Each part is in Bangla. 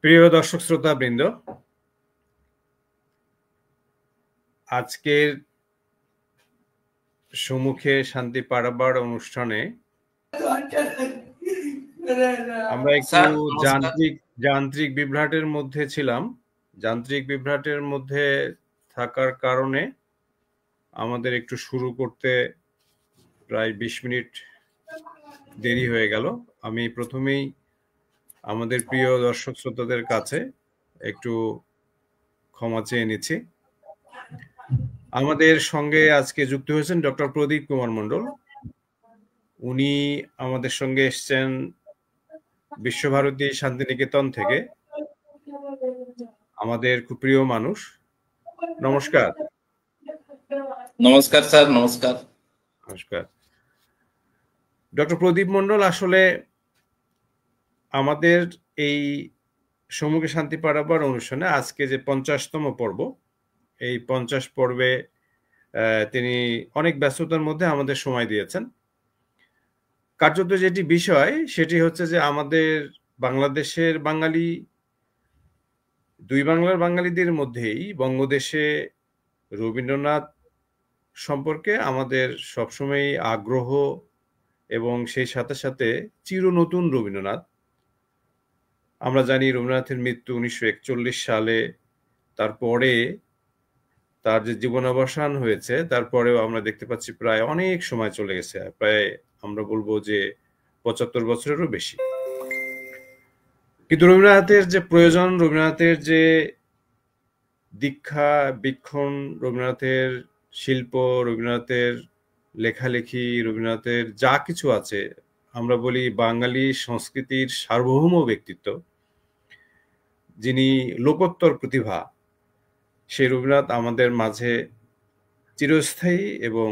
প্রিয় দর্শক শ্রোতা বৃন্দ, আজকের সম্মুখে শান্তি পারাবার অনুষ্ঠানে আমরা একটু যান্ত্রিক বিভ্রাটের মধ্যে ছিলাম। যান্ত্রিক বিভ্রাটের মধ্যে থাকার কারণে আমাদের একটু শুরু করতে প্রায় 20 মিনিট দেরি হয়ে গেল। আমি প্রথমেই আমাদের প্রিয় দর্শক শ্রোতাদের কাছে একটু ক্ষমা চেয়ে নিচ্ছি। আমাদের সঙ্গে আজকে যুক্ত হয়েছেন ডক্টর প্রদীপ কুমার মণ্ডল। উনি আমাদের সঙ্গে এসছেন বিশ্বভারতী শান্তিনিকেতন থেকে। আমাদের খুব প্রিয় মানুষ। নমস্কার। নমস্কার স্যার। নমস্কার। নমস্কার। ডক্টর প্রদীপ মণ্ডল আসলে আমাদের এই সম্মুখে শান্তি পাড়াবার অনুষ্ঠানে আজকে যে 50তম পর্ব, এই 50 পর্বে তিনি অনেক ব্যস্ততার মধ্যে আমাদের সময় দিয়েছেন। কার্যত যেটি বিষয় সেটি হচ্ছে যে আমাদের বাংলাদেশের বাঙালি, দুই বাংলার বাঙালিদের মধ্যেই বঙ্গদেশে রবীন্দ্রনাথ সম্পর্কে আমাদের সবসময় আগ্রহ এবং সেই সাথে সাথে চির নতুন রবীন্দ্রনাথ। আমরা জানি রবীন্দ্রনাথের মৃত্যু 1941 সালে, তারপরে তার যে জীবনাবসান হয়েছে তারপরেও আমরা দেখতে পাচ্ছি প্রায় অনেক সময় চলে গেছে, প্রায় আমরা বলবো যে 75 বছরেরও বেশি। কিন্তু রবীন্দ্রনাথের যে প্রয়োজন, রবীন্দ্রনাথের যে দীক্ষা বীক্ষণ, রবীন্দ্রনাথের শিল্প, রবীন্দ্রনাথের লেখালেখি, রবীন্দ্রনাথের যা কিছু আছে, আমরা বলি বাঙালি সংস্কৃতির সার্বভৌম ব্যক্তিত্ব, যিনি লোকোত্তর প্রতিভা, সেই রবীন্দ্রনাথ আমাদের মাঝে চিরস্থায়ী এবং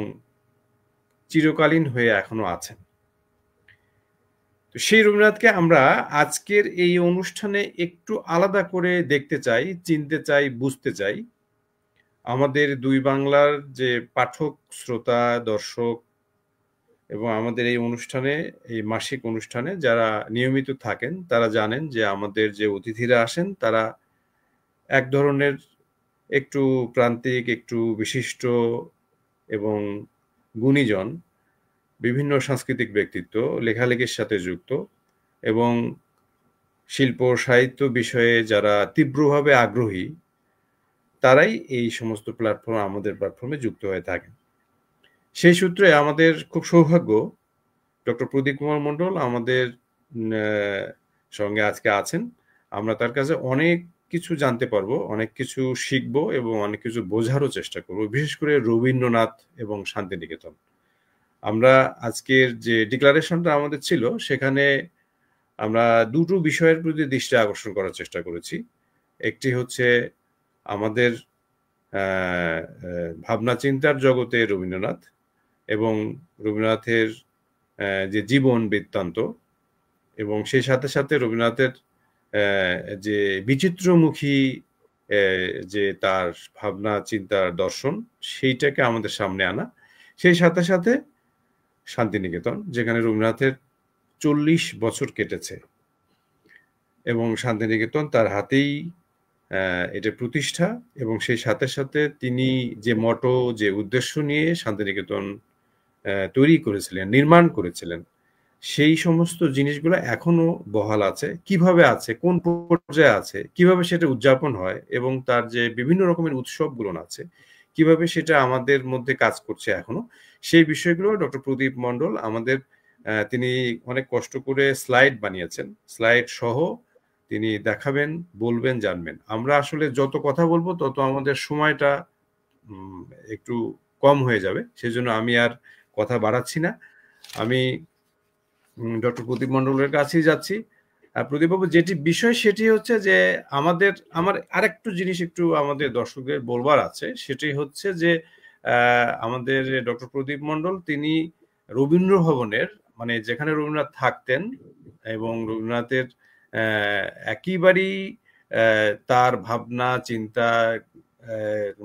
চিরকালীন হয়ে এখনো আছেন। তো সেই রবীন্দ্রনাথকে আমরা আজকের এই অনুষ্ঠানে একটু আলাদা করে দেখতে চাই, চিনতে চাই, বুঝতে চাই। আমাদের দুই বাংলার যে পাঠক, শ্রোতা, দর্শক এবং আমাদের এই অনুষ্ঠানে, এই মাসিক অনুষ্ঠানে যারা নিয়মিত থাকেন তারা জানেন যে আমাদের যে অতিথিরা আসেন তারা এক ধরনের একটু প্রান্তিক, একটু বিশিষ্ট এবং গুণীজন, বিভিন্ন সাংস্কৃতিক ব্যক্তিত্ব, লেখালেখির সাথে যুক্ত এবং শিল্প সাহিত্য বিষয়ে যারা তীব্রভাবে আগ্রহী, তারাই এই সমস্ত প্ল্যাটফর্ম, আমাদের প্ল্যাটফর্মে যুক্ত হয়ে থাকেন। সেই সূত্রে আমাদের খুব সৌভাগ্য, ডক্টর প্রদীপ কুমার মণ্ডল আমাদের সঙ্গে আজকে আছেন। আমরা তার কাছে অনেক কিছু জানতে পারবো, অনেক কিছু শিখবো এবং অনেক কিছু বোঝারও চেষ্টা করবো, বিশেষ করে রবীন্দ্রনাথ এবং শান্তিনিকেতন। আমরা আজকের যে ডিক্লারেশনটা আমাদের ছিল সেখানে আমরা দুটো বিষয়ের প্রতি দৃষ্টি আকর্ষণ করার চেষ্টা করেছি। একটি হচ্ছে আমাদের ভাবনা চিন্তার জগতে রবীন্দ্রনাথ এবং রবীন্দ্রনাথের যে জীবন বৃত্তান্ত, এবং সেই সাথে সাথে রবীন্দ্রনাথের যে বিচিত্রমুখী যে তার ভাবনা চিন্তার দর্শন, সেইটাকে আমাদের সামনে আনা। সেই সাথে সাথে শান্তিনিকেতন, যেখানে রবীন্দ্রনাথের 40 বছর কেটেছে এবং শান্তিনিকেতন তার হাতেই এটা প্রতিষ্ঠা, এবং সেই সাথে সাথে তিনি যে মটো, যে উদ্দেশ্য নিয়ে শান্তিনিকেতন তৈরি করেছিলেন, নির্মাণ করেছিলেন, সেই সমস্ত জিনিসগুলো এখনো বহাল আছে। কিভাবে আছে, কোন পর্যায়ে আছে, কিভাবে সেটা উদযাপন হয় এবং তার যে বিভিন্ন রকমের উৎসবগুলো আছে, কিভাবে সেটা আমাদের মধ্যে কাজ করছে এখনো, সেই বিষয়গুলো ডক্টর প্রদীপ মণ্ডল আমাদের, তিনি অনেক কষ্ট করে স্লাইড বানিয়েছেন। স্লাইড সহ তিনি দেখাবেন, বলবেন, জানবেন। আমরা আসলে যত কথা বলবো তত আমাদের সময়টা একটু কম হয়ে যাবে, সেজন্য আমি আর কথা বাড়াচ্ছি না। আমি ডক্টর প্রদীপ মণ্ডলের কাছেই যাচ্ছি। প্রদীপবাবু, যেটি বিষয় সেটি হচ্ছে যে আমার আরেকটু জিনিস একটু আমাদের দর্শকদের বলবার আছে। সেটি হচ্ছে যে আমাদের ডক্টর প্রদীপ মণ্ডল তিনি রবীন্দ্র ভবনের, মানে যেখানে রবীন্দ্রনাথ থাকতেন এবং রবীন্দ্রনাথের একেবারেই তার ভাবনা চিন্তা,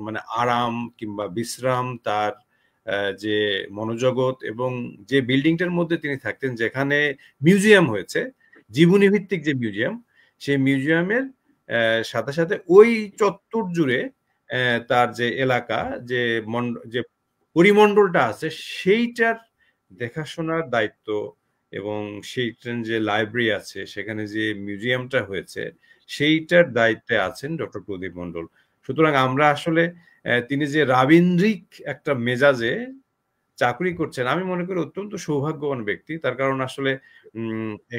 মানে আরাম কিংবা বিশ্রাম, তার যে মনোজগৎ এবং যে বিল্ডিংটার মধ্যে তিনি থাকতেন, যেখানে মিউজিয়াম হয়েছে, জীবনী ভিত্তিক যে মিউজিয়াম, সেই মিউজিয়ামের সাথে, সাথে ওই চত্বর জুড়ে তার যে এলাকা যে পরিমণ্ডলটা আছে সেইটার দেখাশোনার দায়িত্ব এবং সেইটার যে লাইব্রেরি আছে সেখানে যে মিউজিয়ামটা হয়েছে সেইটার দায়িত্বে আছেন ডক্টর প্রদীপ মণ্ডল। সুতরাং আমরা আসলে তিনি যে রাবীন্দ্রিক একটা মেজাজে চাকরি করছেন আমি মনে করি অত্যন্ত সৌভাগ্যবান ব্যক্তি। তার কারণ আসলে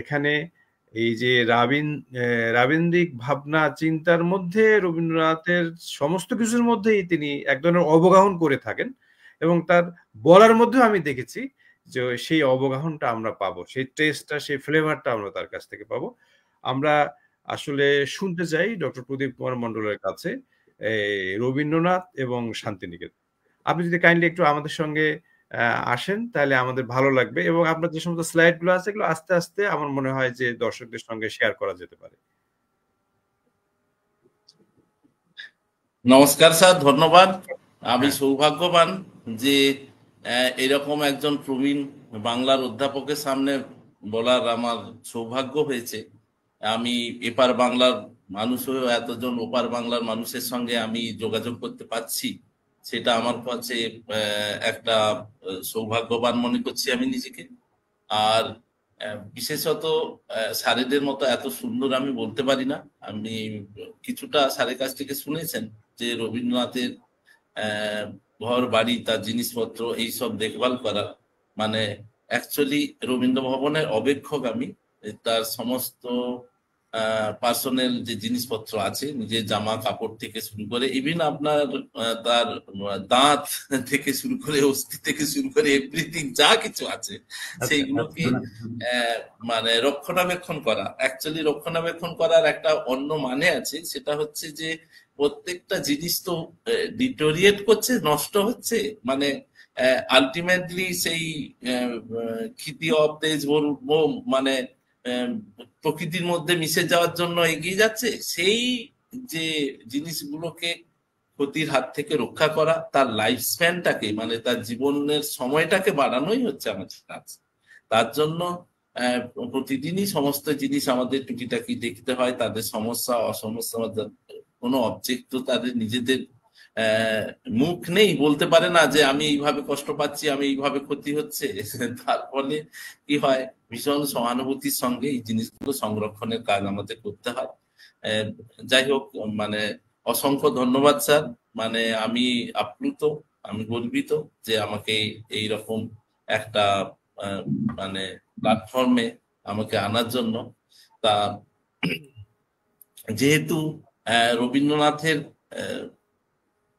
এখানে এই যে রাবীন্দ্রিক ভাবনা চিন্তার মধ্যে রবীন্দ্রনাথের সমস্ত কিছুর মধ্যেই তিনি এক ধরনের অবগাহন করে থাকেন এবং তার বলার মধ্যেও আমি দেখেছি যে সেই অবগাহনটা আমরা পাবো, সেই টেস্টটা, সেই ফ্লেভারটা আমরা তার কাছ থেকে পাবো। আমরা আসলে শুনতে চাই ডক্টর প্রদীপ কুমার মণ্ডলের কাছে রবীন্দ্রনাথ এবং শান্তিনিকেতন। আপনি যদি কাইন্ডলি একটু আমাদের সঙ্গে আসেন তাহলে আমাদের ভালো লাগবে এবং আপনার যে সমস্ত স্লাইড গুলো আছে এগুলো আস্তে আস্তে আমার মনে হয় যে দর্শকদের সঙ্গে শেয়ার করা যেতে পারে। নমস্কার স্যার, ধন্যবাদ। আমি সৌভাগ্যবান যে এরকম একজন প্রবীণ বাংলার অধ্যাপকের সামনে বলার আমার সৌভাগ্য হয়েছে। আমি এপার বাংলার মানুষ হয়েও এতজন ওপার বাংলার মানুষের সঙ্গে আমি যোগাযোগ করতে পারছি, সেটা আমার কাছে একটা সৌভাগ্যবান মনে করছি আমি নিজেকে। আর বিশেষত স্যারেদের মতো এত সুন্দর আমি বলতে পারি না। আমি কিছুটা স্যারের কাছ থেকে শুনেছেন যে রবীন্দ্রনাথের ঘর বাড়ি, তার জিনিসপত্র এইসব দেখভাল করা, মানে অ্যাকচুয়ালি রবীন্দ্র ভবনের অবেক্ষক আমি। তার সমস্ত পার্সোনাল যে জিনিসপত্র আছে, নিজের জামা কাপড় থেকে শুরু করে ইভিন আপনার তার দাঁত থেকে শুরু করে অস্থি থেকে শুরু করে এভরিথিং যা কিছু আছে সেইগুলোকে মানে রক্ষণাবেক্ষণ করা। অ্যাকচুয়ালি রক্ষণাবেক্ষণ করার একটা অন্য মানে আছে, সেটা হচ্ছে যে প্রত্যেকটা জিনিস তো ডিটোরিয়েট করছে, নষ্ট হচ্ছে, মানে আলটিমেটলি সেই ক্ষিতি অবদেশ মানে প্রকৃতির মধ্যে মিশে যাওয়ার জন্য এগিয়ে যাচ্ছে। সেই যে জিনিসগুলোকে ক্ষতির হাত থেকে রক্ষা করা, তার লাইফ স্প্যানটাকে মানে তার জীবনের সময়টাকে বাড়ানোই হচ্ছে আমাদের কাজ। তার জন্য প্রতিদিনই সমস্ত জিনিস আমাদের টুকিটাকি দেখতে হয়, তাদের সমস্যা অসমস্যা, কোনো অবজেক্ট তো তাদের নিজেদের মুখ নেই, বলতে পারে না যে আমি এইভাবে কষ্ট পাচ্ছি, আমি এইভাবে ক্ষতি হচ্ছে। তার ফলে কি হয়, ভীষণ সহানুভূতির সঙ্গে এই জিনিসগুলো সংরক্ষণের কাজ আমাদের করতে হয়। যাই হোক, মানে অসংখ্য ধন্যবাদ স্যার। মানে আমি আপ্লুত, আমি গর্বিত যে আমাকে এইরকম একটা মানে প্ল্যাটফর্মে আমাকে আনার জন্য। তা যেহেতু রবীন্দ্রনাথের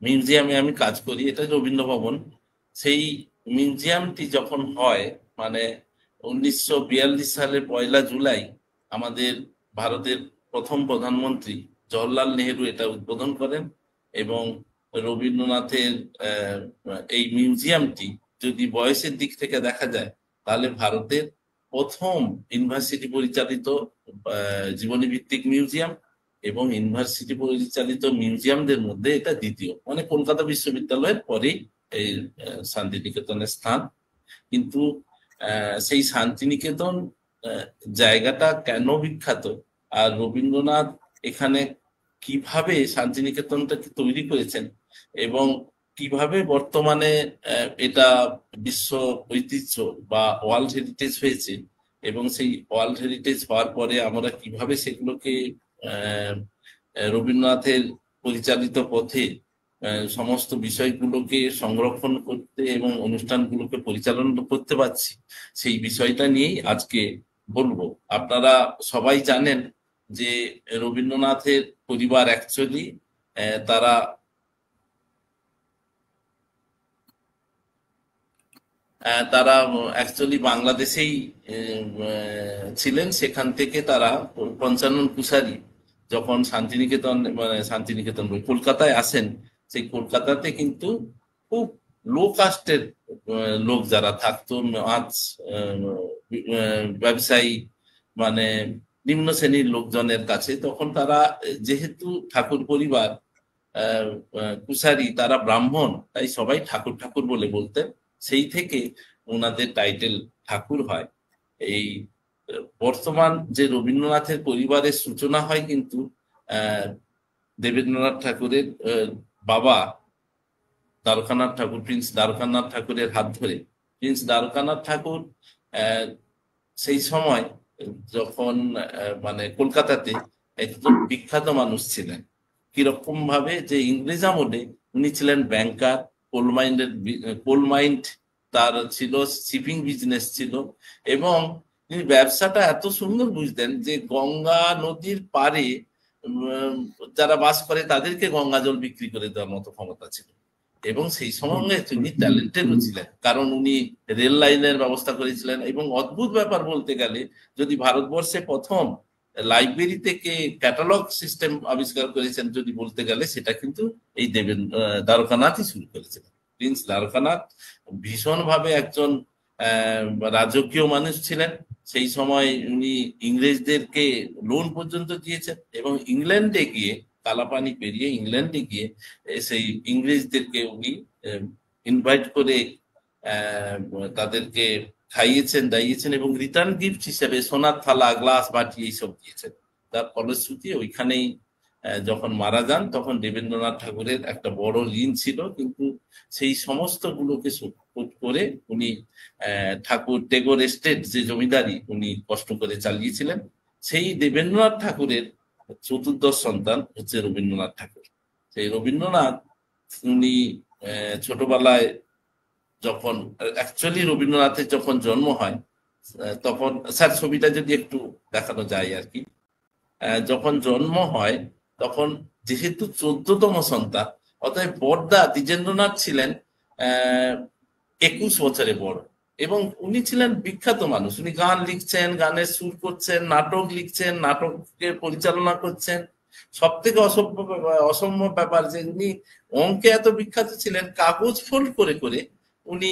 মিউজিয়ামে আমি কাজ করি, এটা রবীন্দ্র ভবন, সেই মিউজিয়ামটি যখন হয় মানে 1942 সালের 1 জুলাই আমাদের ভারতের প্রথম প্রধানমন্ত্রী জওহরলাল নেহেরু এটা উদ্বোধন করেন। এবং রবীন্দ্রনাথের এই মিউজিয়ামটি যদি বয়সের দিক থেকে দেখা যায় তাহলে ভারতের প্রথম ইউনিভার্সিটি পরিচালিত জীবনী ভিত্তিক মিউজিয়াম এবং ইউনিভার্সিটি পরিচালিত মিউজিয়ামদের মধ্যে এটা দ্বিতীয়, মানে কলকাতা বিশ্ববিদ্যালয়ের পরেই এই শান্তিনিকেতনের স্থান। কিন্তু সেই শান্তিনিকেতন জায়গাটা কেন বিখ্যাত, আর রবীন্দ্রনাথ এখানে কিভাবে শান্তিনিকেতনটাকে তৈরি করেছেন এবং কিভাবে বর্তমানে এটা বিশ্ব ঐতিহ্য বা ওয়ার্ল্ড হেরিটেজ হয়েছে, এবং সেই ওয়ার্ল্ড হেরিটেজ হওয়ার পরে আমরা কিভাবে সেগুলোকে রবীন্দ্রনাথের পরিচালিত পথে সমস্ত বিষয়গুলোকে সংরক্ষণ করতে এবং অনুষ্ঠানগুলোকে পরিচালনা করতে পারছি, সেই বিষয়টা নিয়েই আজকে বলবো। আপনারা সবাই জানেন যে রবীন্দ্রনাথের পরিবার অ্যাকচুয়ালি তারা অ্যাকচুয়ালি বাংলাদেশেই ছিলেন। সেখান থেকে তারা পঞ্চানন কুশারি যখন শান্তিনিকেতন মানে শান্তিনিকেতন কলকাতায় আসেন, সেই কলকাতাতে কিন্তু খুব লো কাস্টের লোক যারা থাকতো, মাছ ব্যবসায়ী মানে নিম্ন শ্রেণীর লোকজনের কাছে, তখন তারা যেহেতু ঠাকুর পরিবার কুশারি, তারা ব্রাহ্মণ, তাই সবাই ঠাকুর ঠাকুর বলে বলতেন। সেই থেকে ওনাদের টাইটেল ঠাকুর হয়। এই বর্তমান যে রবীন্দ্রনাথের পরিবারের সূচনা হয় কিন্তু দেবেন্দ্রনাথ ঠাকুরের বাবা দ্বারকানাথ ঠাকুর, প্রিন্স দ্বারকানাথ ঠাকুরের হাত ধরে। প্রিন্স দ্বারকানাথ ঠাকুর সেই সময় যখন মানে কলকাতাতে একজন বিখ্যাত মানুষ ছিলেন। কিরকম ভাবে, যে ইংরেজ আমলে উনি ছিলেন ব্যাংকার, কোল মাইন্ড তার ছিল, শিপিং বিজনেস ছিল, এবং তিনি ব্যবসাটা এত সুন্দর বুঝতেন যে গঙ্গা নদীর পারে যারা বাস করে তাদেরকে গঙ্গা জল বিক্রি করে দেওয়ার মতো ক্ষমতা ছিল। এবং সেই সময় তিনি ট্যালেন্টেডও ছিলেন, কারণ উনি রেল লাইনের ব্যবস্থা করেছিলেন। এবং অদ্ভুত ব্যাপার বলতে গেলে, যদি ভারতবর্ষে প্রথম লাইব্রেরি থেকে ক্যাটালগ সিস্টেম আবিষ্কার করেছেন যদি বলতে গেলে, সেটা কিন্তু এই দ্বারকানাথই শুরু করেছিলেন। প্রিন্স দ্বারকানাথ ভীষণভাবে একজন রাজকীয় মানুষ ছিলেন। সেই সময় উনি ইংরেজদেরকে লোন পর্যন্ত দিয়েছেন, এবং ইংল্যান্ডে গিয়ে, কালাপানি পেরিয়ে ইংল্যান্ডে গিয়ে সেই ইংরেজদেরকে উনি ইনভাইট করে তাদেরকে খাইয়েছেন, দাইয়েছেন, এবং রিটার্ন গিফট হিসেবে সোনার থালা, গ্লাস, বাটি এইসব দিয়েছেন। তার ফলশ্রুতি ওইখানেই যখন মারা যান, তখন দেবেন্দ্রনাথ ঠাকুরের একটা বড় ঋণ ছিল, কিন্তু সেই সমস্ত গুলোকে শোধ করে উনি ঠাকুর টেগোর এস্টেট যে জমিদারি উনি কষ্ট করে চালিয়েছিলেন। সেই দেবেন্দ্রনাথ ঠাকুরের চতুর্দশ সন্তান হচ্ছে রবীন্দ্রনাথ ঠাকুর। সেই রবীন্দ্রনাথ উনি ছোটবেলায় যখন অ্যাকচুয়ালি রবীন্দ্রনাথের যখন জন্ম হয়, তখন স্যার ছবিটা যদি একটু দেখানো যায় আর কি। যখন জন্ম হয় তখন যেহেতু 14তম সন্তান, অতএব বড়দা দ্বিজেন্দ্রনাথ ছিলেন 21 বছরে বড়, এবং উনি ছিলেন বিখ্যাত মানুষ। উনি গান লিখছেন, গানের সুর করছেন, নাটক লিখছেন, নাটকের পরিচালনা করছেন। সব থেকে অসম্ভব ব্যাপার যে উনি অঙ্কে এত বিখ্যাত ছিলেন, কাগজ ফোল্ড করে করে উনি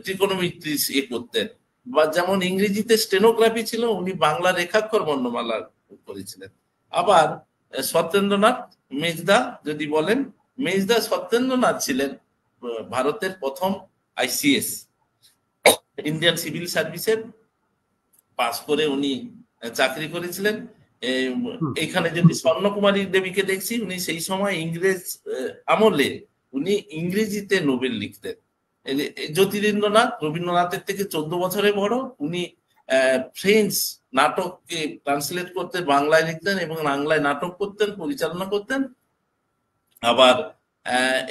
ট্রিকোনোমেট্রি করতেন। বা যেমন ইংরেজিতে স্টেনোগ্রাফি ছিল, উনি বাংলা রেখাক্ষর বর্ণমালা করেছিলেন। আবার সত্যেন্দ্রনাথ মেজদা যদি বলেন, মেজদা সত্যেন্দ্রনাথ ছিলেন ভারতের প্রথম আইসিএস, ইন্ডিয়ান সিভিল সার্ভিসের পাস করে উনি চাকরি করেছিলেন। এখানে যদি স্বর্ণকুমারী দেবীকে দেখছি, উনি সেই সময় ইংরেজ আমলে উনি ইংরেজিতে নোবেল লিখতেন। জ্যোতিরিন্দ্রনাথ রবীন্দ্রনাথের থেকে 14 বছরে বড়। উনি ফ্রেঞ্চ নাটককে ট্রান্সলেট করতেন, বাংলায় লিখতেন এবং বাংলায় নাটক করতেন, পরিচালনা করতেন। আবার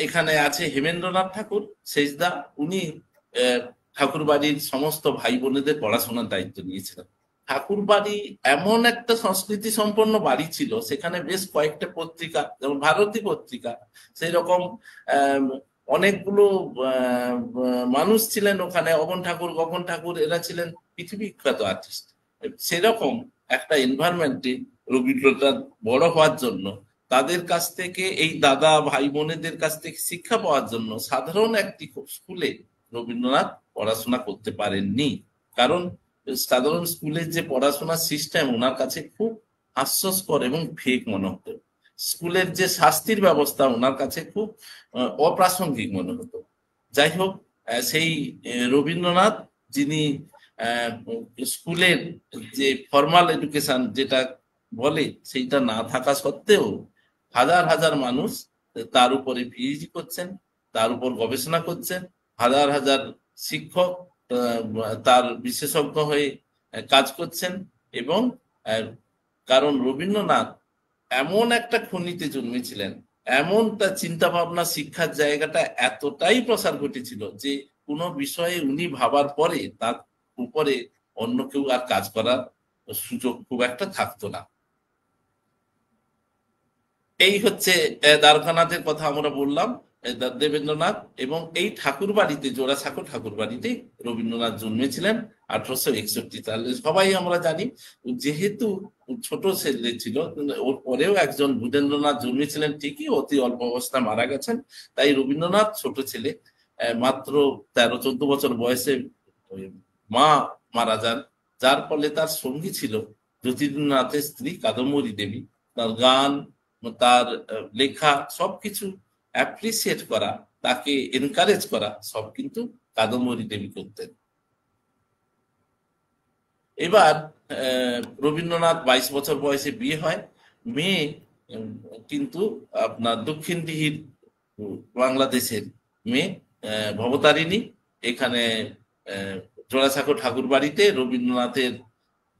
এখানে আছে হেমেন্দ্রনাথ ঠাকুর সেজদা। উনি ঠাকুর বাড়ির সমস্ত ভাই বোনেদের পড়াশোনার দায়িত্ব নিয়েছিলেন। ঠাকুর বাড়ি এমন একটা সংস্কৃতি সম্পন্ন বাড়ি ছিল, সেখানে বেশ কয়েকটা পত্রিকা, যেমন ভারতী পত্রিকা, সেই রকম অনেকগুলো মানুষ ছিলেন ওখানে। অবন ঠাকুর, গগন ঠাকুর, এরা ছিলেন পৃথিবী বিখ্যাত আর্টিস্ট। সেরকম একটা এনভায়রনমেন্টে রবীন্দ্রনাথ বড় হওয়ার জন্য, তাদের কাছ থেকে, এই দাদা ভাই বোনেদের কাছ থেকে শিক্ষা পাওয়ার জন্য সাধারণ একটি স্কুলে রবীন্দ্রনাথ পড়াশোনা করতে পারেননি। কারণ সাধারণ স্কুলের যে পড়াশোনার সিস্টেম ওনার কাছে খুব হাস্যস্কর এবং ফেক মনে হতো। স্কুলের যে শাস্তির ব্যবস্থা ওনার কাছে খুব অপ্রাসঙ্গিক মনে হতো। যাই হোক, সেই রবীন্দ্রনাথ, যিনি স্কুলের যে ফর্মাল এডুকেশন যেটা বলে সেইটা না থাকা সত্ত্বেও হাজার হাজার মানুষ তার উপরে পিএইচডি করছেন, তার উপর গবেষণা করছেন, হাজার হাজার শিক্ষক তার বিশেষজ্ঞ হয়ে কাজ করছেন। এবং কারণ রবীন্দ্রনাথ এমন একটা খনিতে জন্মেছিলেন, এমন তার চিন্তা ভাবনা, শিক্ষার জায়গাটা এতটাই প্রসার ঘটেছিল যে কোনো বিষয়ে উনি ভাবার পরে তার উপরে অন্য কেউ আর কাজ করার সুযোগ খুব একটা থাকতো না। এই হচ্ছে দ্বারকানাথের কথা আমরা বললাম, দেবেন্দ্রনাথ। এবং এই ঠাকুর বাড়িতে, জোড়াসাঁকো ঠাকুর বাড়িতে রবীন্দ্রনাথ জন্মেছিলেন 1861 সালে। সবাই আমরা জানি, যেহেতু ছোট ছেলে ছিল, ওর পরেও একজন ভূদেন্দ্রনাথ জন্মেছিলেন ঠিকই, অতি অল্প অবস্থায় মারা গেছেন। তাই রবীন্দ্রনাথ ছোট ছেলে, মাত্র 13-14 বছর বয়সে মা মারা যান, যার ফলে তার সঙ্গী ছিল জ্যোতিরিন্দ্রনাথের স্ত্রী কাদম্বরী দেবী। তার গান, তার লেখা, সবকিছু অ্যাপ্রিসিয়েট করা, তাকে এনকারেজ করা, সব কিন্তু কাদম্বরী দেবী করতেন। এবার রবীন্দ্রনাথ 22 বছর বয়সে বিয়ে হয়। মেয়ে কিন্তু আপনার দক্ষিণ দিহির বাংলাদেশের মেয়ে, ভবতারিণী। এখানে জোড়াসাঁকো ঠাকুর বাড়িতে রবীন্দ্রনাথের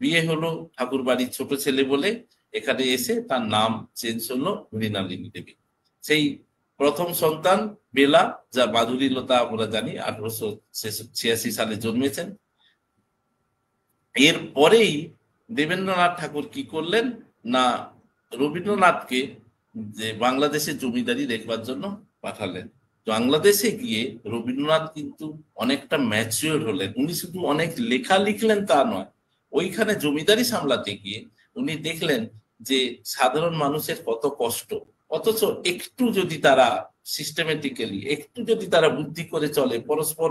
বিয়ে হলো ঠাকুর বাড়ির ছোট ছেলে বলে। এখানে এসে তার নাম চেঞ্জ হলো মৃণালিনী দেবী। সেই প্রথম সন্তান বেলা, যা মাধুরীলতা আমরা জানি 1886 সালে জন্মেছেন। এর পরেই দেবেন্দ্রনাথ ঠাকুর কি করলেন না, রবীন্দ্রনাথকে যে বাংলাদেশে জমিদারি দেখবার জন্য পাঠালেন। বাংলাদেশে গিয়ে রবীন্দ্রনাথ কিন্তু অনেকটা ম্যাচিওর হলেন। উনি শুধু অনেক লেখা লিখলেন তা নয়, ওইখানে জমিদারি সামলাতে গিয়ে উনি দেখলেন যে সাধারণ মানুষের কত কষ্ট, অথচ একটু যদি তারা সিস্টেমেটিক্যালি, একটু যদি তারা বুদ্ধি করে চলে, পরস্পর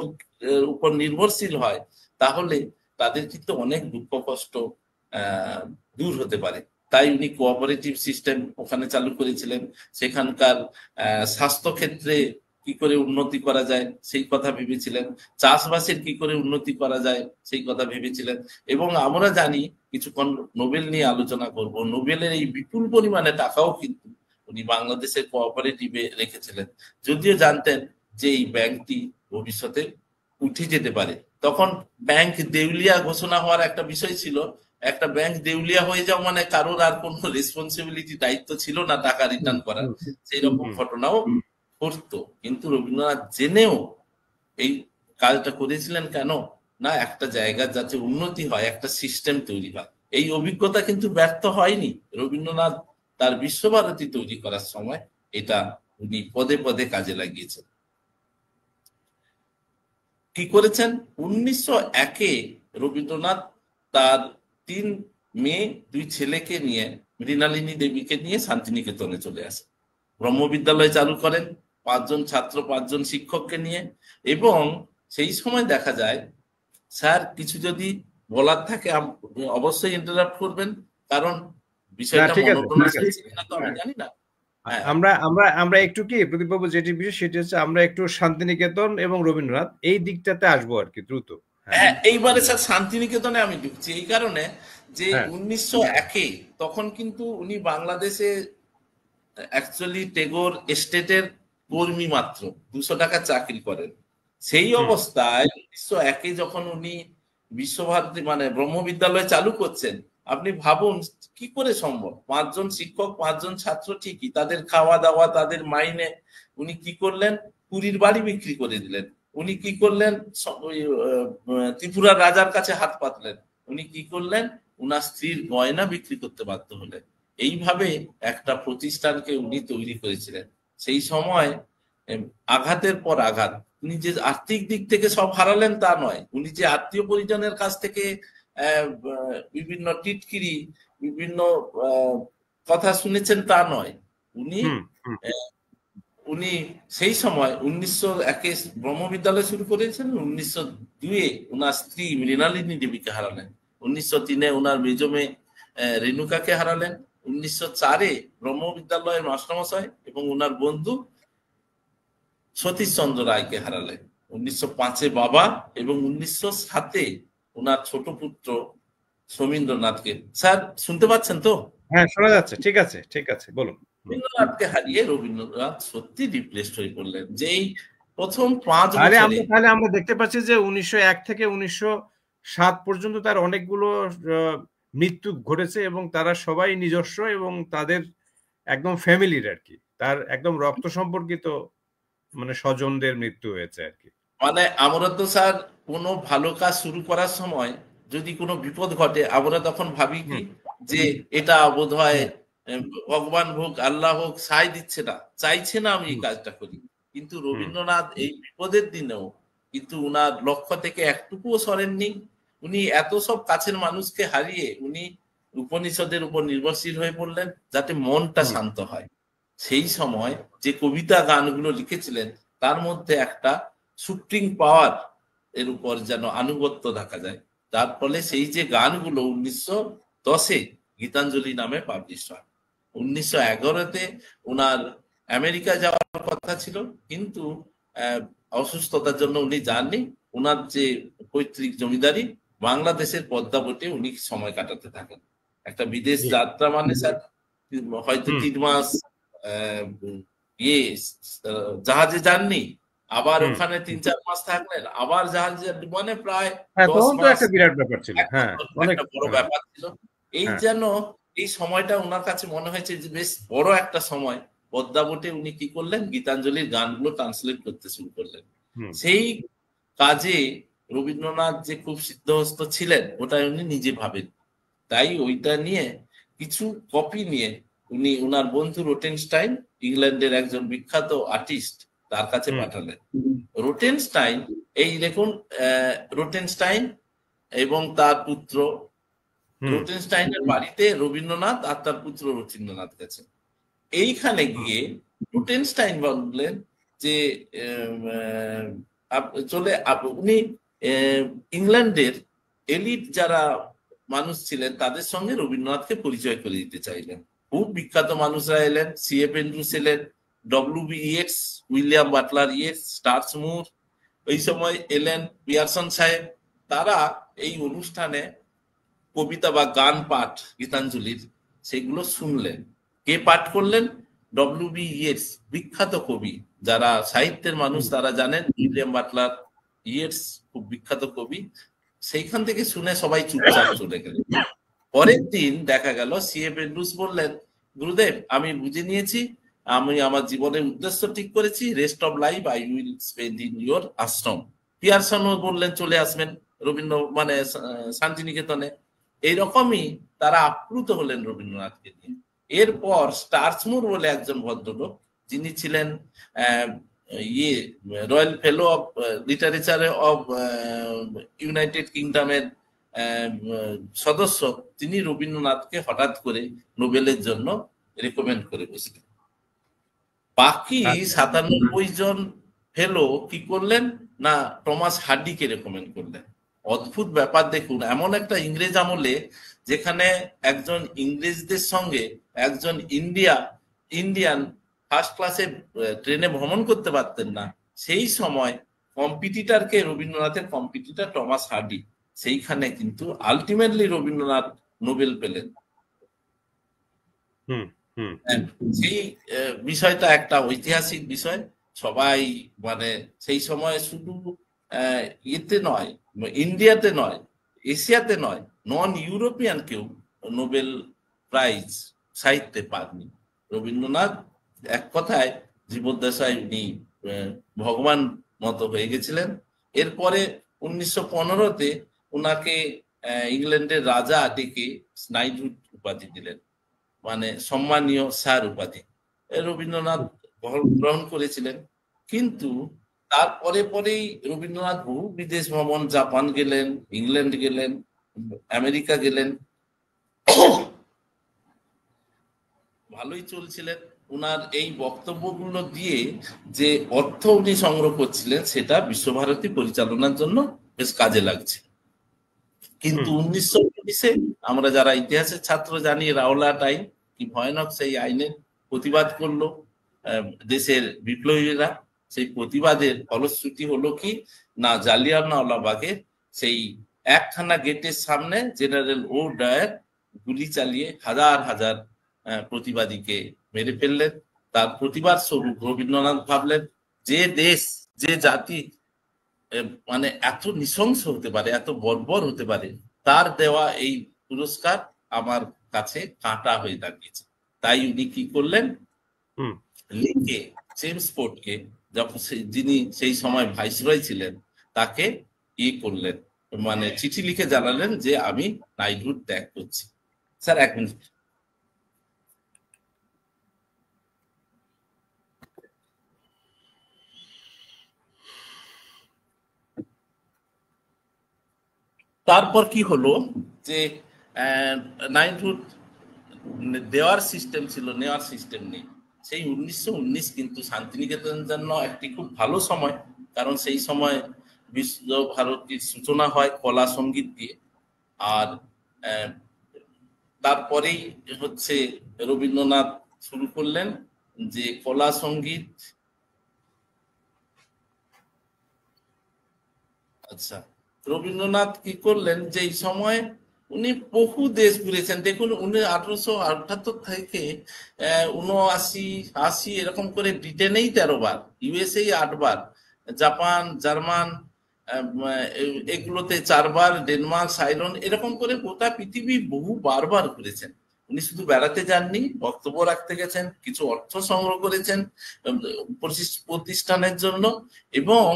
উপর নির্ভরশীল হয়, তাহলে তাদের কিন্তু অনেক দুঃখ কষ্ট দূর হতে পারে। তাই উনি কোঅপারেটিভ সিস্টেম ওখানে চালু করেছিলেন। সেখানকার স্বাস্থ্য ক্ষেত্রে কি করে উন্নতি করা যায় সেই কথা ভেবেছিলেন, চাষবাসের কি করে উন্নতি করা যায় সেই কথা ভেবেছিলেন। এবং আমরা জানি, কিছুক্ষণ নোবেল নিয়ে আলোচনা করব, নোবেলের এই বিপুল পরিমাণে টাকাও কিন্তু উনি বাংলাদেশের কোঅপারেটিভে রেখেছিলেন, যদিও জানতেন যে এই ব্যাংকটি ভবিষ্যতে উঠে যেতে পারে। তখন ব্যাংক দেউলিয়া ঘোষণা হওয়ার একটা বিষয় ছিল। একটা ব্যাংক দেউলিয়া হয়ে যাও মানে কারোর আর কোনো রেসপন্সিবিলিটি, দায়িত্ব ছিল না টাকা রিটার্ন করার, সেই রকম ঘটনাও ঘটতো। কিন্তু রবীন্দ্রনাথ জেনেও এই কাজটা করেছিলেন কেন না, একটা জায়গার যাতে উন্নতি হয়, একটা সিস্টেম তৈরি হয়। এই অভিজ্ঞতা কিন্তু ব্যর্থ হয়নি। রবীন্দ্রনাথ তার বিশ্বভারতী তৈরি করার সময় এটা উনি পদে পদে কাজে লাগিয়েছেন। কি করেছেন, 1901-এ রবীন্দ্রনাথ তার 3 মেয়ে 2 ছেলেকে নিয়ে, মৃণালিনী দেবীকে নিয়ে শান্তিনিকেতনে চলে আসে। ব্রহ্মবিদ্যালয় চালু করেন 5 জন ছাত্র, 5 জন শিক্ষককে নিয়ে। এবং সেই সময় দেখা যায়, স্যার কিছু যদি বলার থাকে অবশ্যই ইন্টারাপ্ট করবেন, কারণ বিষয়টা ঠিক আছে, মনোটনাস হচ্ছে কিনা তো আমি জানি না। আমরা আমরা আমরা একটু কি প্রদীপবাবু যেটি বিষয় সেটি হচ্ছে আমরা একটু শান্তিনিকেতন এবং রবীন্দ্রনাথ এই দিকটাতে আসবো আর কি দ্রুত। হ্যাঁ, এইবারে স্যার শান্তিনিকেতনে আমি ঢুকছি এই কারণে যে হ্যাঁ 1901-এ তখন কিন্তু উনি বাংলাদেশে অ্যাকচুয়ালি টেগোর এস্টেটের কর্মী মাত্র, 200 টাকা চাকরি করেন। সেই অবস্থায় 1901-এ যখন উনি বিশ্বভারতী মানে ব্রহ্মবিদ্যালয় চালু করছেন, আপনি ভাবুন কি করে সম্ভব। 5 জন শিক্ষক, 5 জন ছাত্র, ঠিকই তাদের খাওয়া দাওয়া, তাদের মাইনে। উনি কি করলেন, পুরীর বাড়ি বিক্রি করে দিলেন। উনি কি করলেন, ত্রিপুরার রাজার কাছে হাত পাতলেন। উনি কি করলেন, উনার স্ত্রীর গয়না বিক্রি করতে বাধ্য হলেন। এইভাবে একটা প্রতিষ্ঠানকে উনি তৈরি করেছিলেন। সেই সময় আঘাতের পর আঘাত, উনি যে আর্থিক দিক থেকে সব হারালেন তা নয়, উনি যে আত্মীয় পরিজনের কাছ থেকে বিভিন্ন টিটকিরি, বিভিন্ন কথা শুনেছেন তা নয়। উনি উনি সেই সময় 1901-এ ব্রহ্মবিদ্যালয় শুরু করেছেন। 1902-এ উনার স্ত্রী মৃণালিনী দেবীকে হারালেন। 1903-এ উনার মেজ মেয়ে রেণুকাকে হারালেন। 1904-এ ব্রহ্মবিদ্যালয়ের মাস্টারমশাই এবং উনার বন্ধু সতীশচন্দ্র রায়কে হারালেন। 1905-এ বাবা, এবং 1907-এ উনার ছোট পুত্র সমীন্দ্রনাথকে। স্যার শুনতে পাচ্ছেন তো? হ্যাঁ শোনা যাচ্ছে, ঠিক আছে ঠিক আছে বলুন। রবীন্দ্রনাথকে হারিয়ে রবীন্দ্রনাথ সত্যি ডিপ্রেসড হয়ে পড়লেন। যেই প্রথম 5 তাহলে বছরে আমরা দেখতে পাচ্ছি যে 1901 থেকে 1907 পর্যন্ত তার অনেকগুলো মৃত্যু ঘটেছে এবং তারা সবাই নিজস্ব এবং তাদের একদম ফ্যামিলির আর কি, তার একদম রক্ত সম্পর্কিত মানে স্বজনদের মৃত্যু হয়েছে আর কি। মানে আমরা তো স্যার কোনো ভালো কাজ শুরু করার সময় যদি কোনো বিপদ ঘটে, আমরা তখন ভাবি কি যে এটা বোধ হয় ভগবান হোক, আল্লাহ হোক, সাই দিচ্ছে না, চাইছে না আমি এই কাজটা করি। কিন্তু রবীন্দ্রনাথ এই বিপদের দিনেও কিন্তু উনার লক্ষ্য থেকে একটুকুও সরেননি। উনি এত সব কাছের মানুষকে হারিয়ে উনি উপনিষদের উপর নির্ভরশীল হয়ে পড়লেন যাতে মনটা শান্ত হয়। সেই সময় যে কবিতা গানগুলো লিখেছিলেন তার মধ্যে একটা সুপ্রিম পাওয়ার এর উপর যেন আনুগত্য দেখা যায়। তার ফলে সেই যে গানগুলো 1910-এ গীতাঞ্জলি নামে পাবলিশ হয়। 1911-তে উনার আমেরিকা যাওয়ার কথা ছিল, কিন্তু অসুস্থতার জন্য উনি যাননি। উনার যে পৈতৃক জমিদারি বাংলাদেশের পদ্মাবটে উনি সময় কাটাতে থাকেন। একটা বিদেশ জি। যাত্রা মানে স্যার হয়তো হুম 3 মাস ইয়ে জাহাজে যাননি, আবার হুম ওখানে 3-4 মাস থাকলেন, আবার জাহাজে মানে প্রায় হ্যাঁ, দশ তখন তো মাস একটা বিরাট ব্যাপার ছিল। এক হ্যাঁ, বছর অনেক। একটা বড় হ্যাঁ ব্যাপার ছিল। এই হ্যাঁ। যেন এই সময়টা ওনার কাছে মনে হয়েছে যে বেশ বড় একটা সময়। পদ্মাবটে উনি কি করলেন, গীতাঞ্জলির গানগুলো ট্রান্সলেট করতে শুরু করলেন। হুম সেই কাজে রবীন্দ্রনাথ যে খুব সিদ্ধহস্ত ছিলেন ওটা উনি নিজে ভাবেন। তাই ওইটা নিয়ে কিছু কপি নিয়ে উনি ওনার বন্ধু রোটেনস্টাইন, ইংল্যান্ডের একজন বিখ্যাত আর্টিস্ট, তার কাছে হুম পাঠালেন। রোটেনস্টাইন, এই দেখুন, রোটেনস্টাইন এবং তার পুত্র, হুম রোটেনস্টাইনের বাড়িতে রবীন্দ্রনাথ আর তার পুত্র রবীন্দ্রনাথ গেছেন। এইখানে গিয়ে রুটেনস্টাইন বললেন যে উনি ইংল্যান্ডের এলিট যারা মানুষ ছিলেন তাদের সঙ্গে রবীন্দ্রনাথকে পরিচয় করে দিতে চাইলেন। খুব বিখ্যাত মানুষরা এলেন, সিএফ এন্ড্রুস এলেন, W B. Yeats, William Butler Yeats, Sturge Moore, ওই সময় এলেন পিয়ারসন সাহেব। তারা এই অনুষ্ঠানে কবিতা বা গান পাঠ গীতাঞ্জলির সেগুলো শুনলেন। কে পাঠ করলেন? ডব্লিউ.বি. ইয়েটস, বিখ্যাত কবি। যারা সাহিত্যের মানুষ হুম তারা জানেন উইলিয়াম বাটলার ইয়েটস খুব বিখ্যাত কবি। সেইখান থেকে শুনে সবাই চুপচাপ চলে গেলেন। পরের দিন দেখা গেল সিএফ এন্ড্রুস বললেন, গুরুদেব আমি বুঝে নিয়েছি, আমি আমার জীবনের উদ্দেশ্য ঠিক করেছি, rest of life I will spend in your ashram. পিয়ারসনও বললেন চলে আসবেন রবীন্দ্র মানে শান্তিনিকেতনে। এইরকমই তারা আপ্লুত হলেন রবীন্দ্রনাথকে নিয়ে। এরপর স্টার্সমুর বলে একজন ভদ্রলোক, যিনি ছিলেন আহ, ইয়ে royal fellow of literature of United কিংডমের সদস্য, তিনি রবীন্দ্রনাথকে হঠাৎ করে নোবেলের জন্য রেকমেন্ড করে বসলেন। বাকি আচ্ছা। 97 জন ফেলো কি করলেন না, টমাস হার্ডিকে রেকমেন্ড করলেন। অদ্ভুত ব্যাপার দেখুন, এমন একটা ইংরেজ আমলে যেখানে একজন ইংরেজদের সঙ্গে একজন ইন্ডিয়ান ফার্স্ট ক্লাসে ট্রেনে ভ্রমণ করতে পারতেন না, সেই সময় কম্পিটিটারকে, রবীন্দ্রনাথের কম্পিটিটার টমাস হার্ডি, সেইখানে কিন্তু আলটিমেটলি রবীন্দ্রনাথ নোবেল পেলেন। হুম হুম হ্যাঁ, সেই বিষয়টা একটা ঐতিহাসিক বিষয়। সবাই মানে সেই সময় শুধু ইয়েতে নয়, ইন্ডিয়াতে নয়, এশিয়াতে নয়, নন ইউরোপিয়ান কেউ নোবেল প্রাইজ সাহিত্যে পাননি। রবীন্দ্রনাথ এক কথায় জীবদ্দশায় উনি ভগবান মতো হয়ে গেছিলেন। এরপরে 1915-তে উনাকে ইংল্যান্ডের রাজা ডেকে স্নাইডহুড উপাধি দিলেন, মানে সম্মানীয় স্যার উপাধি। রবীন্দ্রনাথ গ্রহণ করেছিলেন। কিন্তু তারপরে পরেই রবীন্দ্রনাথ বহু বিদেশ ভ্রমণ, জাপান গেলেন, ইংল্যান্ড গেলেন, আমেরিকা গেলেন, ভালোই চলছিলেন। উনার এই বক্তব্যগুলো দিয়ে যে অর্থ উনি সংগ্রহ করছিলেন সেটা বিশ্বভারতী পরিচালনার জন্য বেশ কাজে লাগছে। কিন্তু হুম 1919-এ আমরা যারা ইতিহাসের ছাত্র জানি, রাওলাট আইন, কি ভয়ানক সেই আইনের প্রতিবাদ করলো দেশের বিপ্লবীরা। সেই প্রতিবাদের ফলশ্রুতি হলো কি না, জালিয়ানওয়ালাবাগে সেই একখানা গেটের সামনে জেনারেল ও ডায়ার গুলি চালিয়ে হাজার হাজার প্রতিবাদীকে মেরে ফেললেন। তার প্রতিবাদ স্বরূপ রবীন্দ্রনাথ ভাবলেন, যে দেশ, যে জাতি মানে এত নৃশংস হতে পারে, এত বর্বর হতে পারে, তার দেওয়া এই পুরস্কার আমার কাছে কাঁটা হয়ে দাঁড়িয়েছে। তাই উনি কি করলেন, হুম লিখে জেমস ফোর্ডকে, যখন যিনি সেই সময় ভাইসরয় ছিলেন, তাকে করলেন, মানে চিঠি লিখে জানালেন যে আমি নাইটহুড ত্যাগ করছি। Sir 1 minute. তারপর কি হলো যে নাইটহুড দেওয়ার সিস্টেম ছিল, নেওয়ার সিস্টেম নেই। সেই 1919 কিন্তু শান্তিনিকেতনের জন্য একটি খুব ভালো সময়, কারণ সেই সময় বিশ্বভারতীর সূচনা হয় কলা সঙ্গীত দিয়ে। আর তারপরেই হচ্ছে রবীন্দ্রনাথ শুরু করলেন যে কলা সঙ্গীত। আচ্ছা, তো রবীন্দ্রনাথ কি করলেন যে এই সময় উনি বহু দেশ ঘুরেছেন। দেখুন উনি 1878 থেকে 79, 80 এরকম করে ব্রিটেনেই 13 বার, ইউএসএ 8 বার, জাপান, জার্মান এগুলোতে 4 বার, ডেনমার্ক, সাইলন, এরকম করে গোটা পৃথিবী বহু বারবার ঘুরেছেন। উনি শুধু বেড়াতে যাননি, বক্তব্য রাখতে গেছেন, কিছু অর্থ সংগ্রহ করেছেন প্রতিষ্ঠানের জন্য, এবং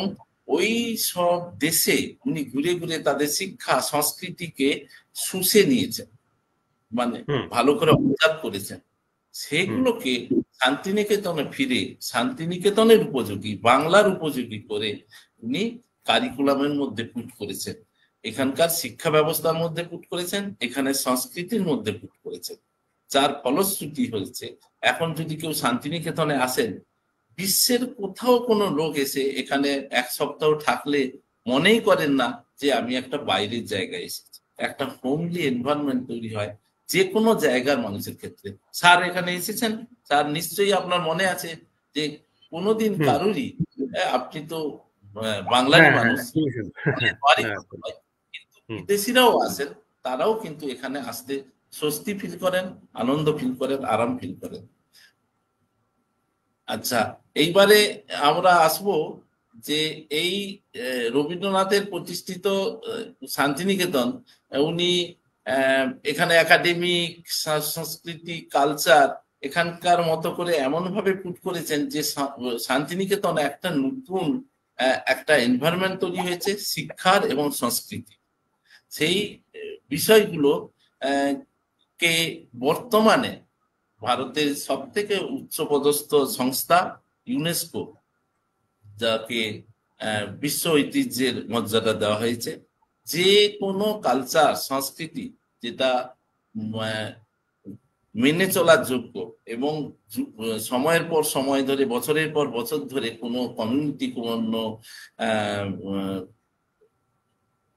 ওই সব দেশে উনি ঘুরে ঘুরে তাদের শিক্ষা সংস্কৃতিকে শুষে নিয়েছেন, মানে ভালো করে অবজার্ভ করেছেন। সেগুলোকে শান্তিনিকেতনে ফিরে শান্তিনিকেতনের উপযোগী, বাংলার উপযোগী করে উনি কারিকুলামের মধ্যে পুট করেছেন, এখানকার শিক্ষা ব্যবস্থার মধ্যে পুট করেছেন, এখানে সংস্কৃতির মধ্যে পুট করেছেন। যার ফলশ্রুতি হয়েছে এখন যদি কেউ শান্তিনিকেতনে আসেন, বিশ্বের কোথাও কোনো লোক এসে এখানে 1 সপ্তাহ থাকলে মনেই করেন না যে আমি একটা বাইরের জায়গায় এসেছি। একটা হোমলি এনভায়রনমেন্ট তৈরি হয় যে কোনো জায়গার মানুষের ক্ষেত্রে। স্যার এখানে এসেছেন, স্যার নিশ্চয়ই আপনার মনে আছে যে কোনোদিন কারোরই, আপনি তো বাংলারই মানুষ, কিন্তু বিদেশিরাও আসেন, তারাও কিন্তু এখানে আসতে স্বস্তি ফিল করেন, আনন্দ ফিল করেন, আরাম ফিল করেন। আচ্ছা, এইবারে আমরা আসব যে এই রবীন্দ্রনাথের প্রতিষ্ঠিত শান্তিনিকেতন, উনি এখানে একাডেমিক, সংস্কৃতি, কালচার এখানকার মতো করে এমন ভাবে পুট করেছেন যে শান্তিনিকেতন একটা নতুন একটা এনভায়রনমেন্ট তৈরি হয়েছে শিক্ষার এবং সংস্কৃতি। সেই বিষয়গুলো কে বর্তমানে ভারতের সব থেকে উচ্চপদস্থ সংস্থা ইউনেস্কো, যাকে বিশ্ব ঐতিহ্যের মর্যাদা দেওয়া হয়েছে, যে কোনো কালচার সংস্কৃতি যেটা মেনে চলার যোগ্য এবং সময়ের পর সময় ধরে, বছরের পর বছর ধরে কোনো কমিউনিটি, কোনো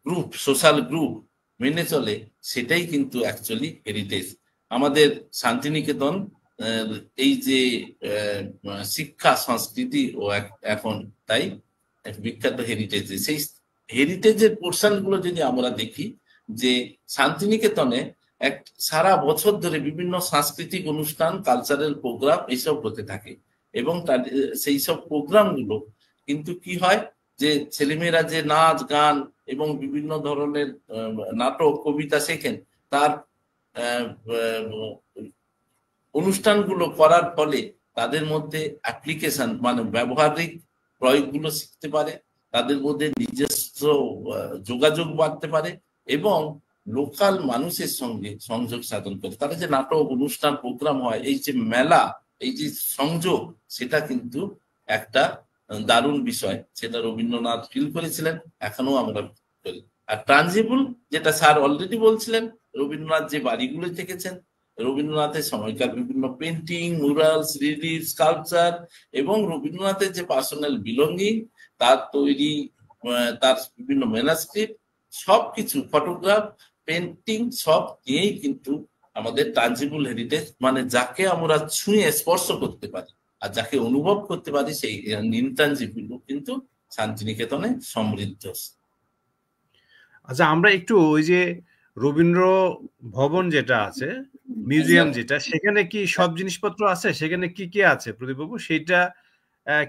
গ্রুপ, সোশ্যাল গ্রুপ মেনে চলে, সেটাই কিন্তু অ্যাকচুয়ালি হেরিটেজ। আমাদের শান্তিনিকেতন এই যে শিক্ষা, সংস্কৃতি ও এখন তাই বিখ্যাত হেরিটেজ। সেই হেরিটেজের পোর্শন গুলো যদি আমরা দেখি, যে শান্তিনিকেতনে সারা বছর ধরে বিভিন্ন সাংস্কৃতিক অনুষ্ঠান, কালচারাল প্রোগ্রাম এইসব হতে থাকে, এবং সেই সব প্রোগ্রাম গুলো কিন্তু কি হয়, যে ছেলেমেয়েরা যে নাচ, গান এবং বিভিন্ন ধরনের নাটক, কবিতা শেখেন, তার অনুষ্ঠানগুলো করার ফলে তাদের মধ্যে অ্যাপ্লিকেশন, মানে ব্যবহারিক প্রয়োগগুলো শিখতে পারে, তাদের মধ্যে নিজস্ব যোগাযোগ বাড়তে পারে, এবং লোকাল মানুষের সঙ্গে সংযোগ সাধন করে। তারা যে নাটক, অনুষ্ঠান, প্রোগ্রাম হয়, এই যে মেলা, এই যে সংযোগ, সেটা কিন্তু একটা দারুণ বিষয়। সেটা রবীন্দ্রনাথ ফিল করেছিলেন, এখনো আমরা করি। আর ট্রানজিবল, যেটা স্যার অলরেডি বলছিলেন, রবীন্দ্রনাথ যে বাড়িগুলো থেকেছেন, রবীন্দ্রনাথের সময়কার বিভিন্ন পেন্টিং, মুরালস, রিলিফ, স্কাল্পচার, এবং রবীন্দ্রনাথের যে পার্সোনাল বিলঙ্গিং, তার তৈরি, তার বিভিন্ন ম্যানাস্ক্রিপ্ট, সবকিছু, ফটোগ্রাফ, পেন্টিং, সব নিয়েই কিন্তু আমাদের ট্রানজিবল হেরিটেজ, মানে যাকে আমরা ছুঁয়ে স্পর্শ করতে পারি আর যাকে অনুভব করতে পারি, সেই ইনট্যানজিবল কিন্তু শান্তিনিকেতনে সমৃদ্ধ। আচ্ছা, আমরা একটু ওই যে রবীন্দ্র ভবন যেটা আছে, মিউজিয়াম যেটা, সেখানে কি সব জিনিসপত্র আছে? সেখানে কি কি আছে প্রদীপবাবু? সেইটা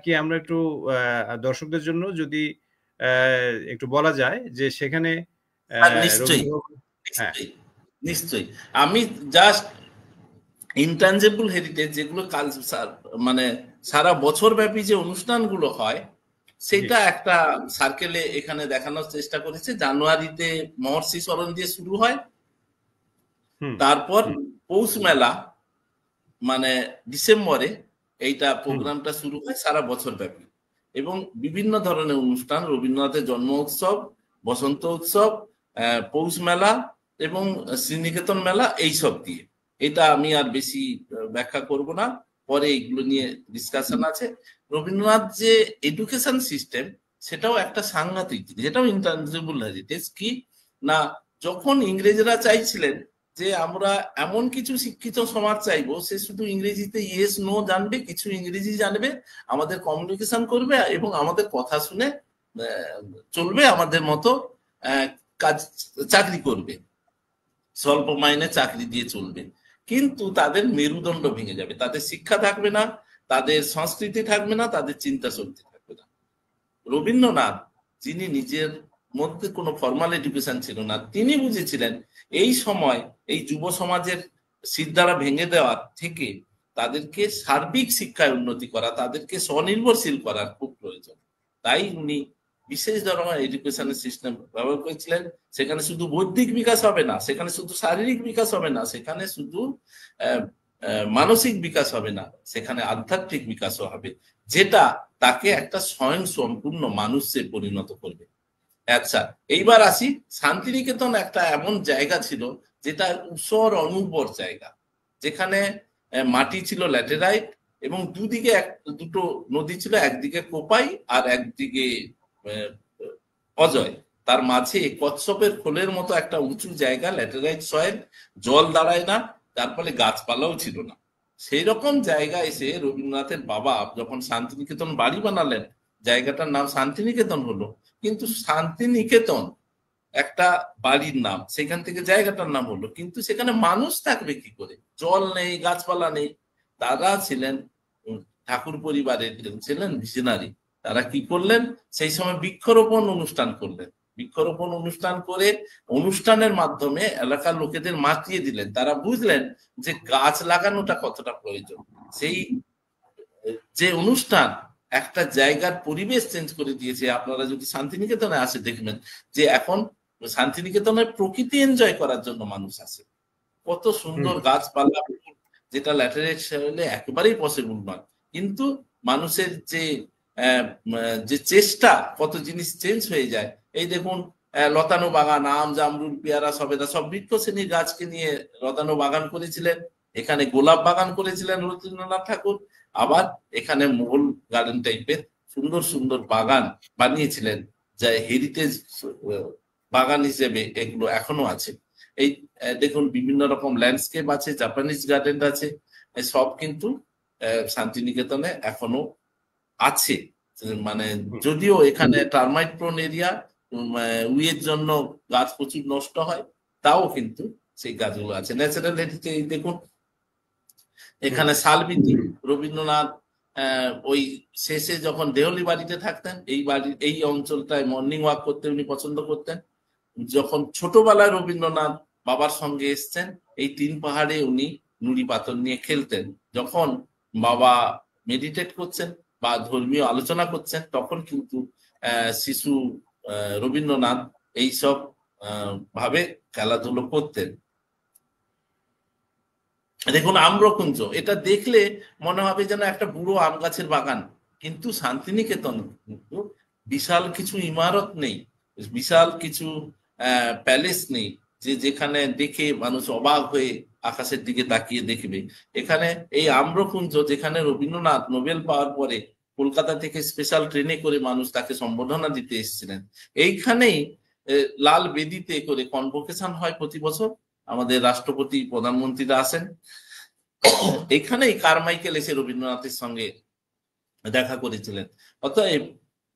কি আমরা একটু দর্শকদের জন্য যদি একটু বলা যায় যে সেখানে নিশ্চয়ই, নিশ্চয়ই। আমি জাস্ট ইনট্যানজিবল হেরিটেজ, যেগুলো মানে সারা বছর ব্যাপী যে অনুষ্ঠানগুলো হয়, সেটা একটা সার্কেলে এখানে দেখানোর চেষ্টা করেছে। জানুয়ারিতে মহর্ষি স্মরণ দিয়ে শুরু হয়, তারপর পৌষ মেলা, মানে ডিসেম্বরে এইটা প্রোগ্রামটা শুরু হয় সারা বছর ব্যাপী, এবং বিভিন্ন ধরনের অনুষ্ঠান, রবীন্দ্রনাথের জন্ম উৎসব, বসন্ত উৎসব, পৌষ মেলা এবং শ্রীনিকেতন মেলা, এইসব দিয়ে। এটা আমি আর বেশি ব্যাখ্যা করব না, পরে এগুলো নিয়ে ডিসকাশন আছে। রবীন্দ্রনাথ যে এডুকেশন সিস্টেম, সেটাও একটা সাংঘাতিক জিনিস, এটাও ইনট্যানজিবল হেরিটেজ। কি না, যখন ইংরেজরা চাইছিলেন যে আমরা এমন কিছু শিক্ষিত সমাজ চাইবো, সে শুধু ইংরেজিতে ইয়েস নো জানবে, কিছু ইংরেজি জানবে, আমাদের কমিউনিকেশন করবে এবং আমাদের কথা শুনে চলবে আমাদের মতো, কাজ চাকরি করবে, স্বল্প মাইনে চাকরি দিয়ে চলবে, কিন্তু তাদের মেরুদণ্ড ভেঙে যাবে, তাদের শিক্ষা থাকবে না, তাদের সংস্কৃতি থাকবে না, তাদের চিন্তা শক্তি থাকবে না। রবীন্দ্রনাথ, যিনি নিজের মধ্যে কোনো ফর্মাল এডুকেশন ছিল না, তিনি বুঝেছিলেন এই সময় এই যুব সমাজের সিদ্ধারা ভেঙে দেওয়ার থেকে তাদেরকে সার্বিক শিক্ষায় উন্নতি করা, তাদেরকে স্বনির্ভরশীল করার খুব প্রয়োজন। তাই উনি বিশেষ ধরনের এডুকেশনের সিস্টেম ব্যবহার করেছিলেন। সেখানে শুধু বৌদ্ধিক বিকাশ হবে না, সেখানে শুধু শারীরিক বিকাশ হবে না, সেখানে শুধু মানসিক বিকাশ হবে না, সেখানে আধ্যাত্মিক বিকাশও হবে, যেটা তাকে একটা স্বয়ং সম্পূর্ণ মানুষে পরিণত করবে। আচ্ছা, এইবার আসি, শান্তিনিকেতন একটা এমন জায়গা ছিল যেটা ঊষর অনুর্বর জায়গা, যেখানে মাটি ছিল ল্যাটেরাইট এবং দুদিকে দুটো নদী ছিল, একদিকে কোপাই আর একদিকে অজয়। তার মাঝে কচ্ছপের খোলের মতো একটা উঁচু জায়গা, ল্যাটেরাইট সয়েল, জল দাঁড়ায় না, তার ফলে গাছপালাও ছিল না। সেই রকম জায়গা এসে রবীন্দ্রনাথের বাবা যখন শান্তিনিকেতন বাড়ি বানালেন, জায়গাটার নাম শান্তিনিকেতন হলো, কিন্তু শান্তিনিকেতন একটা বাড়ির নাম, সেখান থেকে জায়গাটার নাম হলো, কিন্তু সেখানে মানুষ থাকবে কি করে? জল নেই, গাছপালা নেই। তারা ছিলেন ঠাকুর পরিবারের, ছিলেন ভিশনারি। তারা কি করলেন? সেই সময় বৃক্ষরোপণ অনুষ্ঠান করলেন। বৃক্ষরোপণ অনুষ্ঠান করে অনুষ্ঠানের মাধ্যমে এলাকার লোকেদের মাতিয়ে দিলেন। তারা বুঝলেন যে গাছ লাগানোটা কতটা প্রয়োজন। সেই যে অনুষ্ঠান একটা জায়গার পরিবেশ চেঞ্জ করে দিয়েছে। আপনারা যদি শান্তিনিকেতনে আসে দেখবেন যে এখন শান্তিনিকেতনের প্রকৃতি এনজয় করার জন্য মানুষ আসে। কত সুন্দর গাছপালা, যেটা ল্যাটেরাইট সয়েলে একেবারেই পসিবল নয়। কিন্তু মানুষের যে চেষ্টা, কত জিনিস চেঞ্জ হয়ে যায়। এই দেখুন, লতানো বাগান, আম, জামরুল, পেয়ারা, সবেদা, সব বৃক্ষ শ্রেণীর গাছকে নিয়ে লতানো বাগান করেছিলেন। এখানে গোলাপ বাগান করেছিলেন রবীন্দ্রনাথ ঠাকুর। আবার এখানে মোগল গার্ডেন টাইপের সুন্দর সুন্দর বাগান বানিয়েছিলেন, যা হেরিটেজ বাগান হিসেবে এগুলো এখনো আছে। এই দেখুন, বিভিন্ন রকম ল্যান্ডস্কেপ আছে, জাপানিজ গার্ডেন আছে, সব কিন্তু শান্তিনিকেতনে এখনো আছে। মানে যদিও এখানে টার্মাইট প্রোন এরিয়া, উইয়ের জন্য গাছ প্রচুর নষ্ট হয়, তাও কিন্তু সেই গাছগুলো আছে। ন্যাচারাল হেরিটেজ দেখুন, এখানে শালবীতি। রবীন্দ্রনাথ ওই শেষে যখন দেহলি বাড়িতে থাকতেন, এই অঞ্চলটায় মর্নিং ওয়াক করতে উনি পছন্দ করতেন। যখন ছোটবেলায় রবীন্দ্রনাথ বাবার সঙ্গে এসছেন, এই তিন পাহাড়ে উনি নুড়ি পাথর নিয়ে খেলতেন। যখন বাবা মেডিটেট করছেন বা ধর্মীয় আলোচনা করছেন, তখন কিন্তু শিশু রবীন্দ্রনাথ এইসব ভাবে খেলাধুলো করতেন। দেখুন, আম্রকুঞ্জ, এটা দেখলে মনে হবে যেন একটা বুড়ো আম গাছের বাগান, কিন্তু শান্তিনিকেতন কিন্তু বিশাল কিছু ইমারত নেই, বিশাল কিছু প্যালেস নেই যেখানে দেখে মানুষ অবাক হয়ে আকাশের দিকে তাকিয়ে দেখবে। এখানে এই আম্রকুঞ্জ, যেখানে রবীন্দ্রনাথ নোবেল পাওয়ার পরে কলকাতা থেকে স্পেশাল ট্রেনে করে মানুষ তাকে সম্বোধনা দিতে এসেছিলেন। এইখানেই লাল বেদিতে করে কনভোকেশন হয় প্রতি বছর, আমাদের রাষ্ট্রপতি, প্রধানমন্ত্রীরা আসেন। এখানেই কারমাইকেল এসে রবীন্দ্রনাথের সঙ্গে দেখা করেছিলেন। অতএব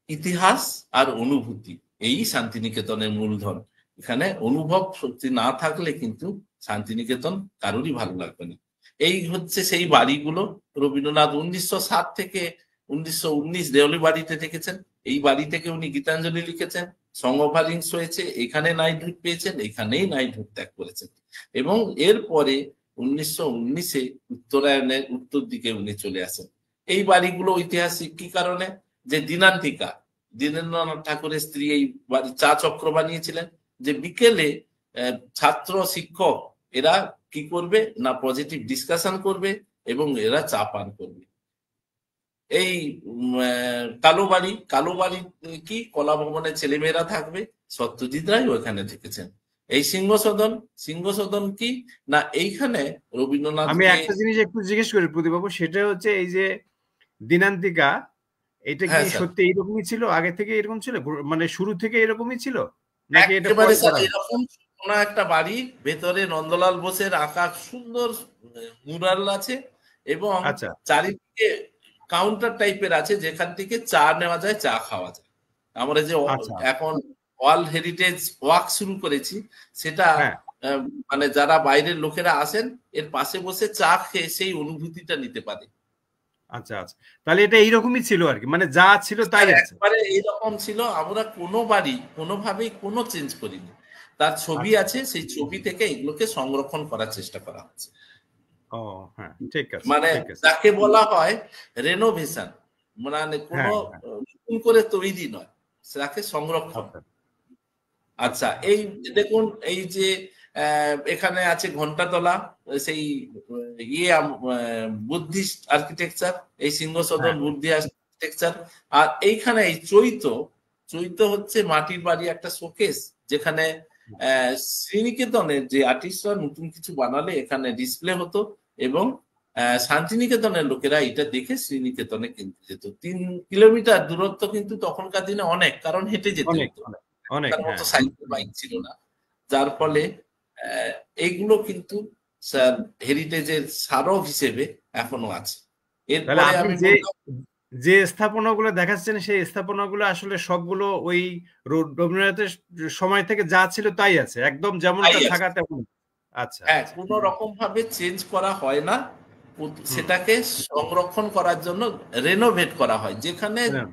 ইতিহাস আর অনুভূতি, এই শান্তিনিকেতনের মূলধন। এখানে অনুভব শক্তি না থাকলে কিন্তু শান্তিনিকেতন কারোরই ভালো লাগবে না। এই হচ্ছে সেই বাড়িগুলো। রবীন্দ্রনাথ 1907 থেকে 1919 দেওলি বাড়িতে থেকেছেন। এই বাড়ি থেকে উনি গীতাঞ্জলি লিখেছেন, সং অফ হারিংস হয়েছে, এখানে নাইটহুড পেয়েছেন, এখানেই নাইটহুড ত্যাগ করেছেন। এবং এরপরে 1919-এ উত্তরায়ণের উত্তর দিকে উনি চলে আসেন। এই বাড়িগুলো ঐতিহাসিক কি কারণে? যে দিনান্তিকা, দীনেন্দ্রনাথ ঠাকুরের স্ত্রী এই বাড়ি চা চক্র বানিয়েছিলেন, যে বিকেলে ছাত্র শিক্ষক এরা কি করবে না, পজিটিভ ডিসকাশন করবে এবং এরা চা পান করবে। এই কালো বাড়ি কি কলা ভবনের ছেলেমেয়েরা থাকবে, সত্যজিৎ রায় ওখানে থেকেছেন। এই সিংহসদন কি না, এইখানে রবীন্দ্রনাথ। আমি একটা জিনিস একটু জিজ্ঞেস করি প্রদীপবাবু, সেটা হচ্ছে এই যে দিনান্তিকা, এটা কি সত্যি এইরকমই ছিল? আগে থেকে এরকম ছিল, মানে শুরু থেকে এরকমই ছিল নাকি এটা পরে করা? এরকম কোন একটা বাড়ি, ভেতরে নন্দলাল বোসের আঁকা সুন্দর মুরাল আছে এবং চারিদিকে কাউন্টার টাইপের আছে, যেখান থেকে চা নেওয়া যায়, চা খাওয়া যায়। আমরা যে এখন ওয়ার্ল্ড হেরিটেজ ওয়াক শুরু করেছি, সেটা হ্যাঁ, মানে যারা বাইরের লোকেরা আসেন এর পাশে বসে চা খেয়ে সেই অনুভূতিটা নিতে পারে। আচ্ছা আচ্ছা, তাহলে এটা এইরকমই ছিল আর কি, মানে যা ছিল তাই স্যার আছে। একবারে এইরকম ছিল, আমরা কোনো বাড়ি কোনোভাবেই কোনো চেঞ্জ করিনি। তার ছবি আচ্ছা, আছে, সেই ছবি থেকে এগুলোকে সংরক্ষণ করার চেষ্টা করা হচ্ছে। ও হ্যাঁ, ঠিক আছে, মানে ঠিক আছে। যাকে বলা হয় রেনোভেশন, মানে কোনো হ্যাঁ, হ্যাঁ, নতুন করে তৈরি নয়, তাকে সংরক্ষণ। আচ্ছা, আচ্ছা, আচ্ছা, এই আচ্ছা। দেখুন, এই যে এখানে আছে ঘন্টাতলা, সেই বুদ্ধিস্ট আর্কিটেকচার, এই সিংহসদন হ্যাঁ, বুদ্ধি আর্কিটেকচার। আর এইখানে এই চৈত্য, চৈত্য হচ্ছে মাটির বাড়ি একটা শোকেস, যেখানে শ্রীনিকেতনের যে আর্টিস্টরা নতুন কিছু বানালে এখানে ডিসপ্লে হতো, এবং শান্তিনিকেতনের লোকেরা এটা দেখে শ্রীনিকেতনে কিনতে যেত। 3 কিলোমিটার দূরত্ব কিন্তু তখনকার দিনে অনেক, কারণ হেঁটে যেতে অনেক হতো, অনেক অনেক, তার মতো হ্যাঁ, হ্যাঁ। সাইকেল বাইক ছিল না। যার ফলে এইগুলো কিন্তু স্যার হেরিটেজের স্মারক হিসেবে এখনো আছে। তাহলে এরপরে আপনি আমি যে বললাম, যে স্থাপনাগুলো দেখাচ্ছেন সেই স্থাপনাগুলো আসলে সবগুলো ওই রবীন্দ্রনাথের সময় থেকে যা ছিল তাই আছে, একদম তাই যেমনটা আছে। থাকা তেমন। আচ্ছা হ্যাঁ, আচ্ছা। কোনো রকম ভাবে চেঞ্জ করা হয় না, হুম। সেটাকে সংরক্ষণ করার জন্য রেনোভেট করা হয়। যেখানে হ্যাঁ,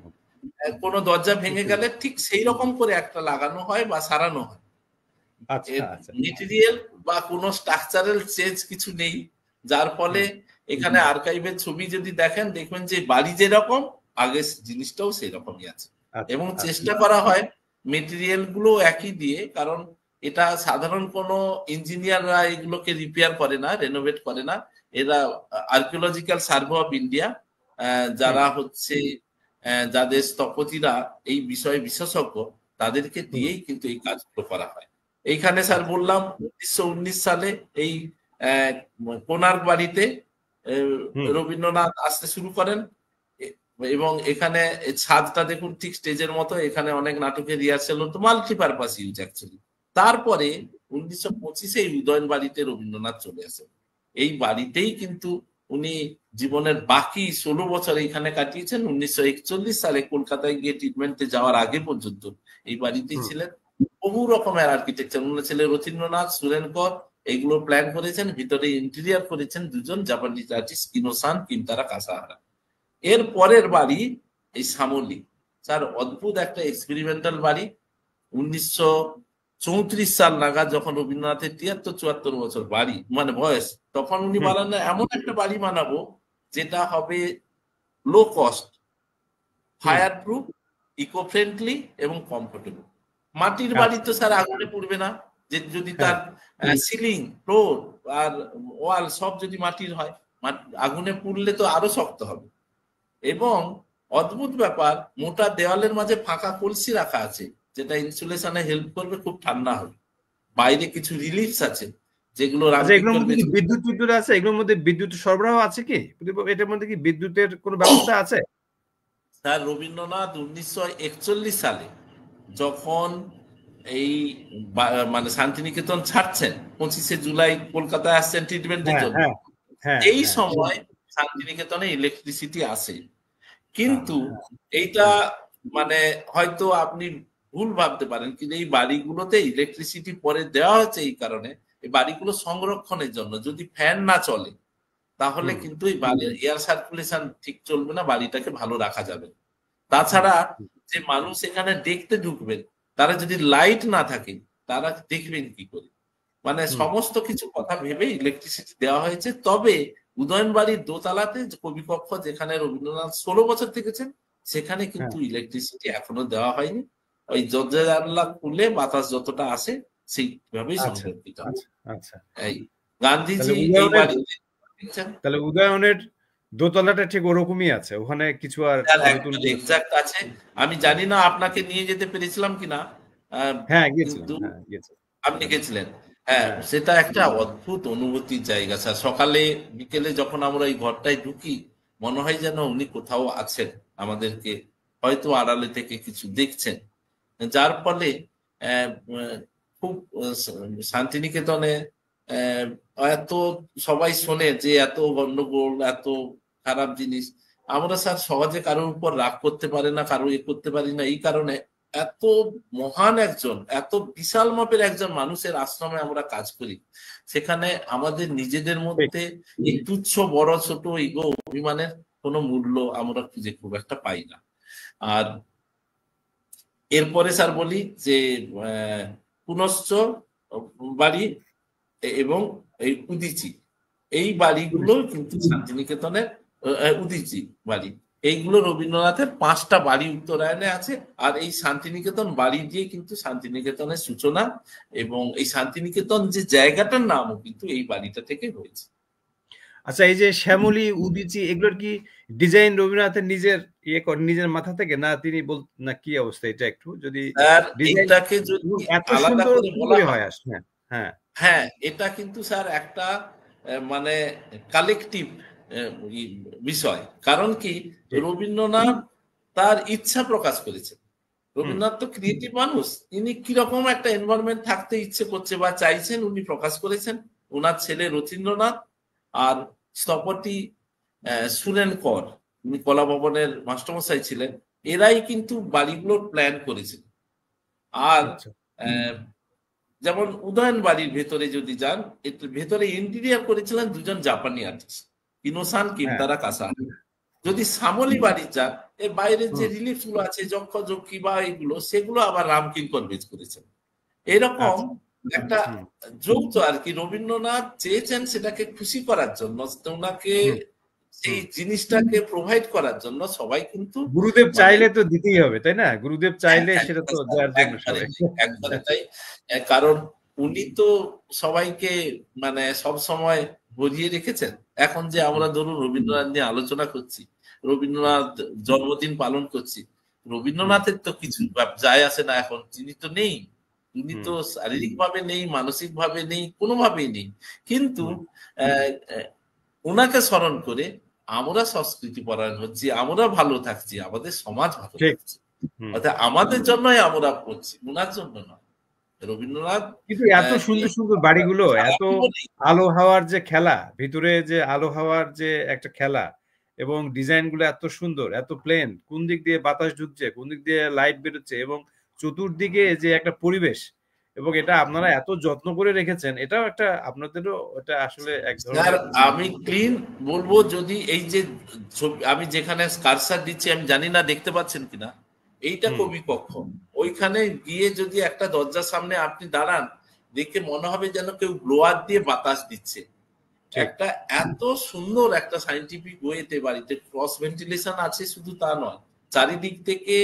কোনো দরজা ভেঙে বুঝতে গেলে পেরেছি। ঠিক সেই রকম করে একটা লাগানো হয় বা সারানো হয়। আচ্ছা এর আচ্ছা। মেটেরিয়াল বা কোনো স্ট্রাকচারাল চেঞ্জ কিছু নেই, যার ফলে হুম। এখানে আর্কাইভের ছবি যদি দেখেন, দেখবেন যে বাড়ি যেরকম আগে জিনিসটাও সেই রকমই আছে। আচ্ছা এবং আচ্ছা। চেষ্টা করা হয় মেটেরিয়াল গুলো একই দিয়ে, কারণ এটা সাধারণ কোনো ইঞ্জিনিয়াররা এগুলোকে রিপেয়ার করে না, রেনোভেট করে না। এরা আর্কিওলজিক্যাল সার্ভে অফ ইন্ডিয়া, হুম যারা হচ্ছে যাদের স্থপতিরা এই বিষয়ে বিশেষজ্ঞ, তাদেরকে হুম। দিয়েই কিন্তু এই কাজগুলো করা হয়। এইখানে স্যার আচ্ছা। বললাম 1919 সালে এই আহ, কোণার্ক বাড়িতে হুম। রবীন্দ্রনাথ আসতে শুরু করেন। এ- এবং এখানে এই ছাদটা দেখুন ঠিক স্টেজের মতো, এখানে অনেক নাটকের রিহার্সেল হতো, মাল্টিপারপাস ইউজ অ্যাকচুয়ালি। তারপরে 1925-এ এই উদয়ন বাড়িতে রবীন্দ্রনাথ চলে আসেন। এই বাড়িতেই কিন্তু উনি জীবনের বাকি 16 বছর এখানে কাটিয়েছেন। 1941 সালে কলকাতায় গিয়ে ট্রিটমেন্টে যাওয়ার আগে পর্যন্ত এই বাড়িতেই হুম। ছিলেন। বহু রকমের আর্কিটেকচার, উনি ছিলেন রথীন্দ্রনাথ সুরেনকর, এগুলো প্ল্যান করেছেন। ভিতরে ইন্টেরিয়ার করেছেন দুজন জাপানিজ আর্টিস্ট, কিনোসান কিনতারা কাসাহারা। এর পরের বাড়ি এই সামলি, স্যার অদ্ভুত একটা এক্সপেরিমেন্টাল বাড়ি। 1934 সাল নাগাদ, যখন রবীন্দ্রনাথের 73-74 বছর বাড়ি মানে বয়স, তখন উনি হুম। বানানো এমন একটা বাড়ি বানাবো যেটা হবে লো কস্ট, হুম। ফায়ার প্রুফ, ইকো ফ্রেন্ডলি এবং কমফোর্টেবল। মাটির বাড়ি আচ্ছা। তো স্যার আগুনে পুড়বে না, যে যদি হ্যাঁ। তার সিলিং, ফ্লোর আর ওয়াল সব যদি মাটির হয়, আগুনে পুড়লে তো আরো শক্ত হবে। এবং অদ্ভুত ব্যাপার, মোটা দেওয়ালের মাঝে ফাঁকা কলসি রাখা আছে, যেটা ইনসুলেশনে হেল্প করবে, খুব ঠান্ডা হবে। বাইরে কিছু রিলিফস আছে, যেগুলো আচ্ছা, এগুলোর রামকৃষ্ণের মধ্যে কি ভেতর। বিদ্যুৎ টিদ্যুৎ আছে? এগুলোর মধ্যে বিদ্যুৎ সরবরাহ আছে কি? এটার মধ্যে কি বিদ্যুতের কোনো ব্যবস্থা আছে? স্যার রবীন্দ্রনাথ 1941 সালে যখন এই মানে শান্তিনিকেতন ছাড়ছেন, 25শে জুলাই কলকাতায় আসছেন ট্রিটমেন্টের হ্যাঁ, জন্য, হ্যাঁ, হ্যাঁ, এই হ্যাঁ। সময় শান্তিনিকেতনে ইলেকট্রিসিটি আসে। হ্যাঁ, কিন্তু এইটা হুম, মানে হয়তো আপনি ভুল ভাবতে পারেন, কিন্তু এই বাড়িগুলোতে ইলেকট্রিসিটি পরে দেওয়া হচ্ছে এই কারণে, এই বাড়িগুলো সংরক্ষণের জন্য। যদি ফ্যান না চলে তাহলে হুম, কিন্তু এই বাড়ির এয়ার সার্কুলেশন ঠিক চলবে না, বাড়িটাকে ভালো রাখা যাবে না। হুম, তাছাড়া যে মানুষ এখানে দেখতে ঢুকবেন, তারা যদি লাইট না থাকে, তারা দেখবেন কি করে? মানে হুম, সমস্ত কিছু কথা ভেবে ইলেকট্রিসিটি দেওয়া হয়েছে। তবে উদয়ন বাড়ির দোতলাতে যে কবিকক্ষ, যেখানে রবীন্দ্রনাথ 16 বছর থেকেছেন, সেখানে হ্যাঁ। কিন্তু ইলেকট্রিসিটি এখনো দেওয়া হয়নি। ওই দরজা জানলা খুলে বাতাস যতটা আসে সেইভাবেই আচ্ছা, সংরক্ষিত হয়। আচ্ছা, আচ্ছা। এই তাহলে গান্ধীজি এই উদয়নের বাড়িতে দেখছেন, তাহলে উদয়নের দোতলাটা ঠিক ওরকমই আছে। ওখানে কিছু আর স্যার নতুন একদম করে। এক্সাক্ট আছে। আমি জানি না আপনাকে নিয়ে যেতে পেরেছিলাম কিনা, আহ, হ্যাঁ, গিয়েছিলাম। কিন্তু হ্যাঁ, গিয়েছিলাম। আপনি গেছিলেন। হ্যাঁ, হ্যাঁ। সেটা একটা অদ্ভুত অনুভূতির জায়গা স্যার। সকালে বিকেলে যখন আমরা এই ঘরটায় ঢুকি, মনে হয় যেন উনি কোথাও আছেন, আমাদেরকে হয়তো আড়ালে থেকে কিছু দেখছেন। যার ফলে আহ, আহ, খুব শান্তিনিকেতনে আহ, এত সবাই শোনে যে এত গন্ডগোল, এত খারাপ জিনিস। আমরা স্যার সহজে কারোর উপর রাগ করতে পারি না, কারো করতে পারি না, এই কারণে এত মহান একজন, এত বিশাল মাপের একজন মানুষের আশ্রমে আমরা কাজ করি, সেখানে আমাদের নিজেদের মধ্যে এই তুচ্ছ বড় ছোট ইগো অভিমানের কোনো মূল্য আমরা খুঁজে খুব একটা পাই না। আর এরপরে স্যার বলি যে পুনশ্চ বাড়ি এবং এই উদিচি, এই বাড়িগুলো কিন্তু শান্তিনিকেতনের উদিচি বাড়ি, এইগুলো রবীন্দ্রনাথের 5টা বাড়ি উত্তরায়ণে আছে। আর এই শান্তিনিকেতন বাড়ি দিয়ে কিন্তু শান্তিনিকেতনের সূচনা, এবং এই শান্তিনিকেতন যে জায়গাটার নামও কিন্তু এই বাড়িটা থেকে হয়েছে। আচ্ছা, এই যে শ্যামলী, উদিচি, এগুলোর কি ডিজাইন রবীন্দ্রনাথের নিজের মাথা থেকে, না তিনি না কি অবস্থা? এটা একটু যদি এটাকে যদি এত আলাদা সুন্দর করে বলা হয়, হ্যাঁ হ্যাঁ হ্যাঁ, এটা কিন্তু স্যার একটা মানে কালেকটিভ বিষয়। কারণ কি, রবীন্দ্রনাথ তার ইচ্ছা প্রকাশ করেছেন। রবীন্দ্রনাথ তো ক্রিয়েটিভ মানুষ, তিনি কিরকম একটা এনভায়রনমেন্ট থাকতে ইচ্ছে করছে বা চাইছেন উনি প্রকাশ করেছেন। ওনার ছেলে রথীন্দ্রনাথ আর স্থপতি সুরেন কর, উনি কলা ভবনের মাস্টারমশাই ছিলেন, এরাই কিন্তু বাড়িগুলোর প্ল্যান করেছেন। আর যেমন উদয়ন বাড়ির ভেতরে যদি যান, ভেতরে ইন্টেরিয়ার করেছিলেন 2জন জাপানি আর্টিস্ট, কিনোসান কিমতারা কাসান। যদি শ্যামলী বাড়ি যান, এর বাইরের যে রিলিফ গুলো আছে যক্ষ যক্ষী বা এগুলো, সেগুলো আবার রামকিঙ্কর বেজ করেছেন। এরকম একটা যুক্ত আর কি, রবীন্দ্রনাথ চেয়েছেন সেটাকে খুশি করার জন্য, ওনাকে সেই জিনিসটাকে প্রোভাইড করার জন্য সবাই কিন্তু, গুরুদেব চাইলে তো দিতেই হবে, তাই না? গুরুদেব চাইলে সেটা তো দেওয়ার জন্য সবাই। একবারে তাই। কারণ উনি তো সবাইকে মানে সব সময় ভরিয়ে রেখেছেন। এখন যে আমরা ধরুন রবীন্দ্রনাথ নিয়ে আলোচনা করছি, রবীন্দ্রনাথ জন্মদিন পালন করছি, রবীন্দ্রনাথের তো কিছু যায় আসে না। এখন তিনি তো নেই, তিনি তো শারীরিক ভাবে নেই, মানসিক ভাবে নেই, কোনোভাবেই নেই। কিন্তু ওনাকে স্মরণ করে আমরা সংস্কৃতি পরায়ণ হচ্ছি, আমরা ভালো থাকছি, আমাদের সমাজ ভালো থাকছে। অর্থাৎ আমাদের জন্যই আমরা করছি, ওনার জন্য নয়। রবীন্দ্রনাথ কিন্তু এত সুন্দর সুন্দর বাড়িগুলো, এত আলো হাওয়ার যে খেলা, ভিতরে যে আলো হাওয়ার যে একটা খেলা, এবং ডিজাইন গুলো এত সুন্দর, এত প্লেন, কোন দিক দিয়ে বাতাস ঢুকছে, কোন দিক দিয়ে লাইট বেরোচ্ছে, এবং চতুর্দিকে যে একটা পরিবেশ, এবং এটা আপনারা এত যত্ন করে রেখেছেন, এটাও একটা আপনাদেরও এটা আসলে এক ধরনের। আমি ক্লিন বলবো, যদি এই যে আমি যেখানে কারসার দিচ্ছি, আমি জানি না দেখতে পাচ্ছেন কিনা, এইটা কবি কক্ষ। ওইখানে গিয়ে যদি একটা দরজার সামনে আপনি দাঁড়ান, দেখে মনে হবে যেন কেউ ব্লোয়ার দিয়ে বাতাস দিচ্ছে। একটা এত সুন্দর একটা সাইন্টিফিক ওয়েতে বাড়িতে ক্রস ভেন্টিলেশন আছে, শুধু তা নয়, চারিদিক থেকে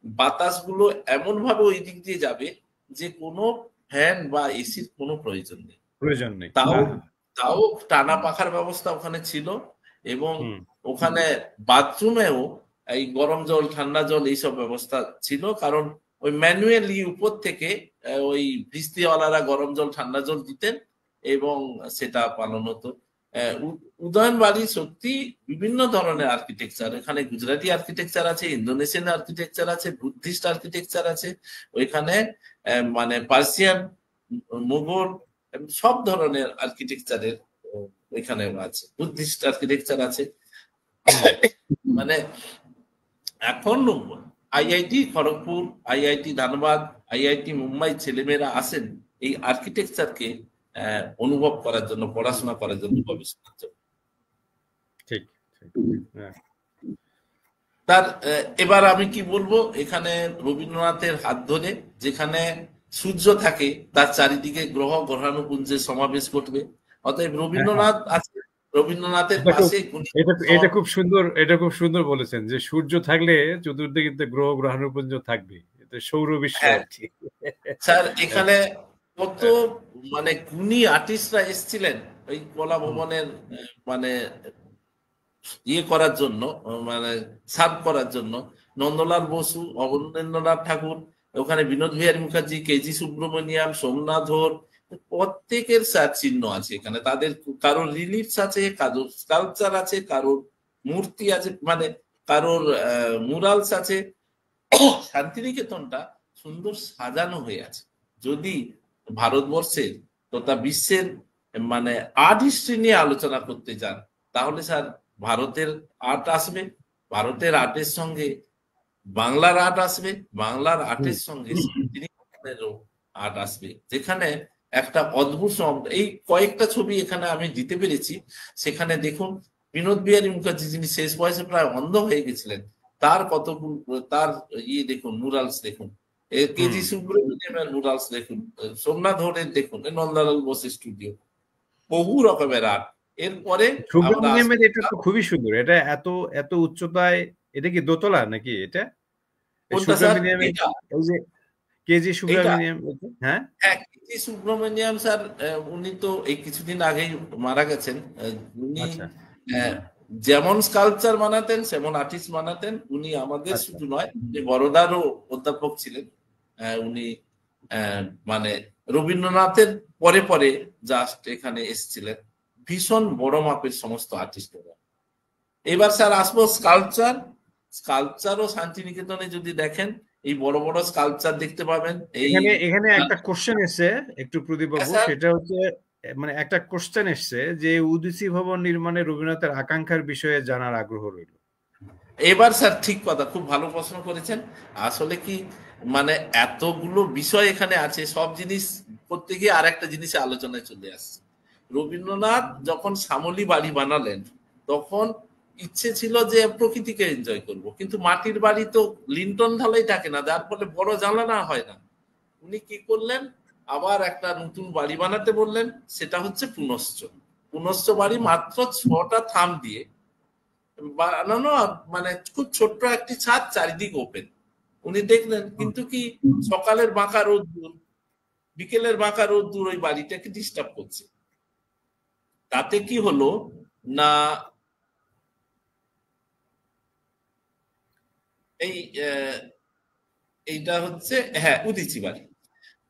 বাতাসগুলো এমন ভাবে ওই দিক দিয়ে যাবে যে কোনো ফ্যান বা এসির কোনো প্রয়োজন নেই। তাও টানা পাখার ব্যবস্থা ওখানে ছিল, এবং ওখানে বাথরুমেও এই গরম জল ঠান্ডা জল এইসব ব্যবস্থা ছিল। কারণ ওই ম্যানুয়ালি উপর থেকে ওই ভিস্তিওয়ালারা গরম জল ঠান্ডা জল দিতেন, এবং সেটা পালন হতো। উদয়ন বাড়ি সত্যি বিভিন্ন ধরনের আর্কিটেকচার, এখানে গুজরাটি আর্কিটেকচার আছে, ইন্দোনেশিয়ান আর্কিটেকচার আছে, বুদ্ধিস্ট আর্কিটেকচার আছে, ওইখানে মানে পার্সিয়ান, মুঘল, সব ধরনের আর্কিটেকচারের এখানে আছে, বুদ্ধিস্ট আর্কিটেকচার আছে। মানে এখন IIT Kharagpur, IIT Dhanbad, IIT Mumbai ছেলেমেয়েরা আসেন এই আর্কিটেকচারকে অনুভব করার জন্য, পড়াশোনা করার জন্য, গবেষণার জন্য। ঠিক। তার এবার আমি কি বলবো, এখানে রবীন্দ্রনাথের হাত ধরে যেখানে সূর্য থাকে তার চারিদিকে গ্রহ গ্রহাণুপুঞ্জের সমাবেশ ঘটবে। অতএব রবীন্দ্রনাথ আছে, রবীন্দ্রনাথের পাশে এটা খুব সুন্দর, এটা খুব সুন্দর বলেছেন যে সূর্য থাকলে চতুর্দিকে গ্রহ গ্রহাণুপুঞ্জ থাকবে, এটা সৌর বিশ্ব। স্যার এখানে কত মানে গুণী আর্টিস্টরা এসেছিলেন ওই কলা ভবনের মানে ইয়ে করার জন্য, মানে সার্ভ করার জন্য। নন্দলাল বসু, অবনীন্দ্রনাথ ঠাকুর, ওখানে বিনোদ বিহারী মুখার্জি, কেজি সুব্রমণিয়াম, সোমনাথ ধর, প্রত্যেকের চিহ্ন আছে এখানে। তাদের কারোর রিলিফস আছে, কারোর স্কাল্পচার আছে, কারোর মূর্তি আছে, মানে কারোর মুরালস আছে। শান্তিনিকেতনটা সুন্দর সাজানো হয়ে আছে। যদি ভারতবর্ষের তথা বিশ্বের মানে আর্ট হিস্ট্রি নিয়ে আলোচনা করতে যান, তাহলে স্যার ভারতের আর্ট আসবে। ভারতের আর্টের সঙ্গে বাংলার আর্ট আসবে, বাংলার হুম। আর্টের সঙ্গে শান্তিনিকেতনেরও আর্ট আসবে, যেখানে একটা অদ্ভুত এই কয়েকটা ছবি এখানে আমি দিতে পেরেছি। সেখানে দেখুন বিনোদ বিহারী মুখার্জি, যিনি শেষ বয়সে প্রায় অন্ধ হয়ে গেছিলেন, তার কতগুলো, তার দেখুন মুরালস দেখুন, হুম। কেজি সুব্রমণিয়ামের মুরালস দেখুন, সোমনাথ হোরের দেখুন, নন্দলাল বোস স্টুডিও, বহু রকমের আর্ট। এরপরে আমরা আসবো সুব্রমণিয়ামের এটা তো খুবই সুন্দর, এটা এত এত উচ্চতায়, এটা কি দোতলা নাকি এটা? এই কোনটা স্যার? সুব্রমণিয়ামের, এইটা এই যে কেজি এইটা সুব্রমণিয়াম, হ্যাঁ হ্যাঁ, কীর্তি সুব্রমণিয়াম স্যার, উনি তো এই কিছুদিন আগেই মারা গেছেন। উনি আচ্ছা আহ, যেমন স্কাল্পচার বানাতেন সেমন আর্টিস্ট বানাতেন। উনি আমাদের আচ্ছা শুধু নয়, উনি বরোদারও অধ্যাপক ছিলেন। উনি আহ, মানে রবীন্দ্রনাথের পরে পরে জাস্ট এখানে এসেছিলেন। ভীষণ বড় মাপের সমস্ত আর্টিস্টরা। এবার স্যার আসবো স্কাল্পচার। স্কাল্পচারও শান্তিনিকেতনে যদি দেখেন, এই বড় বড় স্কাল্পচার দেখতে পাবেন। এই এখানে এখানে একটা কোশ্চেন এসছে একটু প্রদীপ হ্যাঁ বাবু, স্যার। সেটা হচ্ছে মানে একটা কোশ্চেন এসছে যে উদিসি ভবন নির্মাণে রবীন্দ্রনাথের আকাঙ্ক্ষার বিষয়ে জানার আগ্রহ রইল। এবার স্যার ঠিক কথা, খুব ভালো প্রশ্ন করেছেন। আসলে কি, মানে এতগুলো বিষয় এখানে আছে, সব জিনিস করতে গিয়ে আর একটা জিনিসে আলোচনায় চলে আসছে। রবীন্দ্রনাথ যখন শ্যামলী বাড়ি বানালেন, তখন ইচ্ছে ছিল যে প্রকৃতিকে এনজয় করব, কিন্তু মাটির বাড়ি তো লিন্টন ঢালাই থাকে না, যার ফলে বড় জানালা হয় না। উনি কি করলেন, আবার একটা নতুন বাড়ি বানাতে বললেন, সেটা হচ্ছে পুনশ্চ। পুনশ্চ বাড়ি মাত্র 6টা থাম দিয়ে বানানো, মানে খুব ছোট্ট একটি ছাদ, চারিদিক ওপেন। উনি দেখলেন হুম। কিন্তু কি, সকালের বাঁকা রোদ্দুর, বিকেলের বাঁকা রোদ্দুর ওই বাড়িটাকে ডিস্টার্ব করছে। তাতে কি হলো না, এই এইটা হচ্ছে, হ্যাঁ, উদিচি বাড়ি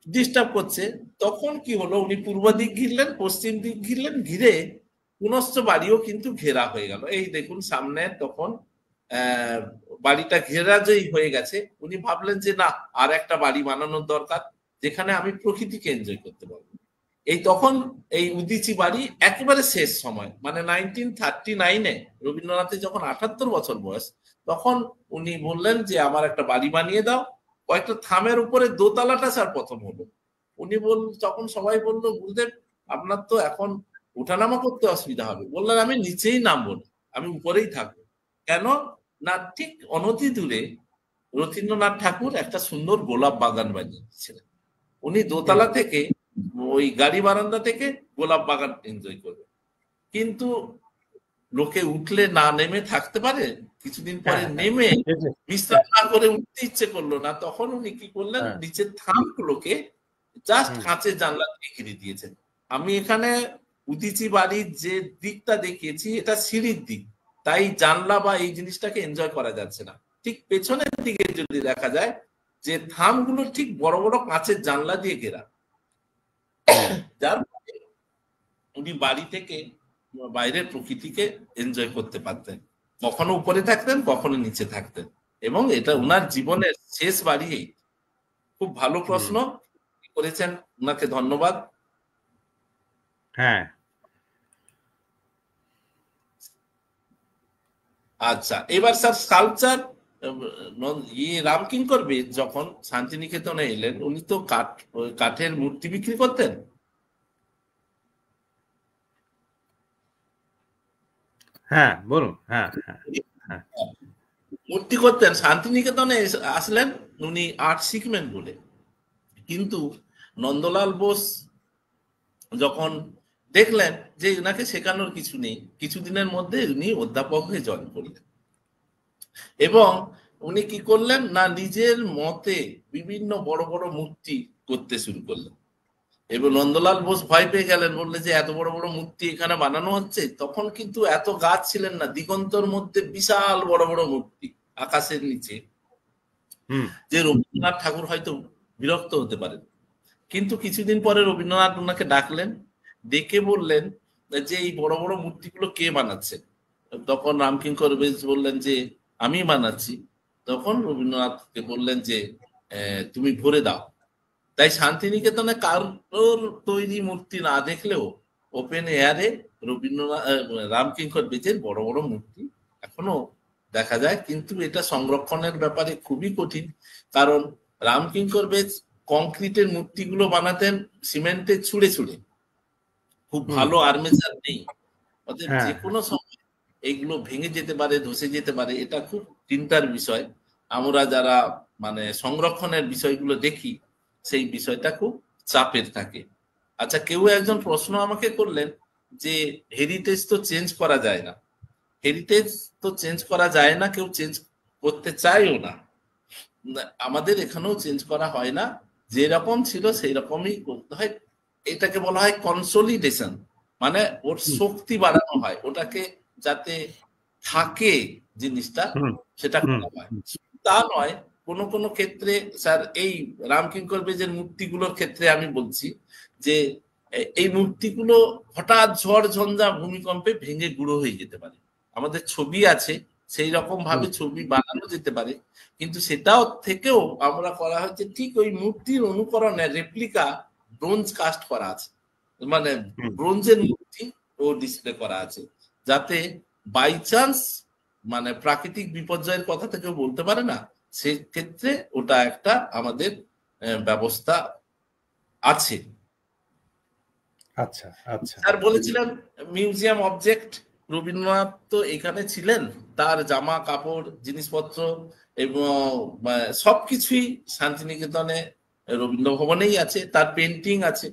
ডিস্টার্ব করছে। তখন কি হলো, উনি পূর্ব দিক ঘিরলেন, পশ্চিম দিক ঘিরলেন, ঘিরে পুনশ্চ বাড়িও কিন্তু ঘেরা হয়ে গেল। এই দেখুন সামনে তখন আহ বাড়িটা ঘেরা যেই হয়ে গেছে, উনি ভাবলেন যে না, আর একটা বাড়ি বানানোর দরকার, যেখানে আমি প্রকৃতিকে এনজয় করতে পারবো। এই তখন এই উদিচি বাড়ি একেবারে শেষ সময়, মানে 1939-এ রবীন্দ্রনাথের যখন 78 বছর বয়স, তখন উনি বললেন যে আমার একটা বাড়ি বানিয়ে দাও। কয়েকটা থামের উপরে দোতলাটা স্যার প্রথম হলো। উনি তখন সবাই বললো, গুরুদেব আপনার তো এখন ওঠানামা করতে অসুবিধা হবে। বললেন আমি নিচেই নামবো না, আমি উপরেই থাকবো। কেন না, ঠিক অনতি দূরে রথীন্দ্রনাথ ঠাকুর একটা সুন্দর গোলাপ বাগান বানিয়েছিলেন। উনি হুম। দোতলা থেকে ওই গাড়ি বারান্দা থেকে গোলাপ বাগান এনজয় করবে। কিন্তু লোকে উঠলে না নেমে থাকতে পারে, কিছুদিন পরে হ্যাঁ হ্যাঁ নেমে এটাই। বিশ্রাম না করে উঠতে ইচ্ছে করলো না, তখন উনি কি করলেন, হ্যাঁ। নিচের থামগুলোকে জাস্ট হুম। কাঁচের জানলা দিয়ে ঘিরে দিয়েছেন। আমি এখানে উদিচি বাড়ির যে দিকটা দেখিয়েছি, এটা সিঁড়ির দিক, তাই জানলা বা এই জিনিসটাকে এনজয় করা যাচ্ছে না। ঠিক পেছনের দিকে যদি দেখা যায়, যে থামগুলো ঠিক বড় বড় কাঁচের জানলা দিয়ে ঘেরা, হুম। যার ফলে উনি বাড়ি থেকে বাইরের প্রকৃতিকে এনজয় করতে পারতেন। কখনো উপরে থাকতেন, কখনো নিচে থাকতেন, এবং এটা হুম। উনার জীবনের শেষ বাড়ি। খুব ভালো হুম। প্রশ্ন করেছেন, উনাকে ধন্যবাদ। হ্যাঁ। আচ্ছা, এবার স্যার স্কাল্পচার, রামকিঙ্কর বেদ যখন শান্তিনিকেতনে এলেন, উনি তো কাঠের মূর্তি বিক্রি করতেন। হ্যাঁ বলুন, হ্যাঁ হ্যাঁ হ্যাঁ। মূর্তি করতেন, শান্তিনিকেতনে আসলেন উনি আর্ট শিখবেন বলে। কিন্তু নন্দলাল বোস যখন দেখলেন যে উনাকে শেখানোর কিছু নেই, কিছুদিনের মধ্যে উনি অধ্যাপক হয়ে জয়েন করলেন। এবং উনি কি করলেন না, নিজের মতে বিভিন্ন বড় বড় মূর্তি করতে শুরু করলেন। এবং নন্দলাল বোস ভয় পেয়ে গেলেন, বললে যে এত বড় বড় মূর্তি এখানে বানানো হচ্ছে। তখন কিন্তু এত গাছ ছিলেন না, দিগন্তর মধ্যে বিশাল বড় বড় মূর্তি আকাশের নিচে, হুম। যে রবীন্দ্রনাথ ঠাকুর হয়তো বিরক্ত হতে পারেন। কিন্তু কিছুদিন পরে রবীন্দ্রনাথ ওনাকে ডাকলেন, ডেকে বললেন যে এই বড় বড় মূর্তিগুলো কে বানাচ্ছে। তখন রামকিঙ্কর বেশ বললেন যে আমি বানাচ্ছি। তখন রবীন্দ্রনাথকে বললেন যে তুমি ভরে দাও। তাই শান্তিনিকেতনে কারোর তৈরি মূর্তি না দেখলেও ওপেন এয়ারে রবীন্দ্রনাথ রামকিঙ্কর বেজের বড় বড় মূর্তি এখনো দেখা যায়, কিন্তু এটা সংরক্ষণের ব্যাপারে খুবই কঠিন। কারণ রামকিঙ্কর বেশ কংক্রিটের মূর্তিগুলো বানাতেন সিমেন্টে ছুঁড়ে ছুঁড়ে, খুব ভালো আর্মেচার নেই, অতএব যে কোনো সময় এইগুলো ভেঙে যেতে পারে, ধসে যেতে পারে। এটা খুব চিন্তার বিষয়। আমরা যারা মানে সংরক্ষণের বিষয়গুলো দেখি, সেই বিষয়টা খুব চাপের থাকে। আচ্ছা, কেউ একজন প্রশ্ন আমাকে করলেন যে হেরিটেজ তো চেঞ্জ করা যায় না। হেরিটেজ তো চেঞ্জ করা যায় না, কেউ চেঞ্জ করতে চায়ও না। আমাদের এখানেও চেঞ্জ করা হয় না, যেরকম ছিল সেই রকমই করতে হয়। এটাকে বলা হয় কনসোলিডেশন, মানে ওর শক্তি বাড়ানো হয়, ওটাকে যাতে থাকে জিনিসটা, সেটা করা হয়। তা নয়, কোন কোন ক্ষেত্রে স্যার এই রামকিঙ্কর বেজের মূর্তিগুলোর ক্ষেত্রে আমি বলছি যে এই মূর্তিগুলো হঠাৎ ঝড় ঝঞ্ঝা ভূমিকম্পে ভেঙে গুঁড়ো হয়ে যেতে পারে। আমাদের ছবি আছে, সেই রকম ভাবে ছবি বানানো যেতে পারে, কিন্তু সেটাও থেকেও আমরা করা হচ্ছে ঠিক ওই মূর্তির অনুকরণে রেপ্লিকা ব্রোঞ্জ কাস্ট করা আছে, মানে ব্রোঞ্জের মূর্তি ও ডিসপ্লে করা আছে, যাতে বাই চান্স মানে প্রাকৃতিক বিপর্যয়ের কথা থেকে বলতে পারে না, সেক্ষেত্রে ওটা একটা আমাদের ব্যবস্থা আছে। আচ্ছা আচ্ছা, স্যার বলেছিলেন মিউজিয়াম অবজেক্ট, রবীন্দ্রনাথ তো এখানে ছিলেন, তার জামা কাপড় জিনিসপত্র এবং সবকিছুই শান্তিনিকেতনে রবীন্দ্র ভবনেই আছে, তার পেন্টিং আছে।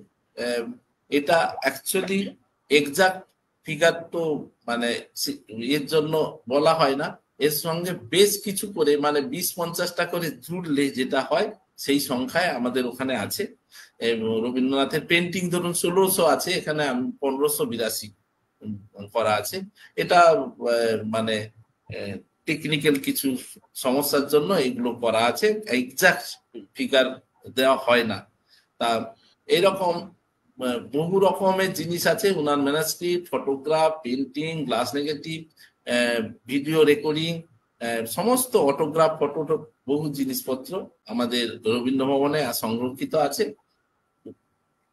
এটা অ্যাকচুয়ালি এক্সাক্ট ফিগার তো মানে এর জন্য বলা হয় না, এর সঙ্গে বেশ কিছু করে মানে 20-50টা করে জুড়লে যেটা হয়, সেই সংখ্যায় আমাদের ওখানে আছে। এবং রবীন্দ্রনাথের পেন্টিং ধরুন 1600 আছে, এখানে 1582 করা আছে। এটা মানে টেকনিক্যাল কিছু সমস্যার জন্য এগুলো করা আছে, এক্সাক্ট ফিগার দেওয়া হয় না। তা এরকম বহু রকমের জিনিস আছে ওনার manuscript, photograph, painting, glass negative, video recording, সমস্ত অটোগ্রাফ, ফটো, বহু জিনিসপত্র আমাদের রবীন্দ্র ভবনে সংরক্ষিত আছে।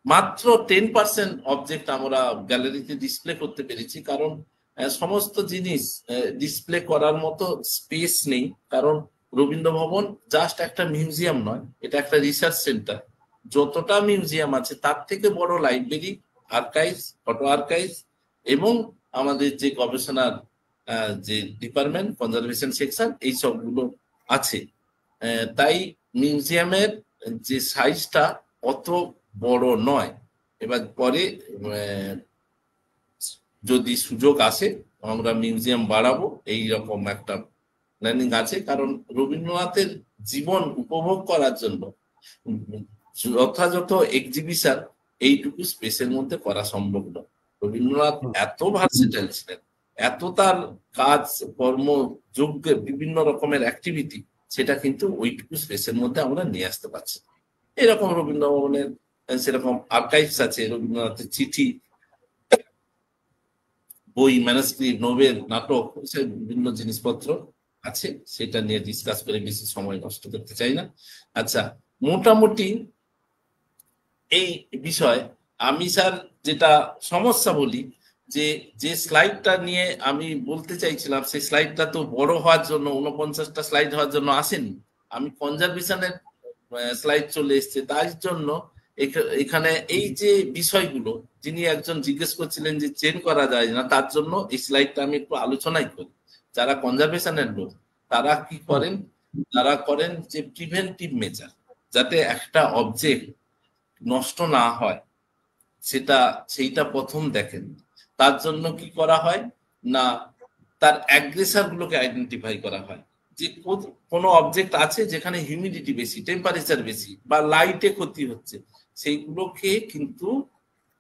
মাত্র 10% অবজেক্ট আমরা গ্যালারিতে ডিসপ্লে করতে পেরেছি, কারণ সমস্ত জিনিস ডিসপ্লে করার মতো স্পেস নেই। কারণ রবীন্দ্র ভবন জাস্ট একটা মিউজিয়াম নয়, এটা একটা রিসার্চ সেন্টার। যতটা মিউজিয়াম আছে তার থেকে বড় লাইব্রেরি, আর্কাইভস, ফটো আর্কাইভস এবং আমাদের যে গবেষণার যে ডিপার্টমেন্ট, কনজারভেশন সেকশন, এই সবগুলো আছে। তাই মিউজিয়ামের যে সাইজটা অত বড় নয়। এবার পরে যদি সুযোগ আসে আমরা মিউজিয়াম বাড়াবো, এই রকম একটা প্ল্যানিং আছে। কারণ রবীন্দ্রনাথের জীবন উপভোগ করার জন্য যথাযথ এক্সিবিশন এইটুকু স্পেসের মধ্যে করা সম্ভব নয়। রবীন্দ্রনাথ এত ভার্সেটাইল ছিলেন, এত তার কাজ কর্ম যোগ্য বিভিন্ন রকমের অ্যাক্টিভিটি, সেটা কিন্তু ওইটুকু স্পেসের মধ্যে আমরা নিয়ে আসতে পারছি। এরকম রবীন্দ্র ভবনের সেরকম আর্কাইভস আছে, রবীন্দ্রনাথের চিঠি, বই, ম্যানাস্ক্রিপ্ট, নোবেল, নাটক, বিভিন্ন জিনিসপত্র আছে। সেটা নিয়ে ডিসকাস করে বেশি সময় নষ্ট করতে চাই না। আচ্ছা, মোটামুটি এই বিষয় আমি স্যার যেটা সমস্যা বলি, যে যে স্লাইডটা নিয়ে আমি বলতে চাইছিলাম, সেই স্লাইডটা তো বড় হওয়ার জন্য 49টা স্লাইড হওয়ার জন্য আসেনি, আমি কনজারভেশনের স্লাইড চলে এসছে। তার জন্য এখানে এই যে বিষয়গুলো যিনি একজন জিজ্ঞেস করছিলেন যে চেঞ্জ করা যায় না, তার জন্য এই স্লাইডটা আমি একটু আলোচনাই করি। যারা কনজারভেশনের লোক তারা কি করেন, তারা করেন যে প্রিভেন্টিভ মেজার, যাতে একটা অবজেক্ট নষ্ট না হয় সেইটা প্রথম দেখেন। তার জন্য কি করা হয় না, তার অ্যাগ্রেসর গুলোকে আইডেন্টিফাই করা হয়, যে কোনো অবজেক্ট আছে যেখানে হিউমিডিটি বেশি, টেম্পারেচার বেশি বা লাইটে ক্ষতি হচ্ছে, সেইগুলোকে কিন্তু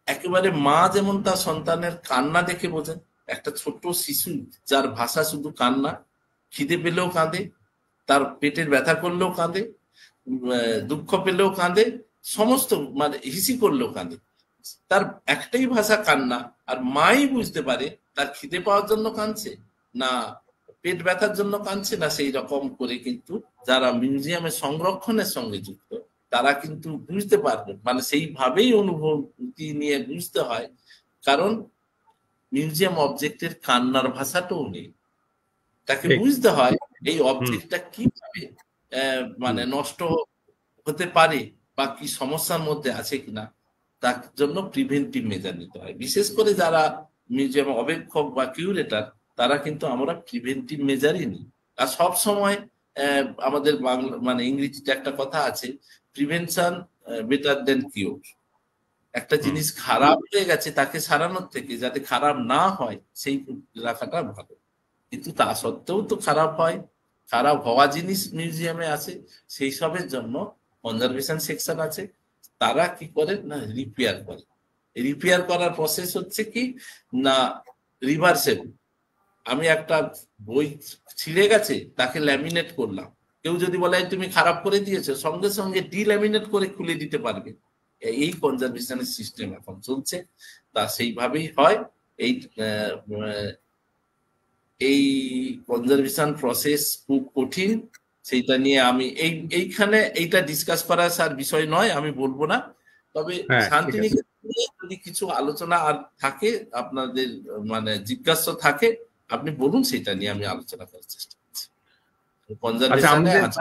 একেবারে মা যেমন তার সন্তানের কান্না দেখে বোঝেন, একটা ছোট শিশু যার ভাষা শুধু কান্না, খিদে পেলেও কাঁদে, তার পেটের ব্যথা করলেও কাঁদে, দুঃখ পেলেও কাঁদে, সমস্ত মানে হিসি করলেও কাঁদে, তার একটাই ভাষা কান্না। আর মাই বুঝতে পারে তার খিদে পাওয়ার জন্য কাঁদছে না পেট ব্যথার জন্য কাঁদছে, না সেই রকম করে কিন্তু যারা মিউজিয়ামের সংরক্ষণের সঙ্গে যুক্ত তারা কিন্তু বুঝতে পারবে, মানে সেইভাবেই অনুভূতি নিয়ে বুঝতে হয়। কারণ মিউজিয়াম অবজেক্টের কান্নার ভাষাটাও নেই, তাকে ঠিক। বুঝতে হয় এই হুম অবজেক্টটা কিভাবে হুম মানে নষ্ট হতে পারে বা কি সমস্যার মধ্যে আছে কিনা, তার জন্য প্রিভেন্টিভ মেজার নিতে হয়। বিশেষ করে যারা মিউজিয়াম অবেক্ষক বা কিউরেটার, তারা কিন্তু আমরা প্রিভেন্টিভ মেজারই নিই। আর সব সময় আমাদের বাংলা মানে ইংরেজিতে একটা কথা আছে, প্রিভেনশন বেটার দেন কিওর। একটা হুম জিনিস খারাপ হয়ে গেছে তাকে সারানোর থেকে যাতে খারাপ না হয় সেই রাখাটা ভালো। কিন্তু তা সত্ত্বেও তো খারাপ হয়, খারাপ হওয়া জিনিস মিউজিয়ামে আছে। সেই সবের জন্য কনজারভেশন সেকশন আছে। তারা কি করে না রিপেয়ার করে। রিপেয়ার করার প্রসেস হচ্ছে কি না রিভার্সেবল। আমি একটা বই ছিঁড়ে গেছে, তাকে ল্যামিনেট করলাম। কেউ যদি বলে "এই তুমি খারাপ করে দিয়েছো", সঙ্গে সঙ্গে ডিল্যামিনেট করে খুলে দিতে পারবে। এই কনজারভেশনের সিস্টেম এখন চলছে, তা সেইভাবেই হয়। এই এই কনজারভেশন প্রসেস খুব কঠিন। সেইটা নিয়ে আমি এইখানে এইটা ডিসকাস করা স্যার বিষয় নয়, আমি বলবো না। তবে হ্যাঁ ঠিক আছে। শান্তিনিকেতন নিয়ে যদি কিছু আলোচনা আর থাকে আপনাদের মানে জিজ্ঞাসা থাকে, আপনি বলুন, সেটা নিয়ে আমি আলোচনা করার চেষ্টা করছি। আচ্ছা কনজারভেশনে আমাদের আছে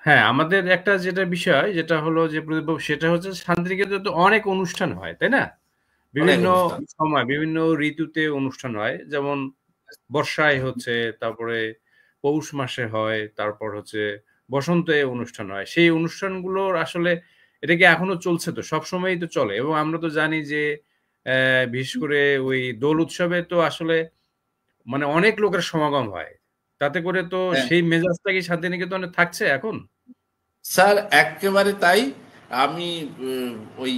হ্যাঁ আমাদের একটা যেটা বিষয় যেটা হলো যে প্রদীপবাবু, সেটা হচ্ছে শান্তিনিকেতনে তো অনেক অনুষ্ঠান হয়, তাই না? অনেক বিভিন্ন অনুষ্ঠান। সময় বিভিন্ন ঋতুতে অনুষ্ঠান হয়, যেমন বর্ষায় হচ্ছে, তারপরে পৌষ মাসে হয়, তারপর হচ্ছে বসন্তে অনুষ্ঠান হয়। সেই অনুষ্ঠানগুলোর আসলে এটা কি এখনো চলছে? তো সবসময়ই তো চলে, এবং আমরা তো জানি যে বিশেষ করে ওই দোল উৎসবে তো আসলে মানে অনেক লোকের সমাগম হয়। তাতে করে তো হ্যাঁ সেই মেজাজটা কি শান্তিনিকেতনে থাকছে এখন? স্যার, একেবারে তাই। আমি ওই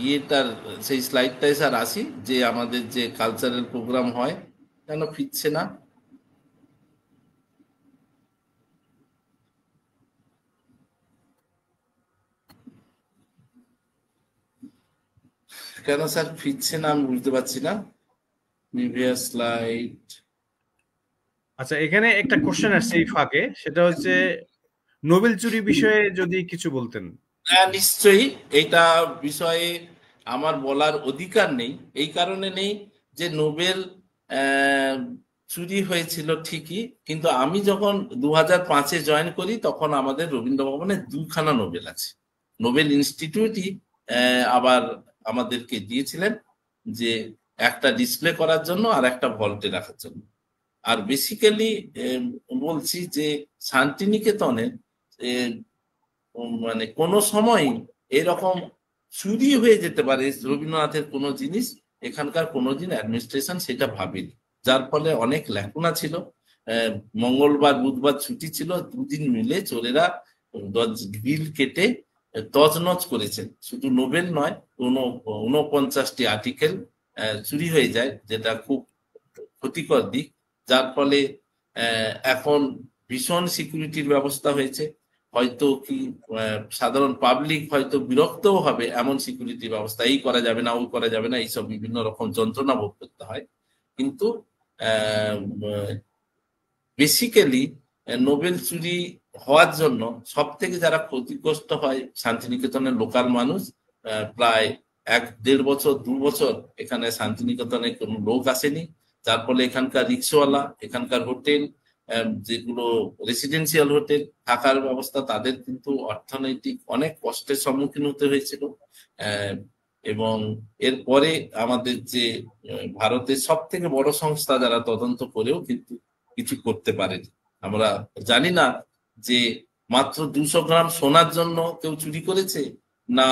ইয়েটার সেই স্লাইডটাই স্যার আসি, যে আমাদের যে কালচারাল প্রোগ্রাম হয় কেন ফিরছে না। কেন স্যার ফিরছে না আমি বুঝতে পারছি না। Previous slide. আচ্ছা, এখানে একটা কোশ্চেন আসছে এই ফাঁকে, সেটা হচ্ছে নোবেল চুরি বিষয়ে যদি কিছু বলতেন। হ্যাঁ, নিশ্চয়ই। এইটা বিষয়ে আমার বলার অধিকার নেই। এই কারণে নেই যে নোবেল আহ, চুরি হয়েছিল ঠিকই, কিন্তু আমি যখন 2005-এ জয়েন করি তখন আমাদের রবীন্দ্র ভবনে দুখানা নোবেল আছে। নোবেল ইনস্টিটিউটই আবার আমাদেরকে দিয়েছিলেন, যে একটা ডিসপ্লে করার জন্য আর একটা ভল্টে রাখার জন্য। আর বেসিক্যালি বলছি যে শান্তিনিকেতনে মানে কোনো সময় এরকম চুরি হয়ে যেতে পারে রবীন্দ্রনাথের কোনো জিনিস, এখানকার কোনোদিন অ্যাডমিনিস্ট্রেশন সেটা ভাবেনি। যার ফলে অনেক ল্যাকুনা ছিল। আহ, মঙ্গলবার বুধবার ছুটি ছিল, দুদিন মিলে চোরেরা গ্রিল কেটে তছনছ করেছেন। শুধু নোবেল নয়, 49টি আর্টিকেল চুরি হয়ে যায়, যেটা খুব ক্ষতিকর দিক। যার ফলে এখন ভীষণ সিকিউরিটির ব্যবস্থা হয়েছে। হয়তো কি সাধারণ পাবলিক হয়তো বিরক্তও হবে, এমন সিকিউরিটি ব্যবস্থা, এই করা যাবে না, ওই করা যাবে না, এইসব বিভিন্ন রকম যন্ত্রণা ভোগ করতে হয়। কিন্তু বেসিক্যালি নোবেল চুরি হওয়ার জন্য সব থেকে যারা ক্ষতিগ্রস্ত হয় শান্তিনিকেতনের লোকাল মানুষ। প্রায় 1-1.5 বছর 2 বছর এখানে শান্তিনিকেতনে কোনো লোক আসেনি। যার ফলে এখানকার রিক্সাওয়ালা, এখানকার হোটেল, যেগুলো রেসিডেন্সিয়াল হোটেল, থাকার ব্যবস্থা, তাদের কিন্তু অর্থনৈতিক অনেক কষ্টের সম্মুখীন হতে হয়েছিল। আহ, এবং এরপরে আমাদের যে ভারতের সব থেকে বড় সংস্থা, যারা তদন্ত করেও কিন্তু কিছু করতে পারেনি। আমরা জানি না যে মাত্র 200 গ্রাম সোনার জন্য কেউ চুরি করেছে, না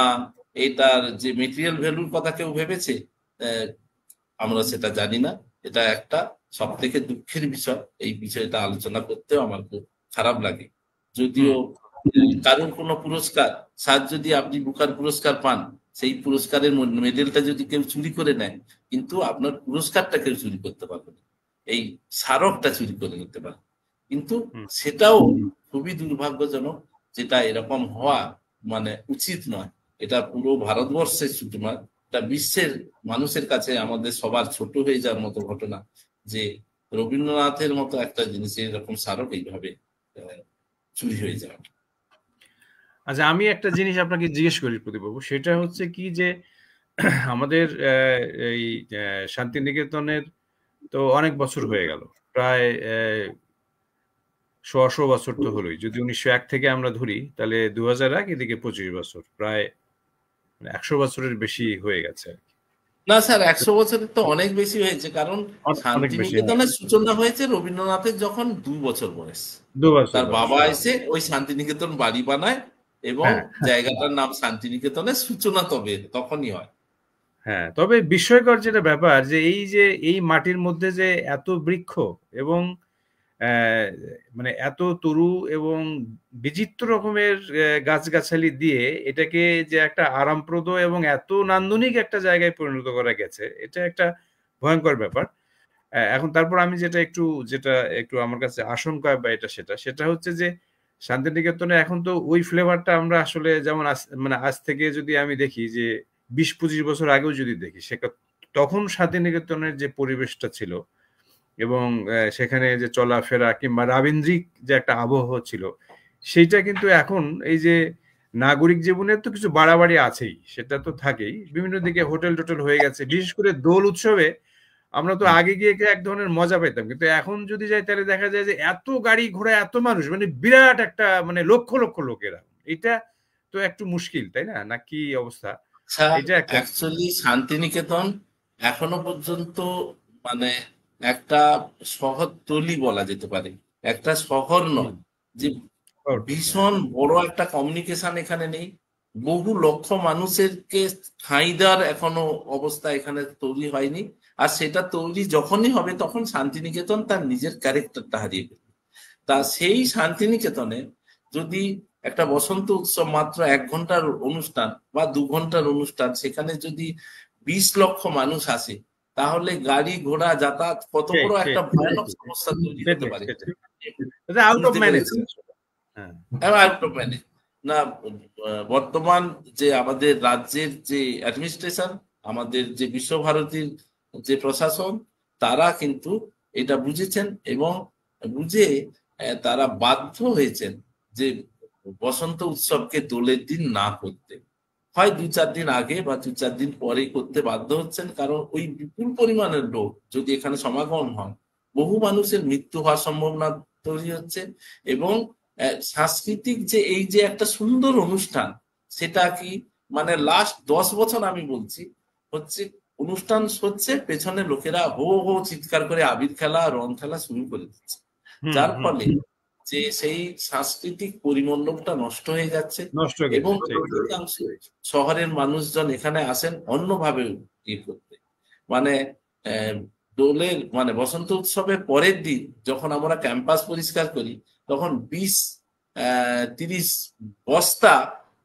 এটার যে মেটেরিয়াল ভ্যালুর কথা কেউ ভেবেছে। আহ, আমরা সেটা জানি না। এটা একটা সব থেকে দুঃখের বিষয়। এই বিষয়টা আলোচনা করতেও আমার খুব খারাপ লাগে। যদিও হুম কারোর কোনো পুরস্কার, স্যার যদি আপনি বুকার পুরস্কার পান, সেই পুরস্কারের মেডেলটা যদি কেউ চুরি করে নেয়, কিন্তু আপনার পুরস্কারটা কেউ চুরি করতে পারবে না, এই স্মারকটা চুরি করে নিতে পারে। কিন্তু হুম সেটাও খুবই দুর্ভাগ্যজনক। যেটা এরকম হওয়া মানে উচিত নয়। এটা পুরো ভারতবর্ষের শুধু নয়, এটা বিশ্বের মানুষের কাছে আমাদের সবার ছোট হয়ে যাওয়ার মতো ঘটনা, যে রবীন্দ্রনাথের মতো একটা জিনিস এরকম স্মারক এইভাবে আহ, চুরি হয়ে যাওয়া। আচ্ছা, আমি একটা জিনিস আপনাকে জিজ্ঞেস করি প্রদীপবাবু, সেটা হচ্ছে কি যে আমাদের এই শান্তিনিকেতনের তো অনেক বছর হয়ে গেল, প্রায় 100 বছর তো হলোই। যদি 1901 থেকে আমরা ধরি তাহলে 2001 এদিকে 25 বছর, প্রায় 100 বছরের বেশি হয়ে গেছে। না স্যার, 100 বছরের তো অনেক বেশি হয়েছে, কারণ অনেক বেশি, হ্যাঁ। শান্তিনিকেতনের সূচনা হয়েছে রবীন্দ্রনাথের যখন 2 বছর বয়স। 2 বছর তার বয়স, বাবা হ্যাঁ। এসে ওই শান্তিনিকেতন বাড়ি বানায় এবং হ্যাঁ, জায়গাটার নাম শান্তিনিকেতনের সূচনা তবে তখনই হয়। হ্যাঁ, তবে বিস্ময়কর যেটা ব্যাপার যে এই মাটির মধ্যে যে এত বৃক্ষ এবং মানে এত তরু এবং বিচিত্র রকমের গাছগাছালি দিয়ে এটাকে যে একটা আরামপ্রদ এবং এত নান্দনিক একটা জায়গায় পরিণত করা গেছে, এটা একটা ভয়ঙ্কর ব্যাপার। এখন তারপর আমি যেটা একটু আমার কাছে আশঙ্কা বা সেটা হচ্ছে যে শান্তিনিকেতনে এখন তো ওই ফ্লেভারটা আমরা আসলে যেমন মানে আজ থেকে যদি আমি দেখি যে 20-25 বছর আগেও যদি দেখি তখন শান্তিনিকেতনের যে পরিবেশটা ছিল এবং সেখানে যে চলাফেরা কিংবা রাবীন্দ্রিক যে একটা আবহ ছিল, সেইটা কিন্তু এখন এই যে নাগরিক জীবনের তো কিছু বাড়াবাড়ি আছেই, সেটা তো থাকেই। বিভিন্ন দিকে হোটেল টোটেল হয়ে গেছে, বিশেষ করে দোল উৎসবে আমরা তো আগে গিয়ে এক ধরনের মজা পেতাম, কিন্তু এখন যদি যাই তাহলে দেখা যায় যে এত গাড়ি ঘোড়া, এত মানুষ, মানে বিরাট একটা মানে লক্ষ লক্ষ লোকেরা। এটা তো একটু মুশকিল, তাই না? না কি অবস্থা? স্যার, এটা একটা অ্যাকচুয়ালি শান্তিনিকেতন এখনো পর্যন্ত মানে একটা শহরতলি বলা যেতে পারে, একটা শহর নয়। যে ভীষণ বড় একটা কমিউনিকেশন এখানে নেই, বহু লক্ষ মানুষেরকে ঠাঁই দেওয়ার এখনো অবস্থা এখানে তৈরি হয়নি। আর সেটা তৈরি যখনই হবে তখন শান্তিনিকেতন তার নিজের ক্যারেক্টারটা হারিয়ে ফেলবে। তা সেই শান্তিনিকেতনে যদি একটা বসন্ত উৎসব মাত্র 1 ঘন্টার অনুষ্ঠান বা 2 ঘন্টার অনুষ্ঠান, সেখানে যদি 20 লক্ষ মানুষ আসে, তাহলে গাড়ি ঘোড়া যাতায়াত কত বড় একটা ভয়ানক সমস্যা তৈরি হতে পারে। আউট অফ বুঝতে ম্যানেজ। পেরেছি। না, বর্তমান যে আমাদের রাজ্যের যে অ্যাডমিনিস্ট্রেশন, আমাদের যে বিশ্বভারতীর যে প্রশাসন, তারা কিন্তু এটা বুঝেছেন এবং বুঝে তারা বাধ্য হয়েছেন যে বসন্ত উৎসবকে দোলের দিন না করতে। হয় 2-4 দিন আগে বা 2-4 দিন পরে করতে বাধ্য হচ্ছেন, কারণ ওই বিপুল পরিমাণের লোক যদি এখানে সমাগম হয়, বহু মানুষের মৃত্যু হওয়ার সম্ভাবনা তৈরি হচ্ছে। এবং সাংস্কৃতিক যে এই যে একটা সুন্দর অনুষ্ঠান, সেটা কি মানে লাস্ট 10 বছর আমি বলছি হচ্ছে, অনুষ্ঠান হচ্ছে পেছনে লোকেরা হো হো চিৎকার করে আবির খেলা রং খেলা শুরু করে দিচ্ছে, যার ফলে যে সেই সাংস্কৃতিক পরিমণ্ডলটা নষ্ট হয়ে যাচ্ছে। নষ্ট এবং হয়ে অধিকাংশ শহরের মানুষজন এখানে আসেন অন্যভাবে ইয়ে করতে। মানে আহ, দোলের মানে বসন্ত উৎসবের পরের দিন যখন আমরা ক্যাম্পাস পরিষ্কার করি, তখন 20-30 বস্তা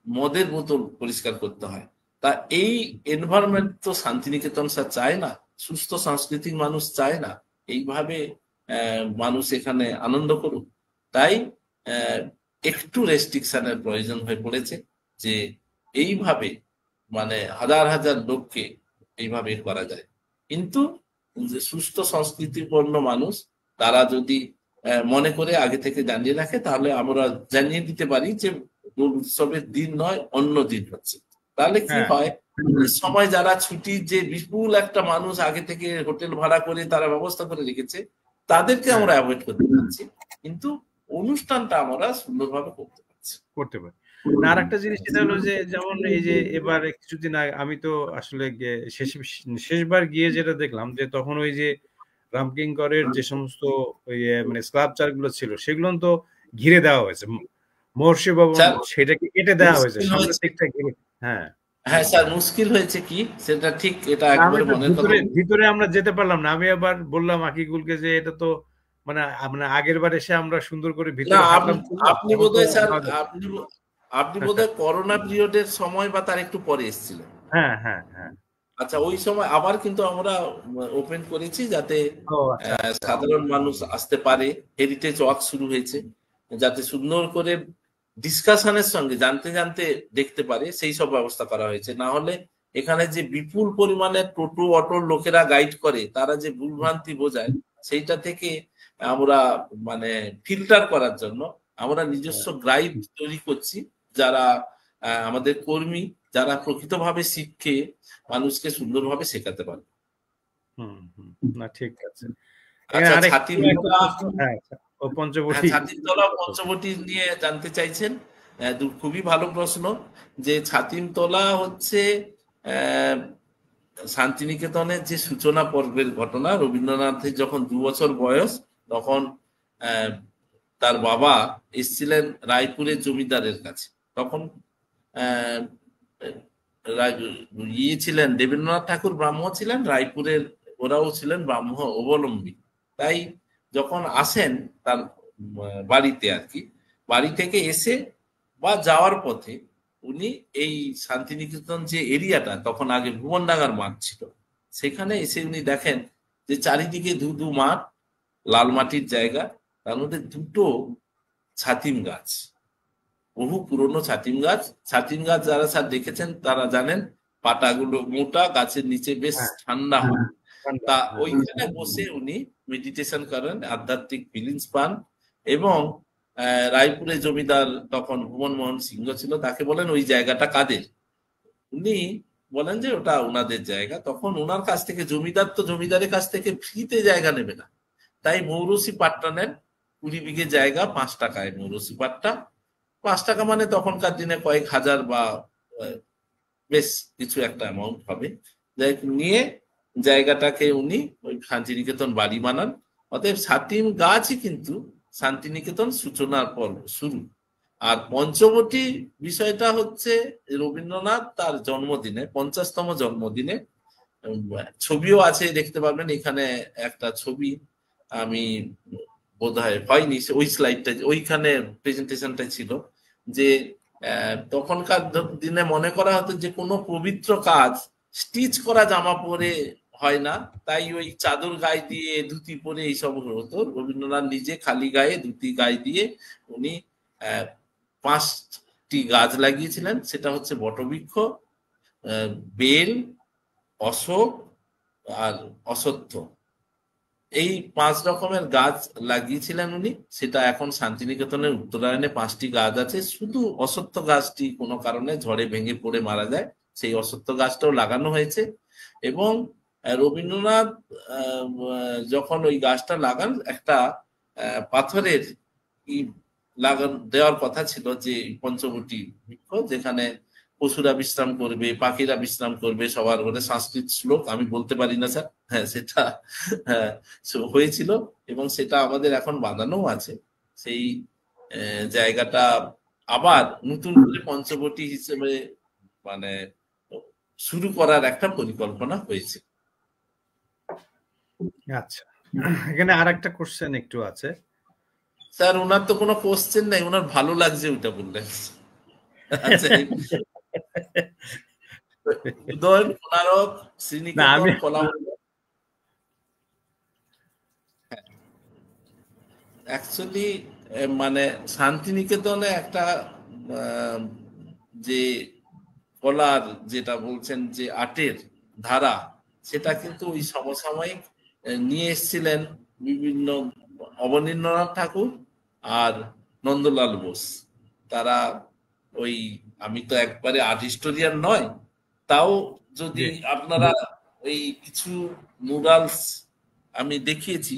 মদের বোতল পরিষ্কার করতে হয়। তা এই এনভায়রনমেন্ট তো শান্তিনিকেতন স্যার চায় না, সুস্থ সাংস্কৃতিক মানুষ চায় না এইভাবে মানুষ এখানে আনন্দ করুক। তাই আহ, একটু রেস্ট্রিকশনের প্রয়োজন হয়ে পড়েছে, যে এইভাবে মানে হাজার হাজার লোককে এইভাবে করা যায়। কিন্তু যে সুস্থ সংস্কৃতিপূর্ণ মানুষ, তারা যদি মনে করে আগে থেকে জানিয়ে রাখে, তাহলে আমরা জানিয়ে দিতে পারি যে দোল উৎসবের দিন নয়, অন্য দিন হচ্ছে। তাহলে কি হ্যাঁ, হয়, এই সময় যারা ছুটির যে বিপুল একটা মানুষ আগে থেকে হোটেল ভাড়া করে তারা ব্যবস্থা করে রেখেছে, তাদেরকে আমরা অ্যাভয়েড করতে পারছি, কিন্তু অনুষ্ঠানটা আমরা সুন্দরভাবে করতে পারছি। করতে পারি না। আর একটা জিনিস সেটা হলো যে যেমন এই যে এবার কিছুদিন আগে আমি তো আসলে শেষবার গিয়ে যেটা দেখলাম যে তখন ওই যে রামকিঙ্করের যে সমস্ত ওই মানে স্কাল্পচার গুলো ছিল সেগুলো তো ঘিরে দেওয়া হয়েছে, মহর্ষি ভবন স্যার, সেটাকে কেটে দেওয়া হয়েছে, মুশকিল সামনের হয়েছে। দিকটা ঘিরে। হ্যাঁ, হ্যাঁ স্যার, মুশকিল হয়েছে কি সেটা ঠিক, এটা আমি একবারে তো মনের কথা। ভিতরে ভিতরে আমরা যেতে পারলাম না। আমি আবার বললাম আকিকুলকে যে এটা তো মানে আমরা আগের বার এসে আমরা সুন্দর করে না, ভিতরে আপনি হাঁটলাম, আপনি এখন তো বোধহয় স্যার, আমাদের- আপনি বোধহয় করোনা পিরিয়ডের সময় বা তার একটু পরে এসেছিলেন। হ্যাঁ, হ্যাঁ, হ্যাঁ। আচ্ছা, ওই সময় আবার কিন্তু আমরা ওপেন করেছি, যাতে ও আচ্ছা, আচ্ছা। সাধারণ মানুষ আসতে পারে। হেরিটেজ ওয়াক শুরু হয়েছে, যাতে সুন্দর করে ডিসকাশনের সঙ্গে জানতে জানতে দেখতে পারে, সেই সব ব্যবস্থা করা হয়েছে। না হলে এখানে যে বিপুল পরিমাণে টোটো অটোর লোকেরা গাইড করে, তারা যে ভুলভ্রান্তি বোঝায়, সেইটা থেকে আমরা মানে ফিল্টার করার জন্য আমরা নিজস্ব গাইড তৈরি করছি, যারা আমাদের কর্মী, যারা প্রকৃতভাবে শিখে মানুষকে সুন্দরভাবে শেখাতে পারে। হুম, হুম। না ঠিক আছে। এখানে আচ্ছা, আরেকটু ছাতি একটা মোড়া, প্রশ্ন, হ্যাঁ, আচ্ছা। পঞ্চবটি ছাতিমতলা পঞ্চবটি নিয়ে জানতে চাইছেন। খুবই ভালো প্রশ্ন। যে ছাতিমতলা হচ্ছে শান্তিনিকেতনের যে সূচনা পর্বের ঘটনা। রবীন্দ্রনাথের যখন 2 বছর বয়স, তখন তার বাবা এসেছিলেন রায়পুরের জমিদারের কাছে। তখন ছিলেন দেবেন্দ্রনাথ ঠাকুর ব্রাহ্ম ছিলেন, রায়পুরের ওরাও ছিলেন ব্রাহ্ম অবলম্বী। তাই যখন আসেন তার বাড়িতে আর কি, বাড়ি থেকে এসে বা যাওয়ার পথে উনি এই শান্তিনিকেতন যে এরিয়াটা, তখন আগে ভুবনডাঙ্গার মাঠ ছিল, সেখানে এসে উনি দেখেন যে চারিদিকে ধুধু মাঠ, লাল মাটির জায়গা, তার মধ্যে দুটো ছাতিম গাছ, বহু পুরনো ছাতিম গাছ। ছাতিম গাছ যারা স্যার দেখেছেন তারা জানেন পাতাগুলো মোটা, গাছের নিচে বেশ ঠান্ডা হয়। তা ওইখানে বসে উনি মেডিটেশন করেন, আধ্যাত্মিক ফিলিংস পান। এবং রায়পুরের জমিদার তখন ভুবন মোহন সিংহ ছিল, তাকে বলেন ওই জায়গাটা কাদের। উনি বলেন যে ওটা ওনাদের জায়গা। তখন ওনার কাছ থেকে জমিদার তো জমিদারের কাছ থেকে ফ্রিতে জায়গা নেবে না, তাই মৌরসি পাট্টা নেন। 20 বিঘে জায়গা 5 টাকায় মৌরসি পাট্টা। 5 টাকা মানে তখনকার দিনে কয়েক হাজার বা বেশ কিছু একটা অ্যামাউন্ট হবে। যাই নিয়ে জায়গাটাকে উনি ওই শান্তিনিকেতন বাড়ি বানান। অতএব ছাতিম গাছই কিন্তু শান্তিনিকেতন সূচনার পর্ব শুরু। আর পঞ্চবটি বিষয়টা হচ্ছে রবীন্দ্রনাথ তার জন্মদিনে, 50তম জন্মদিনে, ছবিও আছে, দেখতে পাবেন এখানে একটা ছবি। আমি বোধহয় হয়নি ওই স্লাইডটা, ওইখানে প্রেজেন্টেশনটা ছিল যে তখনকার দিনে মনে করা হতো যে কোনো পবিত্র কাজ স্টিচ করা জামা পরে হয় না, তাই ওই চাদর গায়ে দিয়ে ধুতি পরে এইসব হতো। রবীন্দ্রনাথ নিজে খালি গায়ে ধুতি গায়ে দিয়ে উনি 5টি গাছ লাগিয়েছিলেন। সেটা হচ্ছে বটবৃক্ষ, বেল, অশোক আর অশ্বত্থ। এই 5 রকমের গাছ লাগিয়েছিলেন উনি। সেটা এখন শান্তিনিকেতনের উত্তরায়ণে 5টি গাছ আছে। শুধু অশ্বত্থ গাছটি কোনো কারণে ঝড়ে ভেঙে পড়ে মারা যায়, সেই অশ্বত্থ গাছটাও লাগানো হয়েছে। এবং রবীন্দ্রনাথ যখন ওই গাছটা লাগান, একটা পাথরের লাগান দেওয়ার কথা ছিল, যে পঞ্চবটি বৃক্ষ, যেখানে পশুরা বিশ্রাম করবে, পাখিরা বিশ্রাম করবে, সবার ঘরে সংস্কৃত শ্লোক আমি বলতে পারি না স্যার, হ্যাঁ সেটা হ্যাঁ হয়েছিল। এবং সেটা আমাদের এখন বাঁধানো আছে। সেই জায়গাটা আবার নতুন করে পঞ্চবটি হিসেবে মানে শুরু করার একটা পরিকল্পনা হয়েছে। আচ্ছা, এখানে আর একটা কোশ্চেন একটু আছে স্যার। ওনার তো কোনো কোশ্চেন নাই, ওনার ভালো লাগছে ওটা বললেন। আচ্ছা, উদয়ন, কোনারক, শ্রীনিকেতন, কলাবন্ধ। অ্যাকচুয়ালি মানে শান্তিনিকেতনে একটা যে কলার যেটা বলছেন যে আর্টের ধারা, সেটা কিন্তু ওই সমসাময়িক নিয়ে এসেছিলেন বিভিন্ন অবনীন্দ্রনাথ ঠাকুর আর নন্দলাল বোস। তারা ওই, আমি তো একবারে আর্ট হিস্টোরিয়ান নয়, তাও যদি আপনারা ওই কিছু মুরালস আমি দেখিয়েছি,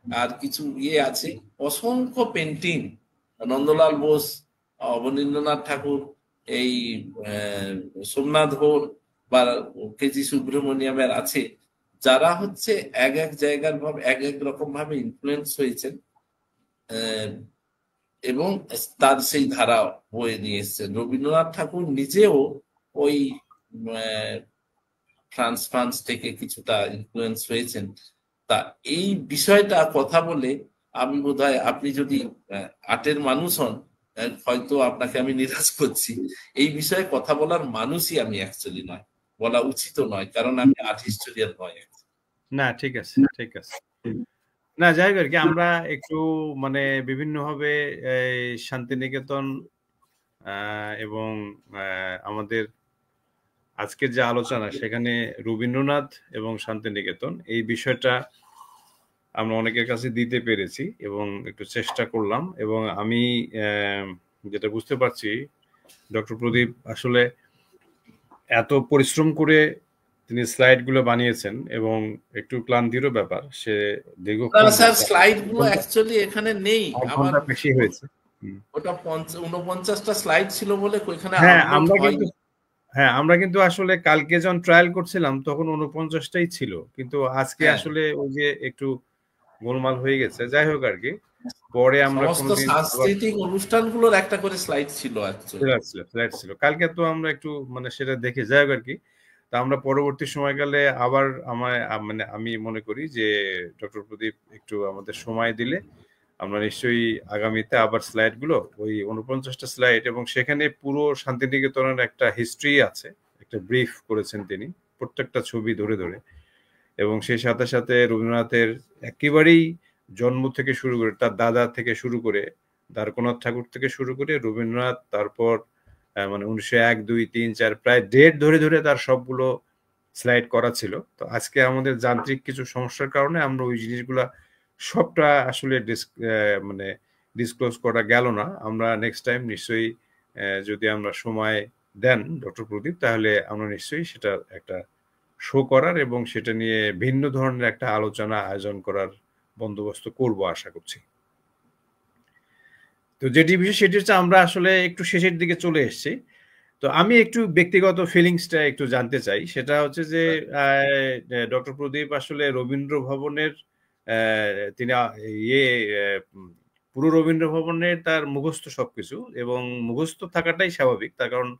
আর কিছু আছে, অসংখ্য পেন্টিং নন্দলাল বোস, অবনীন্দ্রনাথ ঠাকুর, এই সোমনাথ ঘোষ বা কেজি সুব্রমণিয়ামের আছে, যারা হচ্ছে এক এক জায়গার ভাবে এক এক রকম ভাবে ইনফ্লুয়েন্স হয়েছেন এবং তার সেই ধারা বয়ে নিয়ে এসছেন। রবীন্দ্রনাথ ঠাকুর নিজেও ওই ফ্রান্স থেকে কিছুটা ইনফ্লুয়েন্স হয়েছেন। তা এই বিষয়টা কথা বলে আমি বোধহয়, আপনি যদি আর্টের মানুষ হন, হয়তো আপনাকে আমি নিরাশ করছি। এই বিষয়ে কথা বলার মানুষই আমি অ্যাকচুয়ালি নয়, বলা উচিত নয়, কারণ আমি আর্ট হিস্টোরিয়ান নয়। না, ঠিক আছে, ঠিক আছে। না, যাই হোক আর কি, আমরা একটু মানে বিভিন্নভাবে শান্তিনিকেতন এবং আমাদের আজকের যে আলোচনা, সেখানে রবীন্দ্রনাথ এবং শান্তিনিকেতন এই বিষয়টা আমরা অনেকের কাছে দিতে পেরেছি এবং একটু চেষ্টা করলাম। এবং আমি যেটা বুঝতে পারছি, ডক্টর প্রদীপ আসলে এত পরিশ্রম করে তিনি স্লাইড গুলো বানিয়েছেন এবং একটু ক্লান্তিরও ব্যাপার, সে না দীর্ঘক্ষণ স্যার, স্লাইড গুলো অ্যাকচুয়ালি এখানে নেই। এক আবার ঘন্টা বেশি হয়েছে। ওটা 49টা স্লাইড ছিল বলে ওইখানে হ্যাঁ আপলোড আমরা কিন্তু হয়নি। আমরা কিন্তু আসলে কালকে যখন ট্রায়াল করছিলাম তখন 49টাই ছিল, কিন্তু আজকে হ্যাঁ, আসলে ওই যে একটু গোলমাল হয়ে গেছে, যাই হোক আর কি। পরে আমরা সমস্ত কোনোদিন আবার সাংস্কৃতিক অনুষ্ঠানগুলোর একটা করে স্লাইড ছিল অ্যাকচুয়ালি। ফ্ল্যাট ছিল কালকে, তো আমরা একটু মানে সেটা দেখে, যাই হোক আর কি। তা আমরা পরবর্তী সময়কালে আবার মানে আমি মনে করি যে ডক্টর প্রদীপ একটু আমাদের সময় দিলে আমরা নিশ্চয়ই আগামীতে আবার স্লাইড গুলো ওই 49টা স্লাইড, এবং সেখানে পুরো শান্তিনিকেতনের একটা হিস্ট্রি আছে, একটা ব্রিফ করেছেন তিনি প্রত্যেকটা ছবি ধরে ধরে, এবং সেই সাথে সাথে রবীন্দ্রনাথের একেবারেই জন্ম থেকে শুরু করে, তার দাদা থেকে শুরু করে, দ্বারকানাথ ঠাকুর থেকে শুরু করে রবীন্দ্রনাথ, তারপর মানে 1901, 2, 3, 4 প্রায় ডেট ধরে ধরে তার সবগুলো স্লাইড করা ছিল। তো আজকে আমাদের যান্ত্রিক কিছু সমস্যার কারণে আমরা ওই জিনিসগুলা সবটা আসলে মানে ডিসক্লোজ করা গেল না। আমরা নেক্সট টাইম নিশ্চয়ই যদি আমরা সময় দেন ডক্টর প্রদীপ, তাহলে আমরা নিশ্চয়ই সেটা একটা শো করার এবং সেটা নিয়ে ভিন্ন ধরনের একটা আলোচনা আয়োজন করার বন্দোবস্ত করব আশা করছি। তো যেটি বিষয় সেটি হচ্ছে আমরা আসলে একটু শেষের দিকে চলে এসেছি। তো আমি একটু ব্যক্তিগত ফিলিংসটা একটু জানতে চাই, সেটা হচ্ছে যে ডক্টর প্রদীপ আসলে রবীন্দ্র ভবনের তিনি ইয়ে পুরো রবীন্দ্র ভবনের তার মুখস্থ সবকিছু, এবং মুখস্থ থাকাটাই স্বাভাবিক, তার কারণ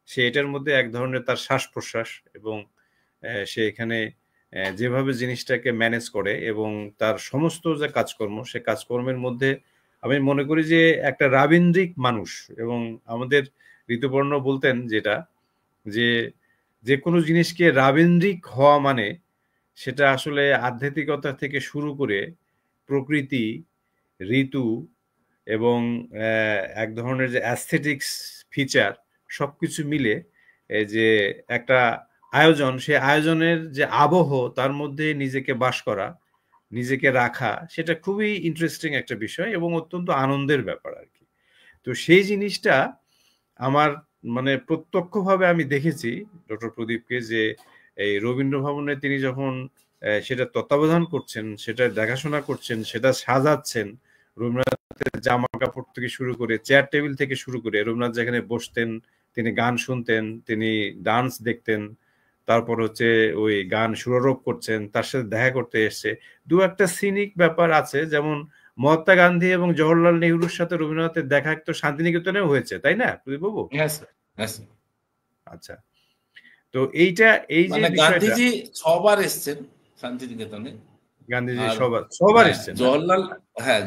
সে এটার মধ্যে এক ধরনের তার শ্বাস প্রশ্বাস, এবং সে এখানে যেভাবে জিনিসটাকে ম্যানেজ করে এবং তার সমস্ত যে কাজকর্ম, সে কাজকর্মের মধ্যে আমি মনে করি যে একটা রাবীন্দ্রিক মানুষ। এবং আমাদের ঋতুপর্ণ বলতেন যেটা, যে যে কোনো জিনিসকে রাবীন্দ্রিক হওয়া মানে সেটা আসলে আধ্যাত্মিকতা থেকে শুরু করে প্রকৃতি, ঋতু এবং এক ধরনের যে অ্যাস্থেটিক্স ফিচার সবকিছু মিলে এই যে একটা আয়োজন, সে আয়োজনের যে আবহ তার মধ্যে নিজেকে বাস করা, নিজেকে রাখা, সেটা খুবই ইন্টারেস্টিং একটা বিষয় এবং অত্যন্ত আনন্দের ব্যাপার আর কি। তো সেই জিনিসটা আমার মানে প্রত্যক্ষভাবে আমি দেখেছি ডক্টর প্রদীপকে, যে এই রবীন্দ্র ভবনে তিনি যখন সেটা তত্ত্বাবধান করছেন, সেটা দেখাশোনা করছেন, সেটা সাজাচ্ছেন, রবীন্দ্রনাথের জামা কাপড় থেকে শুরু করে চেয়ার টেবিল থেকে শুরু করে রবীন্দ্রনাথ যেখানে বসতেন, তিনি গান শুনতেন, তিনি ডান্স দেখতেন, তারপর হচ্ছে ওই গান সুরারোপ করছেন, তার সাথে দেখা করতে এসছে। দু একটা সিনিক ব্যাপার আছে, যেমন মহাত্মা গান্ধী এবং জওহরলাল নেহরুর সাথে রবীন্দ্রনাথের দেখা তো শান্তিনিকেতনেও হয়েছে, তাই না প্রদীপ বাবু? হ্যাঁ স্যার, হ্যাঁ স্যার। আচ্ছা, তো এইটা এই যে মানে বিষয়টা, গান্ধীজি 6বার এসছেন শান্তিনিকেতনে। গান্ধীজি আর সবার হ্যাঁ, এসছেন না,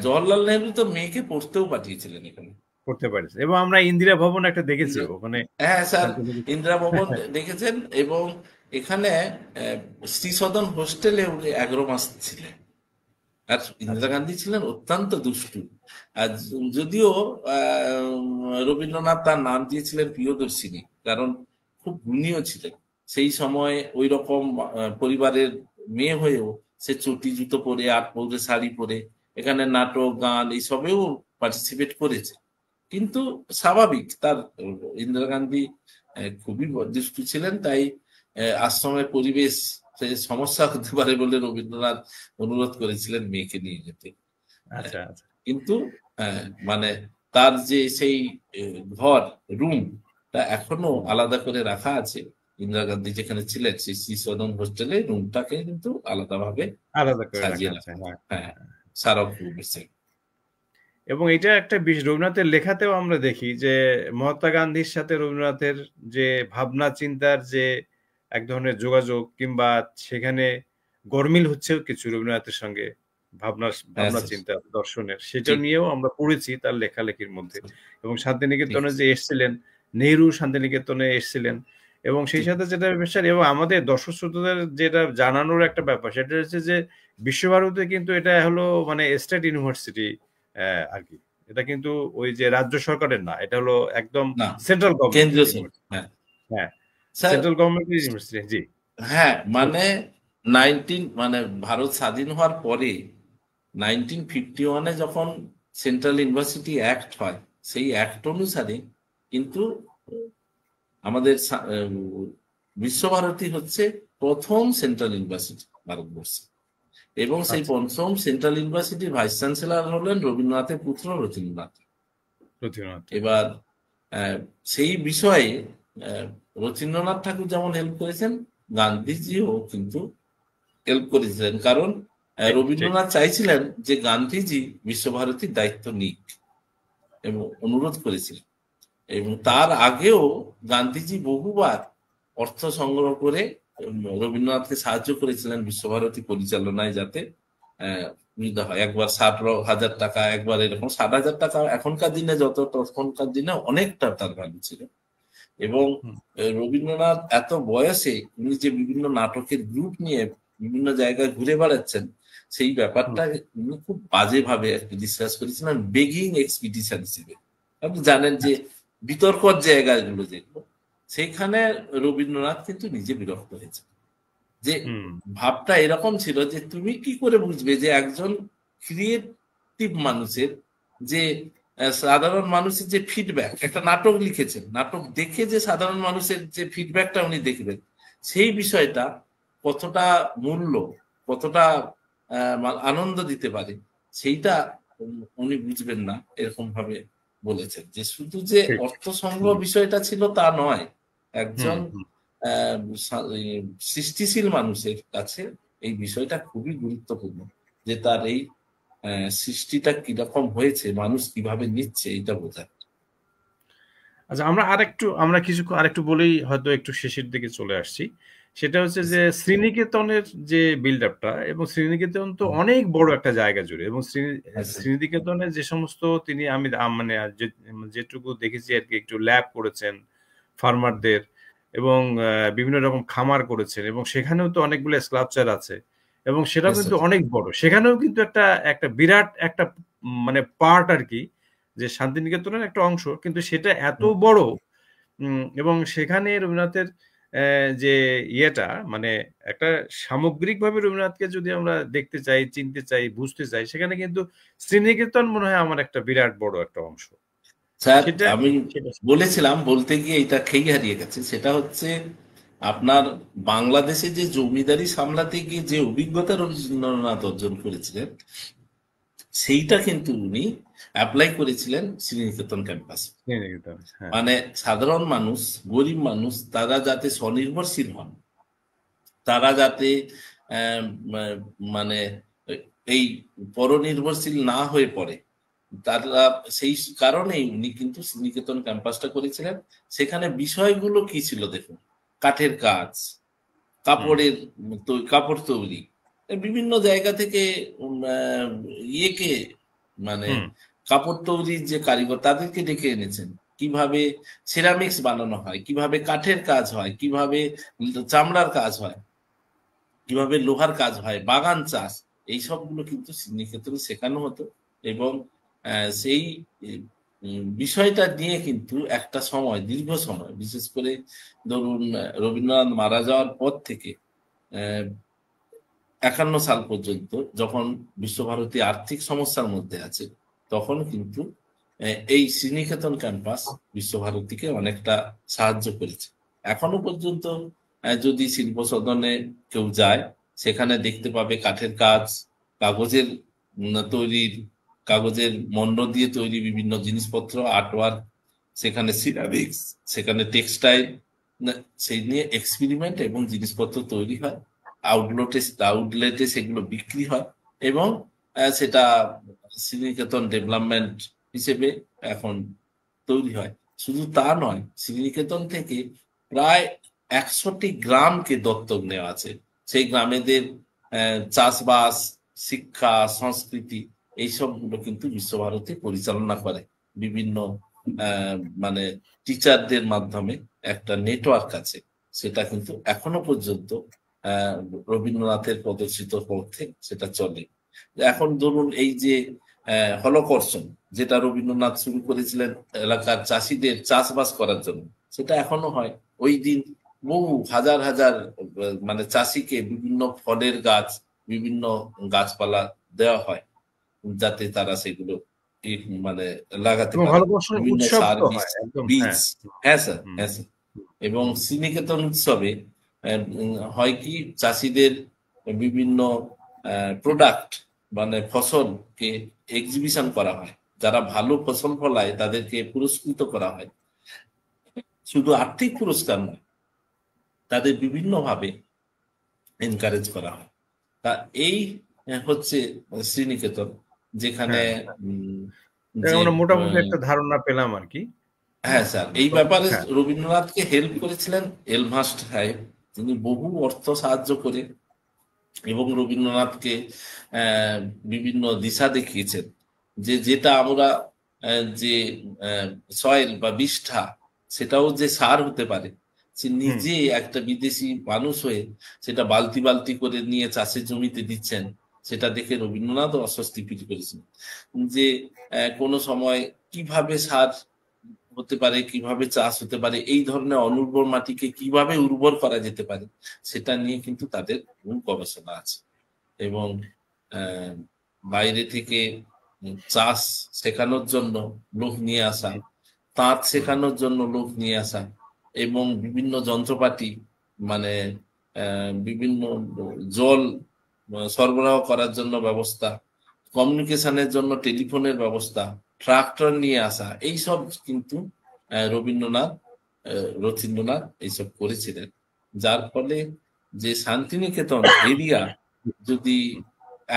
জওহরলাল নেহরু তো মেয়েকে পড়তেও পাঠিয়েছিলেন এখানে। করতে পারেছে, এবং আমরা ইন্দিরা ভবন একটা দেখেছি ইন্দিরা- ওখানে হ্যাঁ স্যার, শান্তিনিকেতন। ইন্দিরা ভবন দেখেছেন। এবং এখানে শ্রীসদন হোস্টেলে উনি 11 মাস ছিলেন। আর ইন্দিরা আচ্ছা গান্ধী ছিলেন অত্যন্ত দুষ্টু। আর যদিও রবীন্দ্রনাথ তার নাম দিয়েছিলেন প্রিয়দর্শিনী, কারণ খুব গুণীয় ছিলেন। সেই সময় ওই রকম পরিবারের মেয়ে হয়েও সে চটি জুতো পরে, আট পৌরে শাড়ি পরে এখানে নাটক গান এইসবেও পার্টিসিপেট করেছে। কিন্তু স্বাভাবিক, তার ইন্দিরা গান্ধী খুবই দুষ্টু ছিলেন, তাই আশ্রমের পরিবেশ সে সমস্যা হতে পারে বলে রবীন্দ্রনাথ অনুরোধ করেছিলেন মেয়েকে নিয়ে যেতে। আচ্ছা আচ্ছা। কিন্তু মানে তার যে সেই ঘর, রুমটা এখনো আলাদা করে রাখা আছে। ইন্দিরা গান্ধী যেখানে ছিলেন সেই শ্রীসদন হোস্টেলে রুমটাকে কিন্তু আলাদাভাবে আলাদা করে রাখা সাজিয়ে আছে, রাখা। হ্যাঁ। হ্যাঁ, স্মারক রুম। এবং এটা একটা রবীন্দ্রনাথের লেখাতেও আমরা দেখি যে মহাত্মা গান্ধীর সাথে রবীন্দ্রনাথের যে ভাবনা চিন্তার যে এক ধরনের যোগাযোগ, কিংবা সেখানে গরমিল হচ্ছেও কিছু রবীন্দ্রনাথের সঙ্গে ভাবনা হ্যাঁ ভাবনা স্যার, চিন্তা দর্শনের, সেটা ঠিক নিয়েও আমরা পড়েছি তার লেখালেখির মধ্যে। এবং ঠিক শান্তিনিকেতনে যে এসেছিলেন, নেহরু শান্তিনিকেতনে এসেছিলেন, এবং সেই ঠিক। সাথে যেটা ব্যাপার, এবং আমাদের দর্শক শ্রোতাদের যেটা জানানোর একটা ব্যাপার, সেটা হচ্ছে যে বিশ্বভারতী কিন্তু এটা হলো মানে স্টেট ইউনিভার্সিটি আর কি। এটা কিন্তু ওই যে রাজ্য সরকারের না, এটা হলো একদম না, সেন্ট্রাল গভর্নমেন্টের কেন্দ্রীয় সরকার। ইউনিভার্সিটি। হ্যাঁ হ্যাঁ, স্যার। সেন্ট্রাল গভর্নমেন্টের ইউনিভার্সিটি, জি। হ্যাঁ, মানে মানে ভারত স্বাধীন হওয়ার পরে 1951-এ যখন সেন্ট্রাল ইউনিভার্সিটি অ্যাক্ট হয়, সেই অ্যাক্ট অনুসারে কিন্তু আমাদের বিশ্বভারতী হচ্ছে প্রথম সেন্ট্রাল ইউনিভার্সিটি ভারতবর্ষে, এবং সেই প্রথম সেন্ট্রাল ইউনিভার্সিটির ভাইস চ্যান্সেলর হলেন রবীন্দ্রনাথের পুত্র রথীন্দ্রনাথ। এবার সেই বিষয়ে রথীন্দ্রনাথ ঠাকুর যেমন হেল্প করেছেন, গান্ধীজিও কিন্তু হেল্প করেছিলেন, কারণ রবীন্দ্রনাথ চাইছিলেন যে গান্ধীজি বিশ্বভারতীর দায়িত্ব নিক এবং অনুরোধ করেছিলেন। এবং তার আগেও গান্ধীজি বহুবার অর্থ সংগ্রহ করে রবীন্দ্রনাথকে সাহায্য করেছিলেন বিশ্বভারতী পরিচালনায়, যাতে হয়। একবার 60,000 টাকা, একবার এরকম 60,000 টাকা এখনকার দিনে যত, তখনকার দিনে অনেকটা তার ভ্যালু ছিল। এবং রবীন্দ্রনাথ এত বয়সে উনি যে বিভিন্ন নাটকের গ্রুপ নিয়ে বিভিন্ন জায়গায় ঘুরে বেড়াচ্ছেন, সেই ব্যাপারটা উনি খুব বাজেভাবে ডিসকাস করেছিলেন বেগিং এক্সপিডিশন হিসেবে। আপনি জানেন যে বিতর্কর জায়গাগুলো যেগুলো, সেইখানে রবীন্দ্রনাথ কিন্তু নিজে বিরক্ত হয়েছে। যে ভাবটা এরকম ছিল যে তুমি কি করে বুঝবে যে একজন ক্রিয়েটিভ মানুষের যে সাধারণ মানুষের যে ফিডব্যাক, একটা নাটক লিখেছেন, নাটক দেখে যে সাধারণ মানুষের যে ফিডব্যাকটা উনি দেখবেন, সেই বিষয়টা কতটা মূল্য, কতটা আনন্দ দিতে পারে, সেইটা উনি বুঝবেন না, এরকম ভাবে বলেছেন। যে শুধু যে অর্থ সংগ্রহ বিষয়টা ছিল তা নয়, একজন সৃষ্টিশীল মানুষের কাছে এই বিষয়টা খুবই গুরুত্বপূর্ণ, যে তার এই সৃষ্টিটা কিরকম হয়েছে, মানুষ কিভাবে নিচ্ছে, এইটা বোঝা। আচ্ছা, আমরা কিছুক্ষণ আরেকটু বলেই হয়তো একটু শেষের দিকে চলে আসছি। সেটা হচ্ছে যে শ্রীনিকেতনের যে বিল্ড আপটা, এবং শ্রীনিকেতন তো অনেক বড় একটা জায়গা জুড়ে, এবং শ্রীনিকেতনের যে সমস্ত তিনি, আমি মানে যেটুকু দেখেছি আর কি, একটু ল্যাব করেছেন ফার্মারদের, এবং বিভিন্ন রকম খামার করেছেন, এবং সেখানেও তো অনেকগুলো স্কাল্পচার আছে, এবং সেটাও কিন্তু অনেক বড়। সেখানেও কিন্তু একটা বিরাট একটা মানে পার্ট আর কি, যে শান্তিনিকেতনের একটা অংশ, কিন্তু সেটা এত বড়। এবং সেখানে রবীন্দ্রনাথের যে ইয়েটা, মানে একটা সামগ্রিকভাবে রবীন্দ্রনাথকে যদি আমরা দেখতে চাই, চিনতে চাই, বুঝতে চাই, সেখানে কিন্তু শ্রীনিকেতন মনে হয় আমার একটা বিরাট বড় একটা অংশ। স্যার, আমি বলেছিলাম, বলতে গিয়ে এটা খেই হারিয়ে গেছে। সেটা হচ্ছে আপনার বাংলাদেশে যে জমিদারি সামলাতে গিয়ে যে অভিজ্ঞতা রবীন্দ্রনাথ অর্জন করেছিলেন, সেইটা কিন্তু উনি অ্যাপ্লাই করেছিলেন শ্রীনিকেতন ক্যাম্পাসে। মানে সাধারণ মানুষ, গরিব মানুষ, তারা যাতে স্বনির্ভরশীল হন, তারা যাতে মানে এই পরনির্ভরশীল না হয়ে পড়ে, তারা সেই কারণেই উনি কিন্তু শ্রীনিকেতন ক্যাম্পাসটা করেছিলেন। সেখানে বিষয়গুলো কি ছিল দেখুন, কাঠের কাজ, কাপড় তৈরি, বিভিন্ন জায়গা থেকে ইয়েকে মানে কাপড় তৈরির যে কারিগর, তাদেরকে ডেকে এনেছেন। কিভাবে সিরামিক্স বানানো হয়, কিভাবে কাঠের কাজ হয়, কিভাবে চামড়ার কাজ হয়, কিভাবে লোহার কাজ হয়, বাগান চাষ, এই সবগুলো কিন্তু শ্রীনিকেতনে শেখানো হতো। এবং সেই বিষয়টা নিয়ে কিন্তু একটা সময়, দীর্ঘ সময়, বিশেষ করে ধরুন রবীন্দ্রনাথ মারা যাওয়ার পর থেকে 51 সাল পর্যন্ত, যখন বিশ্বভারতী আর্থিক সমস্যার মধ্যে আছে, তখন কিন্তু এই শ্রীনিকেতন ক্যাম্পাস বিশ্বভারতীকে অনেকটা সাহায্য করেছে। এখনো পর্যন্ত যদি শিল্প সদনে কেউ যায়, সেখানে দেখতে পাবে কাঠের কাজ, কাগজের তৈরির, কাগজের মণ্ড দিয়ে তৈরি বিভিন্ন জিনিসপত্র, আর্টওয়ার্ক, সেখানে সিরামিক্স, সেখানে টেক্সটাইল, সেই নিয়ে এক্সপেরিমেন্ট এবং জিনিসপত্র তৈরি হয়। আউটলেটে সেগুলো বিক্রি হয়, এবং সেটা শ্রীনিকেতন ডেভেলপমেন্ট হিসেবে এখন তৈরি হয়। শুধু তা নয়, শ্রীনিকেতন থেকে প্রায় 100টি গ্রামকে দত্তক নেওয়া আছে। সেই গ্রামেদের চাষবাস, শিক্ষা, সংস্কৃতি, এইসবগুলো কিন্তু বিশ্বভারতী পরিচালনা করে বিভিন্ন মানে টিচারদের মাধ্যমে। একটা নেটওয়ার্ক আছে, সেটা কিন্তু এখনো পর্যন্ত রবীন্দ্রনাথের প্রদর্শিত পথে সেটা চলে। এখন ধরুন এই যে হলকর্ষণ, যেটা রবীন্দ্রনাথ শুরু করেছিলেন এলাকার চাষিদের চাষবাস করার জন্য, সেটা এখনো হয়। ওই দিন বহু হাজার হাজার মানে চাষিকে বিভিন্ন ফলের গাছ, বিভিন্ন গাছপালা দেওয়া হয়, যাতে তারা সেগুলো মানে লাগাতে পারে, বিভিন্ন সার, বীজ। হ্যাঁ স্যার, হ্যাঁ স্যার। এবং শ্রীনিকেতন উৎসবে হয় কি চাষিদের বিভিন্ন প্রোডাক্ট মানে ফসলকে এক্সিবিশন করা হয়, যারা ভালো ফসল ফলায় তাদেরকে পুরস্কৃত করা হয়, শুধু আর্থিক পুরস্কার নয়, তাদের বিভিন্নভাবে এনকারেজ করা হয়। তা এই হচ্ছে শ্রীনিকেতন, যেখানে হ্যাঁ, যে আমরা মোটামুটি একটা ধারণা পেলাম আর কি। হ্যাঁ স্যার, এই ব্যাপারে হ্যাঁ, রবীন্দ্রনাথকে হেল্প করেছিলেন এলমাস্ট সাহেব, তিনি বহু অর্থ সাহায্য করে এবং রবীন্দ্রনাথকে বিভিন্ন দিশা দেখিয়েছেন, যে যেটা আমরা যে সয়েল বা বিষ্ঠা, সেটাও যে সার হতে পারে। সে নিজে একটা বিদেশি মানুষ হয়ে সেটা বালতি বালতি করে নিয়ে চাষের জমিতে দিচ্ছেন, সেটা দেখে রবীন্দ্রনাথ অস্বস্তি ফিল করেছেন, যে কোনো সময় কিভাবে সার হতে পারে, কিভাবে চাষ হতে পারে, এই ধরনের অনুর্বর মাটিকে কিভাবে উর্বর করা যেতে পারে, সেটা নিয়ে কিন্তু তাদের গবেষণা আছে। এবং আহ, বাইরে থেকে চাষ শেখানোর জন্য লোক নিয়ে আসা, তাঁত শেখানোর জন্য লোক নিয়ে আসা, এবং বিভিন্ন যন্ত্রপাতি মানে বিভিন্ন জল সরবরাহ করার জন্য ব্যবস্থা, কমিউনিকেশনের জন্য টেলিফোনের ব্যবস্থা, ট্রাক্টর নিয়ে আসা, এইসব কিন্তু রবীন্দ্রনাথ রথীন্দ্রনাথ এইসব করেছিলেন। যার ফলে যে শান্তিনিকেতন এরিয়া যদি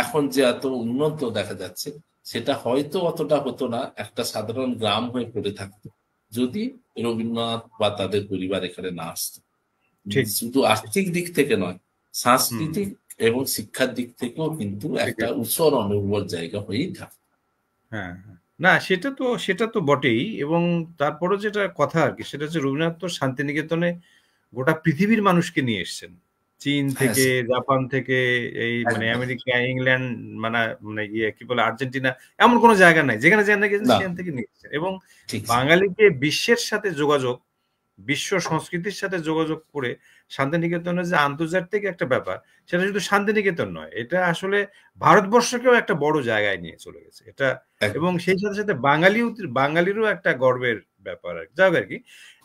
এখন যে এত উন্নত দেখা যাচ্ছে, সেটা হয়তো অতটা হতো না, একটা সাধারণ গ্রাম হয়ে পড়ে থাকতো যদি রবীন্দ্রনাথ বা তাদের পরিবার এখানে না আসতো। ঠিক। শুধু আর্থিক দিক থেকে নয়, সাংস্কৃতিক এবং শিক্ষার দিক থেকেও কিন্তু ঠিক একটা আছে। উৎসর অনুর্বর জায়গা হয়েই থাকে। হ্যাঁ, হ্যাঁ। না, সেটা তো বটেই। এবং তারপরও যেটা কথা আর কি, সেটা হচ্ছে রবীন্দ্রনাথ তো শান্তিনিকেতনে গোটা পৃথিবীর মানুষকে নিয়ে এসেছেন। চীন হ্যাঁ থেকে, স্যার, জাপান থেকে, এই মানে একদম। আমেরিকা, ইংল্যান্ড, মানে মানে ইয়ে কি বলে, আর্জেন্টিনা, এমন কোনো জায়গা নাই যেখানে যেখানে গেছেন না, সেখান থেকে নিয়ে এসেছেন। এবং ঠিক স্যার। বাঙালিকে বিশ্বের সাথে যোগাযোগ, বিশ্ব সংস্কৃতির সাথে যোগাযোগ করে শান্তিনিকেতনের যে আন্তর্জাতিক একটা ব্যাপার, সেটা শুধু শান্তিনিকেতন নয়, এটা আসলে ভারতবর্ষকেও একটা বড় জায়গায় নিয়ে চলে গেছে এটা। এবং একদম। সেই সাথে সাথে বাঙালিরও একটা গর্বের ব্যাপার আর যাক আর কি।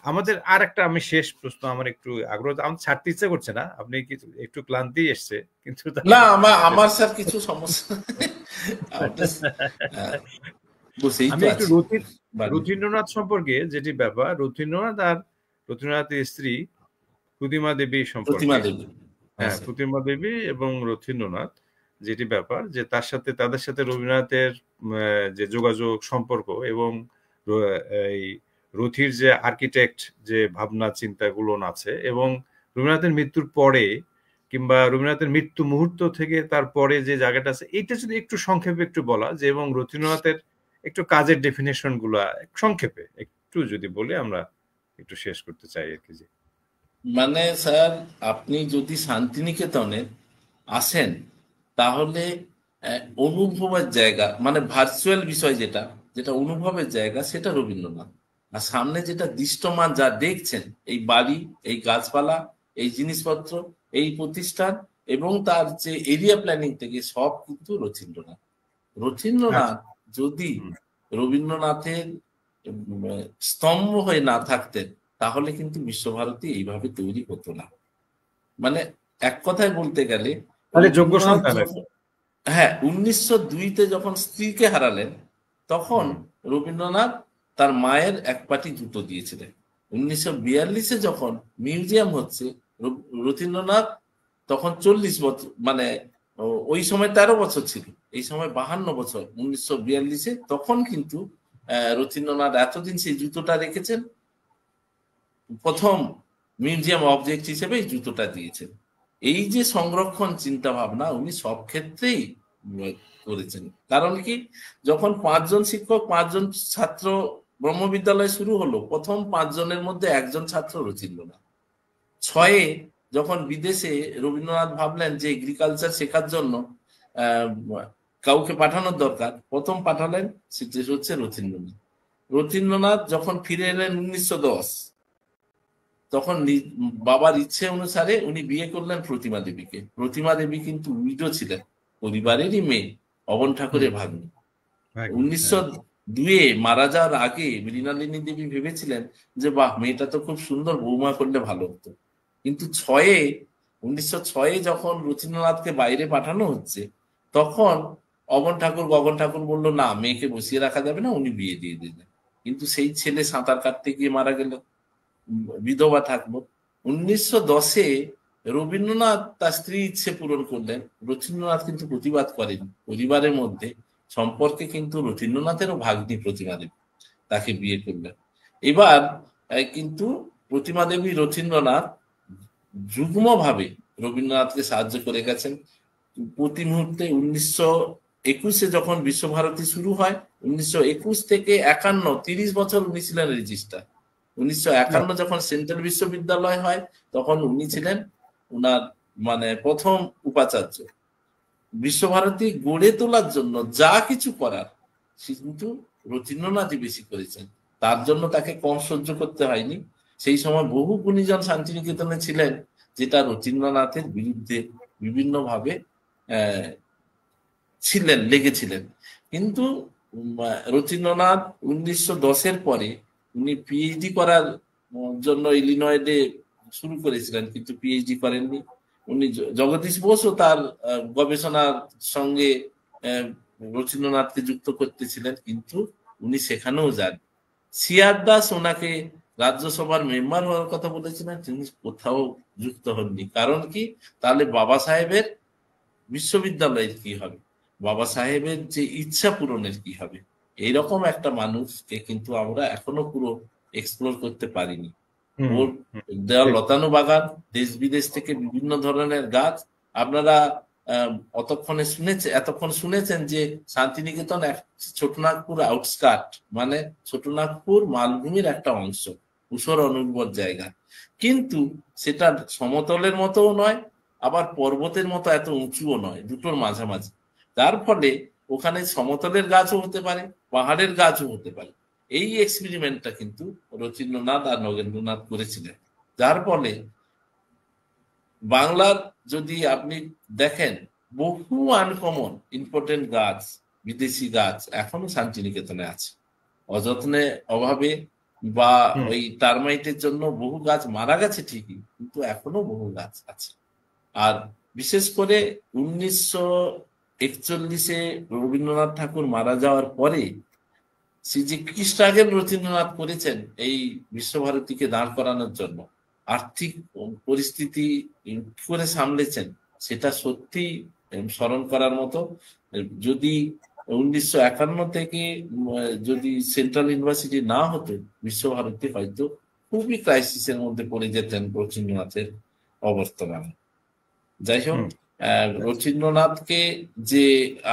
আমাদের আর একটা, আমি শেষ প্রশ্ন, আমার একটু আগ্রহ, আমার ছাড়তে ইচ্ছে করছে না, আপনি কি একটু ক্লান্তি এসছে কিন্তু না, তারপর আমার আমার স্যার কিছু সমস্যা আমাদের, আহ, বসেই আমি তো একটু আছি বাড়ি। রথীন্দ্রনাথ সম্পর্কে যেটি ব্যাপার, রথীন্দ্রনাথের স্ত্রী ক্ষুদিমা দেবী প্রতিমা সম্পর্কে। দেবী। হ্যাঁ হ্যাঁ, স্যার। প্রতিমা দেবী এবং রথীন্দ্রনাথ, যেটি ব্যাপার যে তাদের সাথে রবীন্দ্রনাথের যে যোগাযোগ সম্পর্ক, এবং এই রথির যে আর্কিটেক্ট যে ভাবনা চিন্তাগুলো আছে, এবং রবীন্দ্রনাথের মৃত্যুর পরে কিংবা রবীন্দ্রনাথের মৃত্যু মুহূর্ত থেকে তারপরে যে জায়গাটা আছে, এইটা যদি একটু সংক্ষেপে একটু বলা যে, এবং রথীন্দ্রনাথের একটু কাজের ডেফিনেশন গুলা সংক্ষেপে একটু যদি বলে আমরা একটু শেষ করতে চাই আর কি। যে মানে স্যার, আপনি যদি শান্তিনিকেতনে আসেন, তাহলে অনুভবের জায়গা মানে ভার্চুয়াল বিষয়, যেটা যেটা অনুভবের জায়গা, সেটা রবীন্দ্রনাথ। আর সামনে যেটা দৃশ্যমান যা দেখছেন, এই বাড়ি, এই গাছপালা, এই জিনিসপত্র, এই প্রতিষ্ঠান, এবং তার যে এরিয়া প্ল্যানিং থেকে সব কিন্তু রথীন্দ্রনাথ। আচ্ছা। রথীন্দ্রনাথ যদি হুম। রবীন্দ্রনাথের স্তম্ভ হয়ে না থাকতেন, তাহলে কিন্তু বিশ্বভারতী এইভাবে তৈরি হতো না। মানে এক কথায় বলতে গেলে, তাহলে যোগ্য রবীন্দ্রনাথ সন্তান আর কি। যখন, হ্যাঁ, 1902-তে যখন স্ত্রীকে হারালেন, তখন হুম। রবীন্দ্রনাথ তার মায়ের এক পাটি জুতো দিয়েছিলেন। 1942-এ যখন মিউজিয়াম হচ্ছে, রথীন্দ্রনাথ তখন 40 বছর, মানে ওই সময় 13 বছর ছিল, এই সময় 52 বছর 1942-এ। তখন কিন্তু রথীন্দ্রনাথ এতদিন সেই জুতোটা রেখেছেন, প্রথম মিউজিয়াম অবজেক্ট হিসেবে এই জুতোটা দিয়েছেন। এই যে সংরক্ষণ চিন্তা ভাবনা উনি সব ক্ষেত্রেই করেছেন। কারণ কি, যখন 5 জন শিক্ষক, 5 জন ছাত্র ব্রহ্মবিদ্যালয় শুরু হলো, প্রথম 5 জনের মধ্যে একজন ছাত্র রথীন্দ্রনাথ। 6-এ যখন বিদেশে রবীন্দ্রনাথ ভাবলেন যে এগ্রিকালচার শেখার জন্য আহ, কাউকে পাঠানোর দরকার, প্রথম পাঠালেন সেটা হচ্ছে রথীন্দ্রনাথ। রথীন্দ্রনাথ যখন ফিরে এলেন 1910, তখন বাবার ইচ্ছে অনুসারে উনি বিয়ে করলেন প্রতিমা দেবীকে। প্রতিমা দেবী কিন্তু উইডো ছিলেন, পরিবারেরই মেয়ে, অবন হুম। ঠাকুরের ভাগ্নি। ভাগ্নি, উনিশশো হ্যাঁ। দুয়ে মারা যাওয়ার আগে মৃণালিনী দেবী ভেবেছিলেন যে বাহ, মেয়েটা তো খুব সুন্দর, বৌমা করলে ভালো হতো। কিন্তু 1906 যখন রথীন্দ্রনাথকে বাইরে পাঠানো হচ্ছে, তখন অবন ঠাকুর গগন ঠাকুর বলল না, মেয়েকে বসিয়ে রাখা যাবে না, উনি বিয়ে দিয়ে দিলেন। কিন্তু সেই ছেলে সাঁতার কাটতে গিয়ে মারা গেল, বিধবা থাকলো। 1910-এ রবীন্দ্রনাথ তার স্ত্রী ইচ্ছে পূরণ করলেন, রথীন্দ্রনাথ কিন্তু প্রতিবাদ করেন। পরিবারের মধ্যে সম্পর্কে কিন্তু রথীন্দ্রনাথেরও ভাগ্নি প্রতিমা দেবী তাকে বিয়ে করলেন। এবার কিন্তু প্রতিমা দেবী রথীন্দ্রনাথ যুগ্মভাবে রবীন্দ্রনাথকে সাহায্য করে গেছেন প্রতি মুহূর্তে। 1921-এ যখন বিশ্বভারতী শুরু হয়, 1921 থেকে 51, 30 বছর উনি ছিলেন রেজিস্ট্রার। 1951 যখন সেন্ট্রাল বিশ্ববিদ্যালয় হয়, তখন উনি ছিলেন উনার মানে প্রথম উপাচার্য। বিশ্বভারতী গড়ে তোলার জন্য যা কিছু করার কিন্তু রথীন্দ্রনাথই বেশি করেছেন, তার জন্য তাকে কম সহ্য করতে হয়নি। সেই সময় বহু গুণীজন শান্তিনিকেতনে ছিলেন, যেটা রথীন্দ্রনাথের বিরুদ্ধে বিভিন্নভাবে আহ ছিলেন, লেগেছিলেন। কিন্তু রথীন্দ্রনাথ 1910-এর পরে উনি পিএইচডি করার জন্য ইলিনয়েডে শুরু করেছিলেন, কিন্তু পিএইচডি করেননি। উনি জগদীশ বোসও তার গবেষণার সঙ্গে রথীন্দ্রনাথকে যুক্ত করতেছিলেন, কিন্তু উনি সেখানেও যান। সিআর দাস ওনাকে রাজ্যসভার মেম্বার হওয়ার কথা বলেছিলেন, তিনি কোথাও যুক্ত হননি। কারণ কি? তাহলে বাবা সাহেবের বিশ্ববিদ্যালয়ের কি হবে, বাবা সাহেবের যে ইচ্ছা পূরণের কি হবে? এইরকম একটা মানুষকে কিন্তু আমরা এখনো পুরো এক্সপ্লোর করতে পারিনি। ওর দেওয়া লতানো বাগান, দেশ বিদেশ থেকে বিভিন্ন ধরনের গাছ। আপনারা এতক্ষণ শুনেছেন যে শান্তিনিকেতন ছোটনাগপুর আউটস্কার্ট, মানে ছোটনাগপুর মালভূমির একটা অংশ, ঊষর অনুর্বর জায়গা। কিন্তু সেটা সমতলের মতোও নয়, আবার পর্বতের মতো এত উঁচুও নয়, দুটোর মাঝামাঝি। যার ফলে ওখানে সমতলের গাছও হতে পারে, পাহাড়ের গাছও হতে পারে। এই এক্সপেরিমেন্টটা কিন্তু রথীন্দ্রনাথ আর নগেন্দ্রনাথ করেছিলেন। যার ফলে বাংলার যদি আপনি দেখেন, বহু আনকমন ইম্পর্টেন্ট গাছ, বিদেশি গাছ এখনো শান্তিনিকেতনে আছে। অযত্নে, অভাবে বা ওই টার্মাইটের জন্য বহু গাছ মারা গেছে ঠিকই, কিন্তু এখনো বহু গাছ আছে। আর বিশেষ করে 1941-এ রবীন্দ্রনাথ ঠাকুর মারা যাওয়ার পরে যে কি স্ট্রাগল রথীন্দ্রনাথ করেছেন এই বিশ্বভারতীকে দাঁড় করানোর জন্য, আর্থিক পরিস্থিতি কি করে সামলেছেন, সেটা সত্যি স্মরণ করার মতো। যদি 1951 থেকে যদি সেন্ট্রাল ইউনিভার্সিটি না হতো, বিশ্বভারতী হয়তো খুবই ক্রাইসিসের মধ্যে পড়ে যেতেন রথীন্দ্রনাথের অবর্তমানে। যাই হোক, রথীন্দ্রনাথকে যে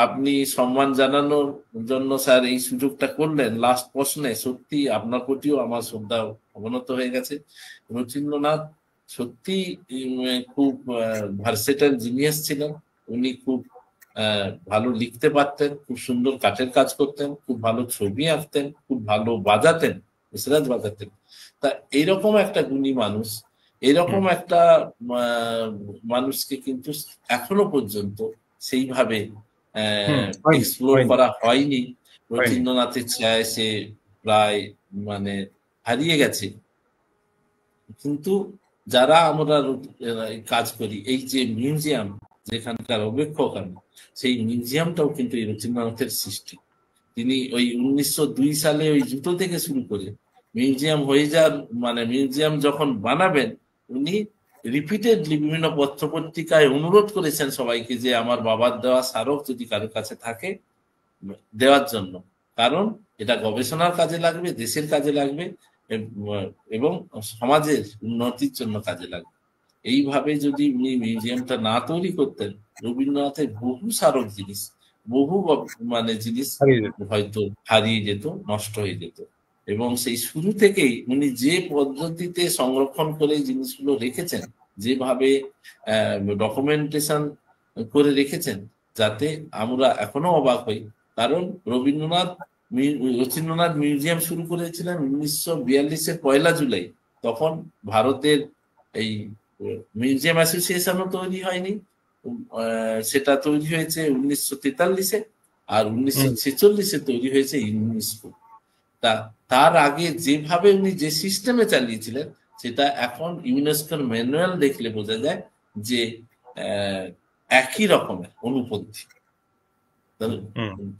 আপনি সম্মান জানানোর জন্য স্যার এই সুযোগটা করলেন লাস্ট প্রশ্নে, সত্যি আপনার প্রতিও আমার শ্রদ্ধা অবনত হয়ে গেছে। রথীন্দ্রনাথ সত্যি খুব ভার্সেটাইল জিনিয়াস ছিলেন। উনি খুব ভালো লিখতে পারতেন, খুব সুন্দর কাঠের কাজ করতেন, খুব ভালো ছবি আঁকতেন, খুব ভালো বাজাতেন, সিরাজ বাজাতেন। তা এইরকম একটা গুণী মানুষ, এরকম একটা মানুষকে কিন্তু এখনো পর্যন্ত সেইভাবে এক্সপ্লোর করা হয়নি। রথীন্দ্রনাথের ছায় সে প্রায় মানে হারিয়ে গেছে। কিন্তু যারা আমরা কাজ করি, এই যে মিউজিয়াম যেখানকার অপেক্ষক আমি, সেই মিউজিয়ামটাও কিন্তু এই রথীন্দ্রনাথের সৃষ্টি। তিনি ওই 1902 সালে ওই জুতো থেকে শুরু করে মিউজিয়াম হয়ে যাওয়ার মানে মিউজিয়াম যখন বানাবেন, উনি রিপিটেডলি বিভিন্ন পত্র পত্রিকায় অনুরোধ করেছেন সবাইকে যে আমার বাবার দেওয়া স্মারক যদি কারো কাছে থাকে দেওয়ার জন্য, কারণ এটা গবেষণার কাজে লাগবে, দেশের কাজে লাগবে এবং সমাজের উন্নতির জন্য কাজে লাগবে। এইভাবে যদি উনি মিউজিয়ামটা না তৈরি করতেন, রবীন্দ্রনাথের বহু স্মারক জিনিস, বহু মানে জিনিস হয়তো হারিয়ে যেত, নষ্ট হয়ে যেত। এবং সেই শুরু থেকেই উনি যে পদ্ধতিতে সংরক্ষণ করে জিনিসগুলো রেখেছেন, যেভাবে ডকুমেন্টেশন করে রেখেছেন, যাতে আমরা এখনো অবাক হই। কারণ রথীন্দ্রনাথ মিউজিয়াম শুরু করেছিলেন 1942-এর 1 জুলাই। তখন ভারতের এই মিউজিয়াম অ্যাসোসিয়েশনও তৈরি হয়নি, সেটা তৈরি হয়েছে 1943-এ, আর 1946-এ তৈরি হয়েছে ইউনেস্কো। তার আগে যেভাবে উনি যে সিস্টেমে চালিয়েছিলেন, সেটা এখন ইউনেস্কোর ম্যানুয়াল দেখলে বোঝা যায় যে একই রকমের অনুপস্থিতি।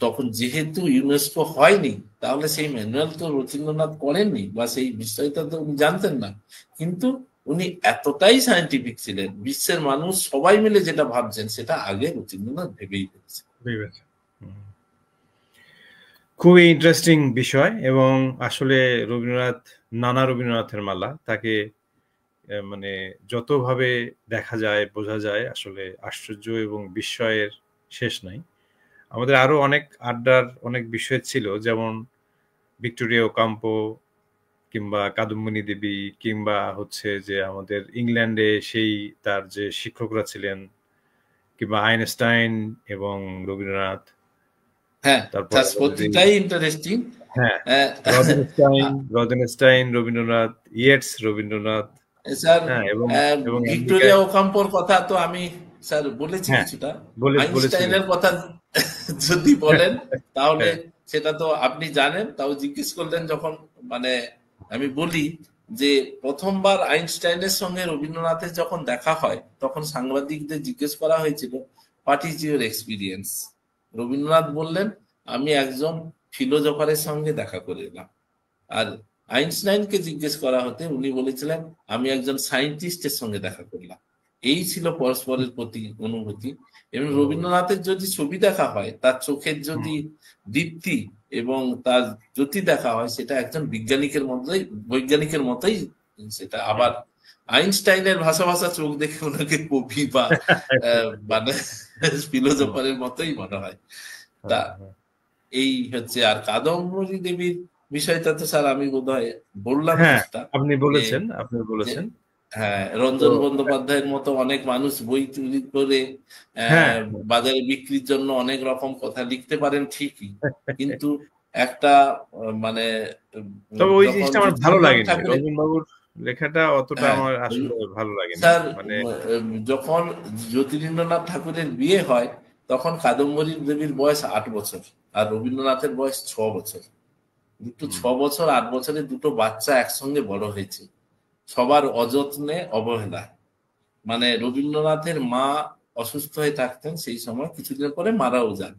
তখন যেহেতু ইউনেস্কো হয়নি, তাহলে সেই ম্যানুয়াল তো রবীন্দ্রনাথ করেননি বা সেই বিষয়টা তো উনি জানতেন না, কিন্তু উনি এতটাই সায়েন্টিফিক ছিলেন, বিশ্বের মানুষ সবাই মিলে যেটা ভাবছেন সেটা আগে রবীন্দ্রনাথ ভেবেই ফেলেছেন। খুবই ইন্টারেস্টিং বিষয়। এবং আসলে রবীন্দ্রনাথ, নানা রবীন্দ্রনাথের মালা, তাকে মানে যতভাবে দেখা যায় বোঝা যায়, আসলে আশ্চর্য এবং বিস্ময়ের শেষ নাই। আমাদের আরো অনেক আড্ডার অনেক বিষয় ছিল, যেমন ভিক্টোরিয়া ওকাম্পো কিংবা কাদম্বিনী দেবী, কিংবা হচ্ছে যে আমাদের ইংল্যান্ডে সেই তার যে শিক্ষকরা ছিলেন, কিংবা আইনস্টাইন এবং রবীন্দ্রনাথ। হ্যাঁ, তারপর প্রতিটাই ইন্টারেস্টিং। হ্যাঁ, রদিনস্টাইন রবীন্দ্রনাথ, ইয়েটস রবীন্দ্রনাথ। স্যার হ্যাঁ, এবং এবং ভিক্টোরিয়া ওকাম্পোর কথা তো আমি স্যার বলেছি হ্যাঁ কিছুটা। বলেছিলেন। আইনস্টাইনের কথা যদি বলেন তাহলে হ্যাঁ, সেটা তো আপনি জানেন, তাও জিজ্ঞেস করলেন যখন। মানে আমি বলি যে প্রথমবার আইনস্টাইনের সঙ্গে রবীন্দ্রনাথের যখন দেখা হয়, তখন সাংবাদিকদের জিজ্ঞেস করা হয়েছিল, what is your experience? Rabindranath বললেন, আমি একজন ফিলোজফারের সঙ্গে দেখা করে এলাম। আর আইনস্টাইনকে জিজ্ঞেস করা হতে উনি বলেছিলেন, আমি একজন সায়েন্টিস্টের সঙ্গে দেখা করলাম। এই ছিল পরস্পরের প্রতি অনুভূতি। এবং রবীন্দ্রনাথের যদি ছবি দেখা হয়, তার চোখের যদি দীপ্তি এবং তার জ্যোতি দেখা হয়, সেটা একজন বৈজ্ঞানিকের মতোই সেটা। আবার আইনস্টাইনের ভাষা ভাষা চোখ দেখে ওনাকে কবি বা মানে ফিলোজফারের মতোই মনে হয়। তা এই হচ্ছে। আর কাদম্বরী দেবীর বিষয়টা তো স্যার আমি বোধহয় বললাম হ্যাঁ, কিছুটা। আপনি যে বলেছেন। হ্যাঁ, তো রঞ্জন বন্দ্যোপাধ্যায়ের মতো অনেক মানুষ বই তৈরি করে হ্যাঁ, বাজারে বিক্রির জন্য অনেক রকম কথা লিখতে পারেন ঠিকই, কিন্তু একটা মানে তবে ওই যখন জিনিসটা আমার ভালো জ্যোতিরিন্দ্রনাথ লাগেনি, ঠাকুরের, রবীন্দ্র বাবুর লেখাটা অতটা হ্যাঁ আমার আসলে ভালো লাগেনি। স্যার, মানে যখন জ্যোতিরিন্দ্রনাথ ঠাকুরের বিয়ে হয়, তখন কাদম্বরী দেবীর বয়স 8 বছর আর রবীন্দ্রনাথের বয়স 6 বছর। দুটো 6 বছর 8 বছরের দুটো বাচ্চা একসঙ্গে বড় হয়েছে, সবার অযত্নে অবহেলা। মানে রবীন্দ্রনাথের মা অসুস্থ হয়ে থাকতেন সেই সময়, কিছুদিন পরে মারাও যান।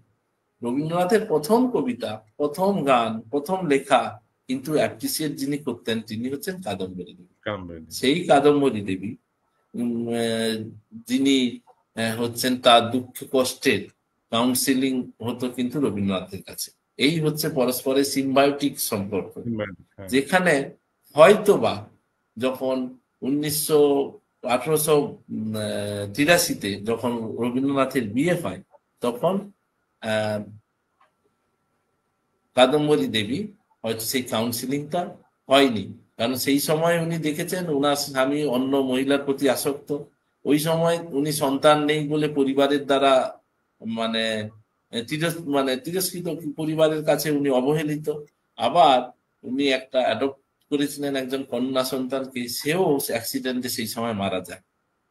রবীন্দ্রনাথের প্রথম কবিতা, প্রথম গান, প্রথম লেখা কিন্তু অ্যাপ্রিসিয়েট যিনি করতেন, তিনি হচ্ছেন কাদম্বরী দেবী। সেই কাদম্বরী দেবী যিনি হচ্ছেন তার দুঃখ কষ্টের কাউন্সিলিং হতো কিন্তু রবীন্দ্রনাথের কাছে। এই হচ্ছে পরস্পরের সিম্বায়োটিক সম্পর্ক, যেখানে হয়তোবা যখন 1883-তে যখন রবীন্দ্রনাথের বিয়ে হয়, তখন কাদম্বরী দেবী হয়তো সেই কাউন্সিলিংটা হয়নি, কারণ সেই সময় উনি দেখেছেন ওনার স্বামী অন্য মহিলার প্রতি আসক্ত। ওই সময় উনি সন্তান নেই বলে পরিবারের দ্বারা মানে তিরস্কৃত, পরিবারের কাছে উনি অবহেলিত। আবার উনি একটা অ্যাডপ্ট করেছিলেন একজন কন্যা সন্তানকে, সেও অ্যাক্সিডেন্টে সেই সময় মারা যায়।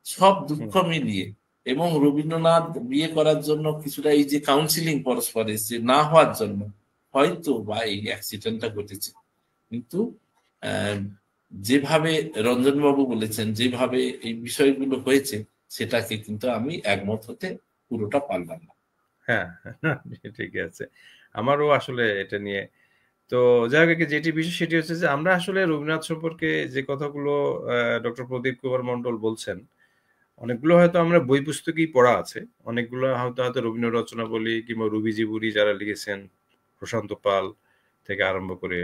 সব দুঃখ মিলিয়ে এবং রবীন্দ্রনাথ বিয়ে করার জন্য কিছুটা এই যে কাউন্সিলিং পরস্পরের যে না হওয়ার জন্য হয়তো বা এই অ্যাক্সিডেন্টটা ঘটেছে। কিন্তু যেভাবে রঞ্জনবাবু বলেছেন, যেভাবে এই বিষয়গুলো হয়েছে, সেটাকে কিন্তু আমি একমত হতে পুরোটা পারলাম না। হ্যাঁ, ঠিক আছে। আমারও আসলে এটা নিয়ে তো যাই হোক, যেটি বিষয় সেটি হচ্ছে যে আমরা আসলে রবীন্দ্রনাথ সম্পর্কে যে কথাগুলো ডক্টর প্রদীপ কুমার মন্ডল বলছেন, অনেকগুলো হয়তো আমরা বই পুস্তকেই পড়া আছে, অনেকগুলো হয়তো হয়তো রবীন্দ্র রচনা বলি কিংবা রবিজি বুড়ি যারা লিখেছেন, প্রশান্ত পাল থেকে আরম্ভ করে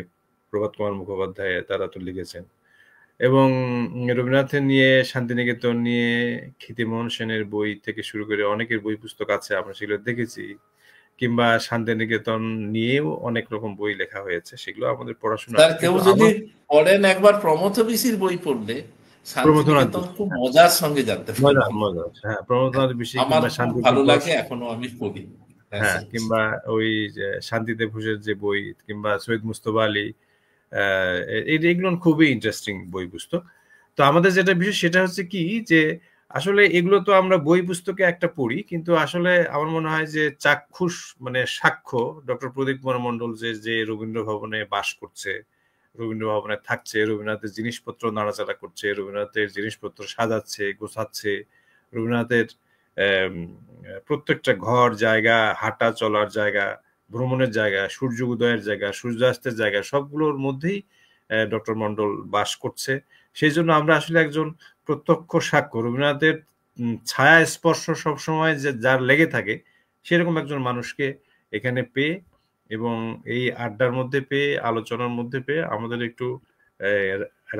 প্রভাত কুমার মুখোপাধ্যায়, তারা তো লিখেছেন। এবং রবীন্দ্রনাথের নিয়ে, শান্তিনিকেতন নিয়ে ক্ষিতিমোহন সেনের বই থেকে শুরু করে অনেকের বই পুস্তক আছে, আমরা সেগুলো দেখেছি। কিংবা শান্তিনিকেতন নিয়েও অনেক রকম বই লেখা হয়েছে, সেগুলো আমাদের পড়াশোনা তার আছে। কেউ কিন্তু যদি আমার পড়েন একবার প্রমথ বিশির বই পড়লে প্রমথনাথ শান্তিনিকেতন বিশি, খুব মজার সঙ্গে জানতে মজা পারবেন। মজা, হ্যাঁ, প্রমথনাথ বিশি আমার কিংবা খুব শান্তি ভালো দিবস, লাগে, এখনো আমি পড়ি। হ্যাঁ হ্যাঁ, স্যার। কিংবা ওই যে শান্তিতে ঘোষের যে বই, কিংবা সৈয়দ মুস্তফা আলী, এগুলো খুবই ইন্টারেস্টিং বই পুস্তক। তো আমাদের যেটা বিষয় সেটা হচ্ছে কি, যে আসলে এগুলো তো আমরা বই পুস্তকে একটা পড়ি, কিন্তু আসলে আমার মনে হয় যে চাক্ষুষ মানে সাক্ষ্য ডক্টর প্রদীপ কুমার মন্ডল যে যে রবীন্দ্র ভবনে বাস করছে রবীন্দ্র ভবনে থাকছে, রবীন্দ্রনাথের জিনিসপত্র নাড়াচাড়া করছে, রবীন্দ্রনাথের জিনিসপত্র সাজাচ্ছে, গোছাচ্ছে, রবীন্দ্রনাথের প্রত্যেকটা ঘর, জায়গা, হাঁটা চলার জায়গা, ভ্রমণের জায়গা, সূর্য উদয়ের জায়গা, সূর্যাস্তের জায়গা, সবগুলোর মধ্যেই ডক্টর মন্ডল বাস করছে। সেই জন্য আমরা আসলে একজন প্রত্যক্ষ সাক্ষ্য, রবীন্দ্রনাথের ছায়া স্পর্শ সবসময় যে যার লেগে থাকে, সেরকম একজন মানুষকে এখানে পেয়ে এবং এই আড্ডার মধ্যে পেয়ে, আলোচনার মধ্যে পেয়ে আমাদের একটু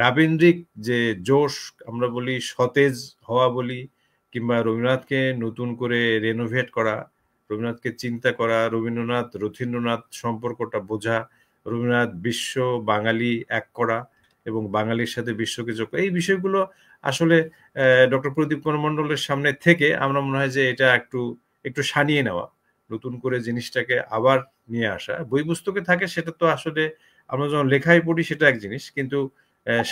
রাবীন্দ্রিক যে জোশ আমরা বলি, সতেজ হওয়া বলি, কিংবা রবীন্দ্রনাথকে নতুন করে রেনোভেট করা, রবীন্দ্রনাথকে চিন্তা করা, রবীন্দ্রনাথ রথীন্দ্রনাথ সম্পর্কটা বোঝা, রবীন্দ্রনাথ বিশ্ব বাঙালি এক করা এবং বাঙালির সাথে বিশ্বকে যোগ করা, এই বিষয়গুলো আসলে ডক্টর প্রদীপ কুমার মন্ডলের সামনে থেকে আমরা মনে হয় যে এটা একটু সানিয়ে নেওয়া, নতুন করে জিনিসটাকে আবার নিয়ে আসা। বই পুস্তকে থাকে সেটা তো আসলে আমরা যখন লেখায় পড়ি সেটা এক জিনিস, কিন্তু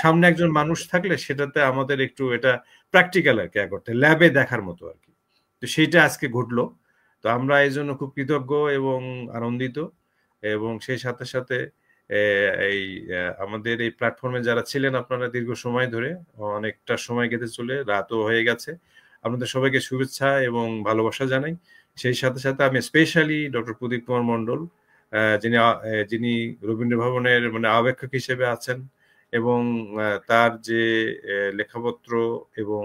সামনে একজন মানুষ থাকলে সেটাতে আমাদের একটু এটা প্র্যাকটিক্যাল আর কি, এক অর্থে ল্যাবে দেখার মতো আর কি। তো সেইটা আজকে ঘটলো। তো আমরা এই জন্য খুব কৃতজ্ঞ এবং আনন্দিত, এবং সেই সাথে সাথে এই আমাদের এই প্ল্যাটফর্মে যারা ছিলেন আপনারা দীর্ঘ সময় ধরে, অনেকটা সময় কেটে চলে রাতও হয়ে গেছে, আপনাদের সবাইকে শুভেচ্ছা এবং ভালোবাসা জানাই। সেই সাথে সাথে আমি স্পেশালি ডক্টর প্রদীপ কুমার মন্ডল, যিনি রবীন্দ্র ভবনের মানে আবেক্ষক হিসেবে আছেন, এবং তার যে লেখাপত্র এবং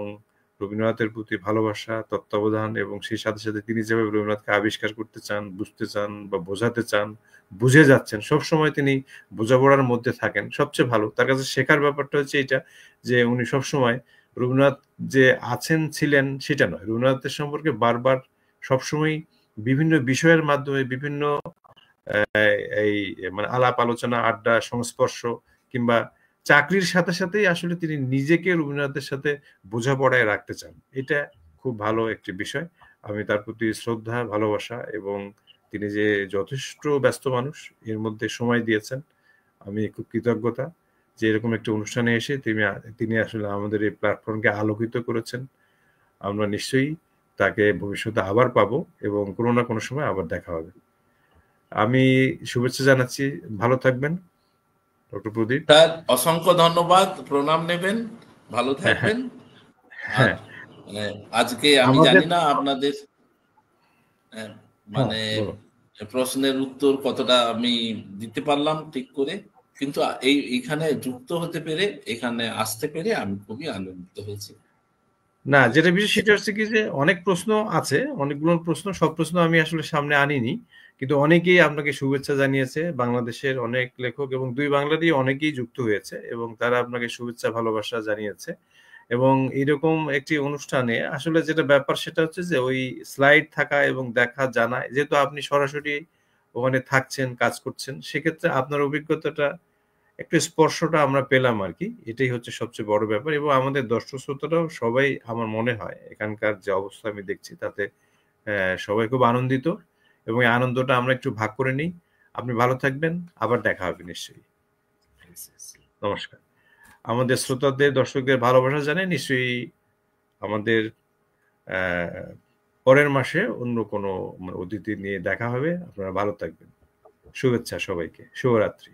রবীন্দ্রনাথের প্রতি ভালোবাসা, তত্ত্বাবধান, এবং সেই সাথে সাথে তিনি যেভাবে রবীন্দ্রনাথকে আবিষ্কার করতে চান, বুঝতে চান বা বোঝাতে চান, বুঝে যাচ্ছেন, সবসময় তিনি বোঝাপড়ার মধ্যে থাকেন। সবচেয়ে ভালো তার কাছে শেখার ব্যাপারটা হচ্ছে এটা, যে উনি সবসময় রবীন্দ্রনাথ যে আছেন ছিলেন সেটা নয়, রবীন্দ্রনাথের সম্পর্কে বারবার সবসময় বিভিন্ন বিষয়ের মাধ্যমে, বিভিন্ন এই মানে আলাপ আলোচনা, আড্ডা, সংস্পর্শ, কিংবা চাকরির সাথে সাথেই আসলে তিনি নিজেকে রবীন্দ্রনাথের সাথে বোঝাপড়ায় রাখতে চান। এটা খুব ভালো একটি বিষয়। আমি তার প্রতি শ্রদ্ধা, ভালোবাসা, এবং তিনি যে যথেষ্ট ব্যস্ত মানুষ, এর মধ্যে সময় দিয়েছেন, আমি খুব কৃতজ্ঞতা যে এরকম একটা অনুষ্ঠানে এসে তিনি আসলে আমাদের এই প্ল্যাটফর্মকে আলোকিত করেছেন। আমরা নিশ্চয়ই তাকে ভবিষ্যতে আবার পাবো এবং কোনো না কোনো সময় আবার দেখা হবে। আমি শুভেচ্ছা জানাচ্ছি, ভালো থাকবেন ডক্টর প্রদীপ। স্যার অসংখ্য ধন্যবাদ, প্রণাম নেবেন, ভালো হ্যাঁ, হ্যাঁ, থাকবেন। আর হ্যাঁ। আজকে আমি আমাদের জানি না আপনাদের হ্যাঁ, মানে বলো। প্রশ্নের উত্তর কতটা আমি দিতে পারলাম ঠিক করে, কিন্তু এইখানে যুক্ত হতে পেরে, এখানে আসতে পেরে আমি খুবই আনন্দিত হয়েছি। না, যেটা বিষয় সেটা হচ্ছে কি যে অনেক প্রশ্ন আছে, অনেকগুলো প্রশ্ন, সব প্রশ্ন আমি আসলে সামনে আনিনি, কিন্তু অনেকেই আপনাকে শুভেচ্ছা জানিয়েছে, বাংলাদেশের অনেক লেখক এবং দুই বাংলারই অনেকেই যুক্ত হয়েছে এবং তারা আপনাকে শুভেচ্ছা ভালোবাসা জানিয়েছে। এবং এরকম একটি অনুষ্ঠানে আসলে যেটা ব্যাপার সেটা হচ্ছে যে ওই স্লাইড থাকা এবং দেখা জানা, যেহেতু আপনি সরাসরি ওখানে থাকছেন, কাজ করছেন, সেক্ষেত্রে আপনার অভিজ্ঞতাটা একটু স্পর্শটা আমরা পেলাম আর কি। এটাই হচ্ছে সবচেয়ে বড় ব্যাপার, এবং আমাদের দর্শক শ্রোতারাও সবাই আমার মনে হয় এখানকার যে অবস্থা আমি দেখছি তাতে সবাই খুব আনন্দিত, এবং এই আনন্দটা আমরা একটু ভাগ করে নিই। আপনি ভালো থাকবেন, আবার দেখা হবে নিশ্চয়ই। নমস্কার। আমাদের শ্রোতাদের, দর্শকদের ভালোবাসা জানাই। নিশ্চয়ই আমাদের পরের মাসে অন্য কোনো অতিথি নিয়ে দেখা হবে। আপনারা ভালো থাকবেন। শুভেচ্ছা সবাইকে, শুভরাত্রি।